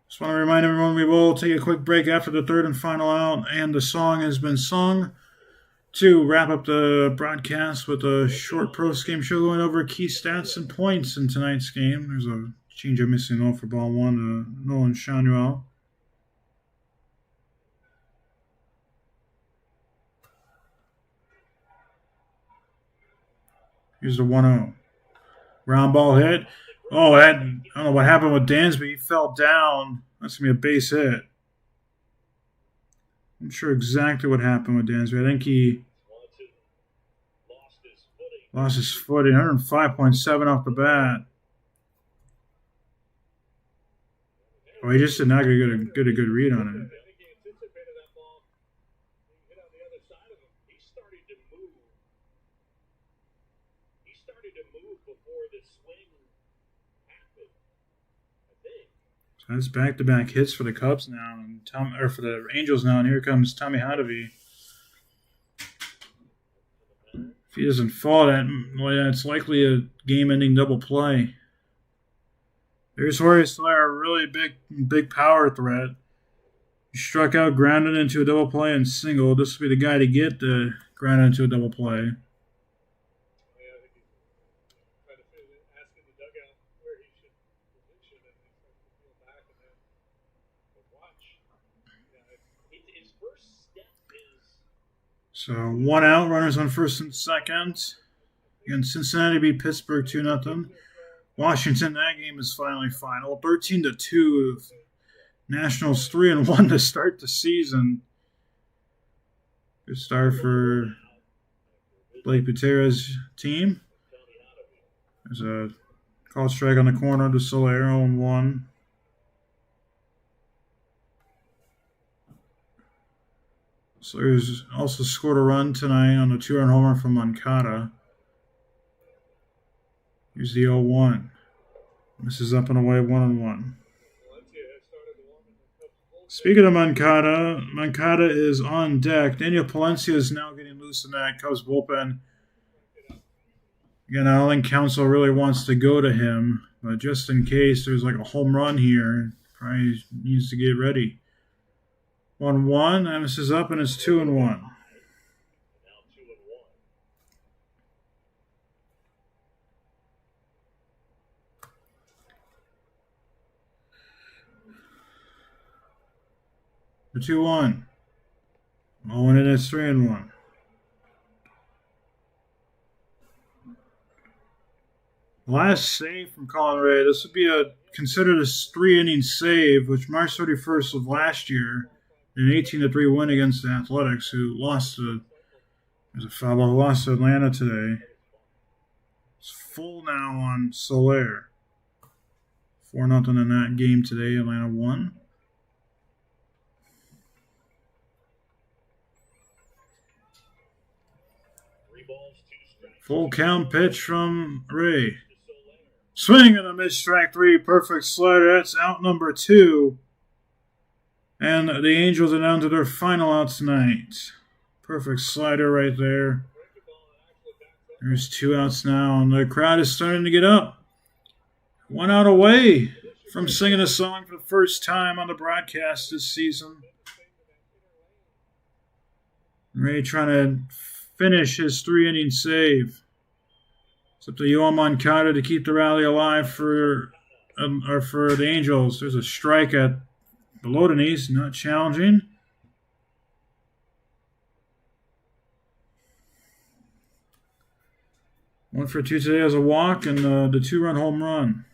Just want to remind everyone we will take a quick break after the third and final out, and the song has been sung. To wrap up the broadcast with a short post-game show going over key stats and points in tonight's game. There's a change of missing off for ball 1 to Nolan Shanuel. Here's the 1-0. Ground ball hit. Oh, I don't know what happened with Dansby. He fell down. That's going to be a base hit. I'm not sure exactly what happened with Dansby. I think he lost his footing. 105.7 off the bat. Oh, he just did not get a good read on it. So that's back-to-back hits for the Cubs now, and for the Angels now. And here comes Tommy Hotovy. If he doesn't fall, it's likely a game-ending double play. There's Jorge Soler, a really big power threat. He struck out, grounded into a double play, and single. This will be the guy to get the grounded into a double play. So 1 out, runners on first and second. Again, Cincinnati beat Pittsburgh 2-0. Washington, that game is finally final. 13-2. Nationals 3-1 to start the season. Good start for Blake Butera's team. There's a call strike on the corner to Soler, 0-1. Soler's also scored a run tonight on a 2-run homer from Moncada. Here's the 0-1. This is up and away, 1-1. Speaking of Moncada, Moncada is on deck. Daniel Palencia is now getting loose in that Cubs bullpen. Again, I don't think Counsell really wants to go to him, but just in case there's like a home run here, probably needs to get ready. 1-1. Amos is up, and it's 2-1. The 2-1. Oh, and it's 3-1. Last save from Colin Ray. This would be considered a 3-inning save, which March 31st of last year, an 18-3 win against the Athletics, who lost to Atlanta today. It's full now on Soler. 4-0 in that game today. Atlanta won. Full count pitch from Ray. Swing and a miss, strike 3. Perfect slider. That's out number 2. And the Angels are down to their final out tonight. Perfect slider right there. There's 2 outs now, and the crowd is starting to get up. 1 out away from singing a song for the first time on the broadcast this season. Ray trying to finish his 3-inning save. It's up to Yoan Moncada to keep the rally alive for the Angels. There's a strike at below the knees, not challenging. One for 2 today as a walk and the 2-run home run.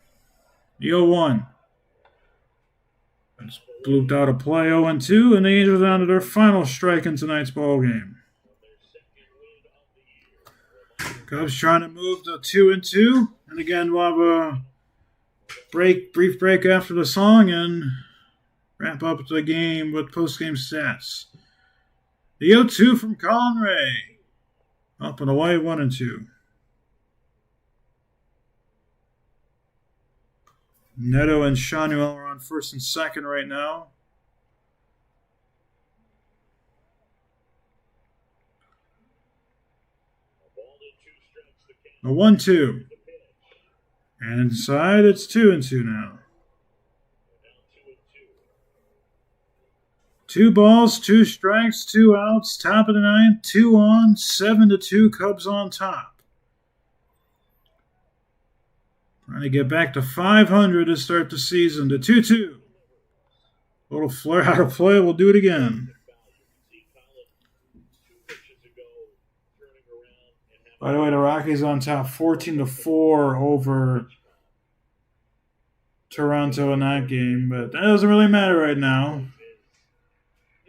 The 0-1. Just blooped out a play 0-2, and the Angels are down to their final strike in tonight's ball game. Cubs trying to move to 2-2, and again we'll have a brief break after the song, and wrap up the game with post-game stats. The 0-2 from Colin Ray. Up and away, 1-2. Neto and Shanuel are on first and second right now. A 1-2. And inside, it's 2-2 now. 2 balls, 2 strikes, 2 outs. Top of the 9th, 2 on, 7-2. Cubs on top. Trying to get back to 500 to start the season. The 2-2. A little flare out of play. We'll do it again. By the way, the Rockies on top 14-4 over Toronto in that game, but that doesn't really matter right now.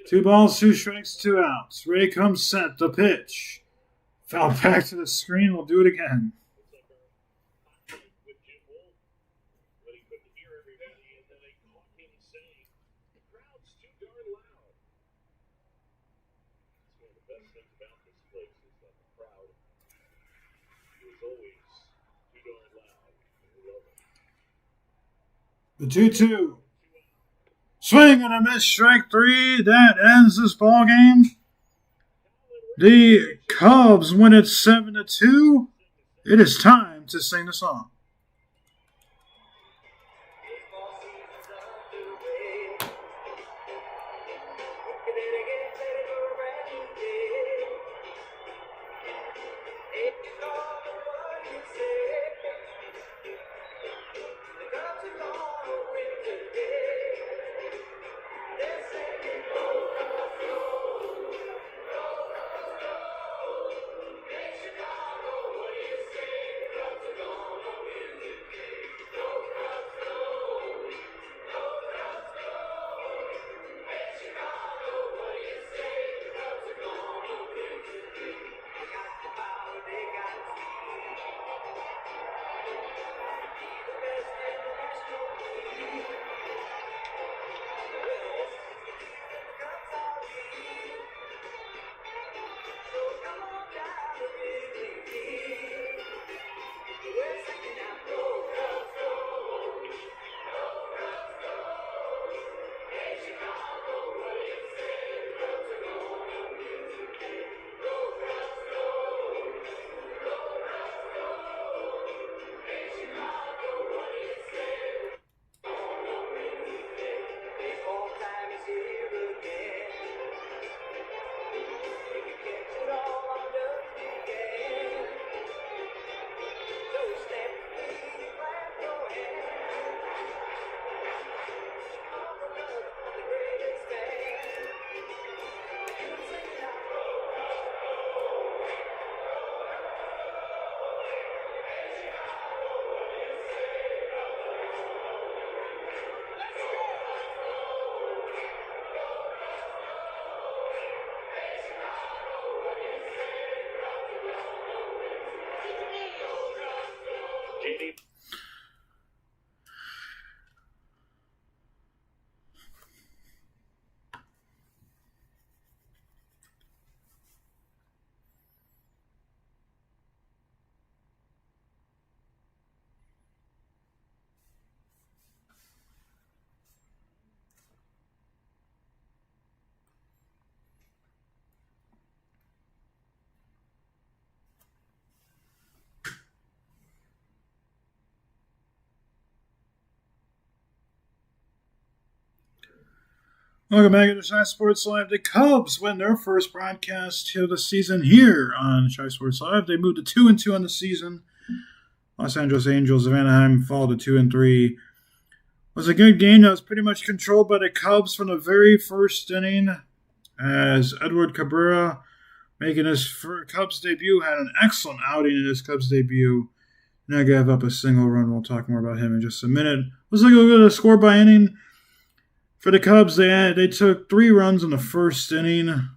2 balls, 2 strikes, 2 outs. Ray comes set. The pitch. Foul back to the screen. We'll do it again. The 2-2. Swing and a miss, strike 3. That ends this ball game. The Cubs win it 7-2. It is time to sing the song. Welcome back to Shy Sports Live. The Cubs win their first broadcast of the season here on Shy Sports Live. They moved to 2-2 on the season. Los Angeles Angels of Anaheim fall to 2-3. It was a good game that was pretty much controlled by the Cubs from the very first inning, as Edward Cabrera, making his Cubs debut, had an excellent outing in his Cubs debut. Now gave up a single run. We'll talk more about him in just a minute. It was like a score by inning. For the Cubs, they took 3 runs in the first inning,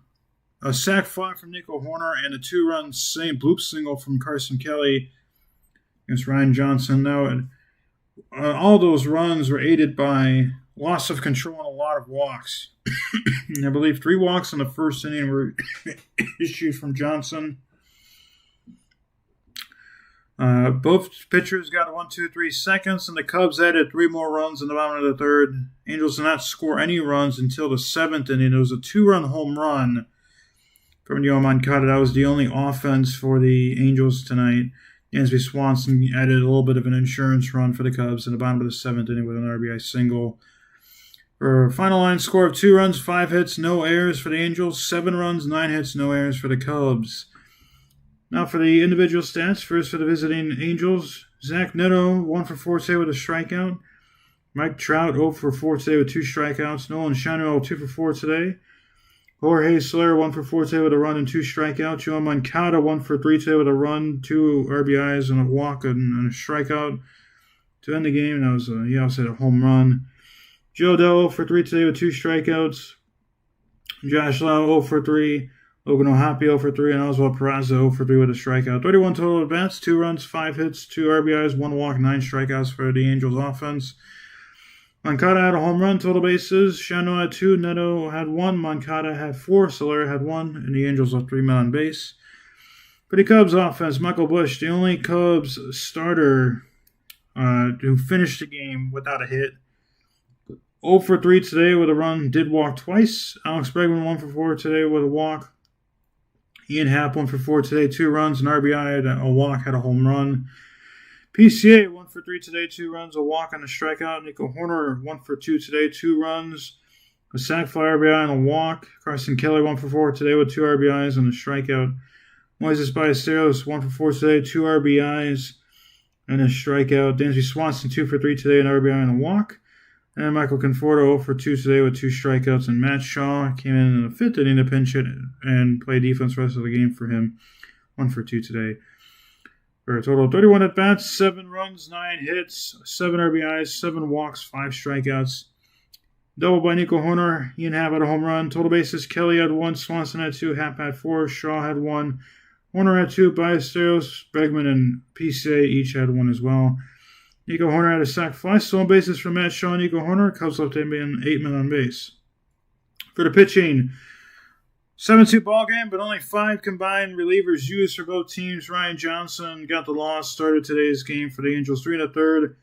a sac fly from Nico Hoerner, and a 2-run bloop single from Carson Kelly against Ryan Johnson. Now, all those runs were aided by loss of control and a lot of walks. I believe 3 walks in the first inning were issued from Johnson. Both pitchers got 1, 2, 3 seconds, and the Cubs added 3 more runs in the bottom of the third. Angels did not score any runs until the 7th inning. It was a 2-run home run from Yoan Moncada. That was the only offense for the Angels tonight. Dansby Swanson added a little bit of an insurance run for the Cubs in the bottom of the 7th inning with an RBI single. For a final line score of 2 runs, 5 hits, no errors for the Angels, 7 runs, 9 hits, no errors for the Cubs. Now for the individual stats. First for the visiting Angels, Zach Neto, 1 for 4 today with a strikeout. Mike Trout, 0 for 4 today with 2 strikeouts. Nolan Schanuel, 2 for 4 today. Jorge Soler, 1 for 4 today with a run and 2 strikeouts. Yoan Moncada, 1 for 3 today with a run, 2 RBIs, and a walk and a strikeout to end the game. That was, he also had a home run. Joe Dell, 0 for 3 today with 2 strikeouts. Josh Lau, 0 for 3. Logan O'Hoppe, 0 for 3, and Oswald Peraza, 0 for 3 with a strikeout. 31 total at-bats, 2 runs, 5 hits, 2 RBIs, 1 walk, 9 strikeouts for the Angels offense. Moncada had a home run, total bases. Schanuel had 2, Neto had 1, Moncada had 4, Soler had 1, and the Angels left 3 men on base. For the Cubs offense, Michael Busch, the only Cubs starter who finished the game without a hit. 0 for 3 today with a run, did walk twice. Alex Bregman, 1 for 4 today with a walk. Ian Happ, 1 for 4 today, 2 runs, an RBI, a walk, had a home run. PCA, 1 for 3 today, 2 runs, a walk, and a strikeout. Nico Hoerner, 1 for 2 today, 2 runs, a sac fly, RBI, and a walk. Carson Kelly, 1 for 4 today with 2 RBIs and a strikeout. Moises Ballesteros, 1 for 4 today, 2 RBIs, and a strikeout. Dansby Swanson, 2 for 3 today, an RBI, and a walk. And Michael Conforto, 0 for 2 today with 2 strikeouts. And Matt Shaw came in the 5th inning to pinch hit and play defense the rest of the game for him. 1 for 2 today. For a total of 31 at-bats, 7 runs, 9 hits, 7 RBIs, 7 walks, 5 strikeouts. Double by Nico Hoerner. Ian Happ had a home run. Total bases, Kelly had 1, Swanson had 2, Happ had 4, Shaw had 1, Hoerner had 2, Ballesteros, Bregman, and PCA each had 1 as well. Nico Hoerner had a sac fly. Stolen bases from Matt Shaw and Nico Hoerner. Cubs left 8 men on base. For the pitching, 7-2 ball game, but only 5 combined relievers used for both teams. Ryan Johnson got the loss, started today's game for the Angels. 3 1/3,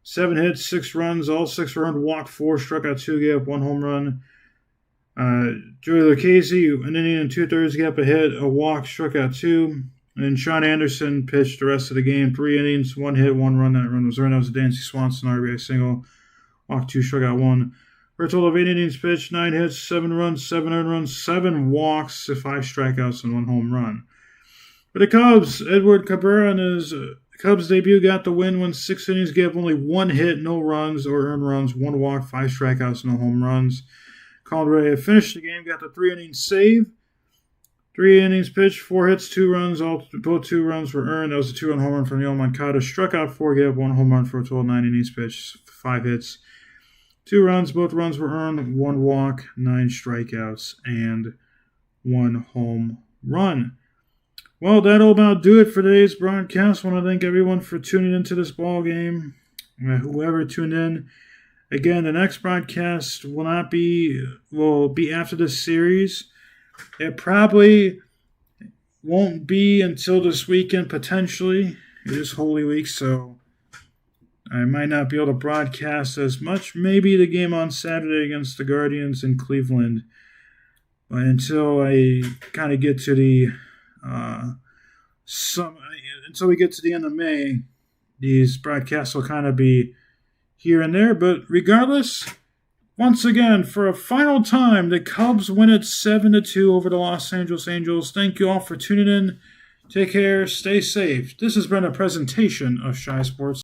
7 hits, 6 runs, all 6 were earned, walked 4, struck out 2, gave up 1 home run. Joey Lucchesi, an inning and 2/3, gave up a hit, a walk, struck out 2. And Sean Anderson pitched the rest of the game. 3 innings, 1 hit, 1 run. That run was earned. That was a Dansby Swanson RBI single. Walked 2, struck out 1. For a total of 8 innings pitched, 9 hits, 7 runs, 7 earned runs, 7 walks, 5 strikeouts, and 1 home run. For the Cubs, Edward Cabrera in his Cubs debut got the win when 6 innings, gave only 1 hit, no runs or earned runs, 1 walk, 5 strikeouts, no home runs. Caldwell finished the game, got the 3-inning save. 3 innings pitched, 4 hits, 2 runs. Both 2 runs were earned. That was a 2-run home run from Yoan Moncada. Struck out 4, gave up 1 home run for a total of 9 innings pitched, 5 hits, 2 runs. Both runs were earned. 1 walk, 9 strikeouts, and 1 home run. Well, that'll about do it for today's broadcast. I want to thank everyone for tuning into this ball game. Whoever tuned in. Again, the next broadcast will be after this series. It probably won't be until this weekend, potentially. It is Holy Week, so I might not be able to broadcast as much. Maybe the game on Saturday against the Guardians in Cleveland. But until I kind of get to the until we get to the end of May, these broadcasts will kind of be here and there. But regardless, Once again, for a final time, the Cubs win it 7-2 over the Los Angeles Angels. Thank you all for tuning in. Take care. Stay safe. This has been a presentation of Shy Sports.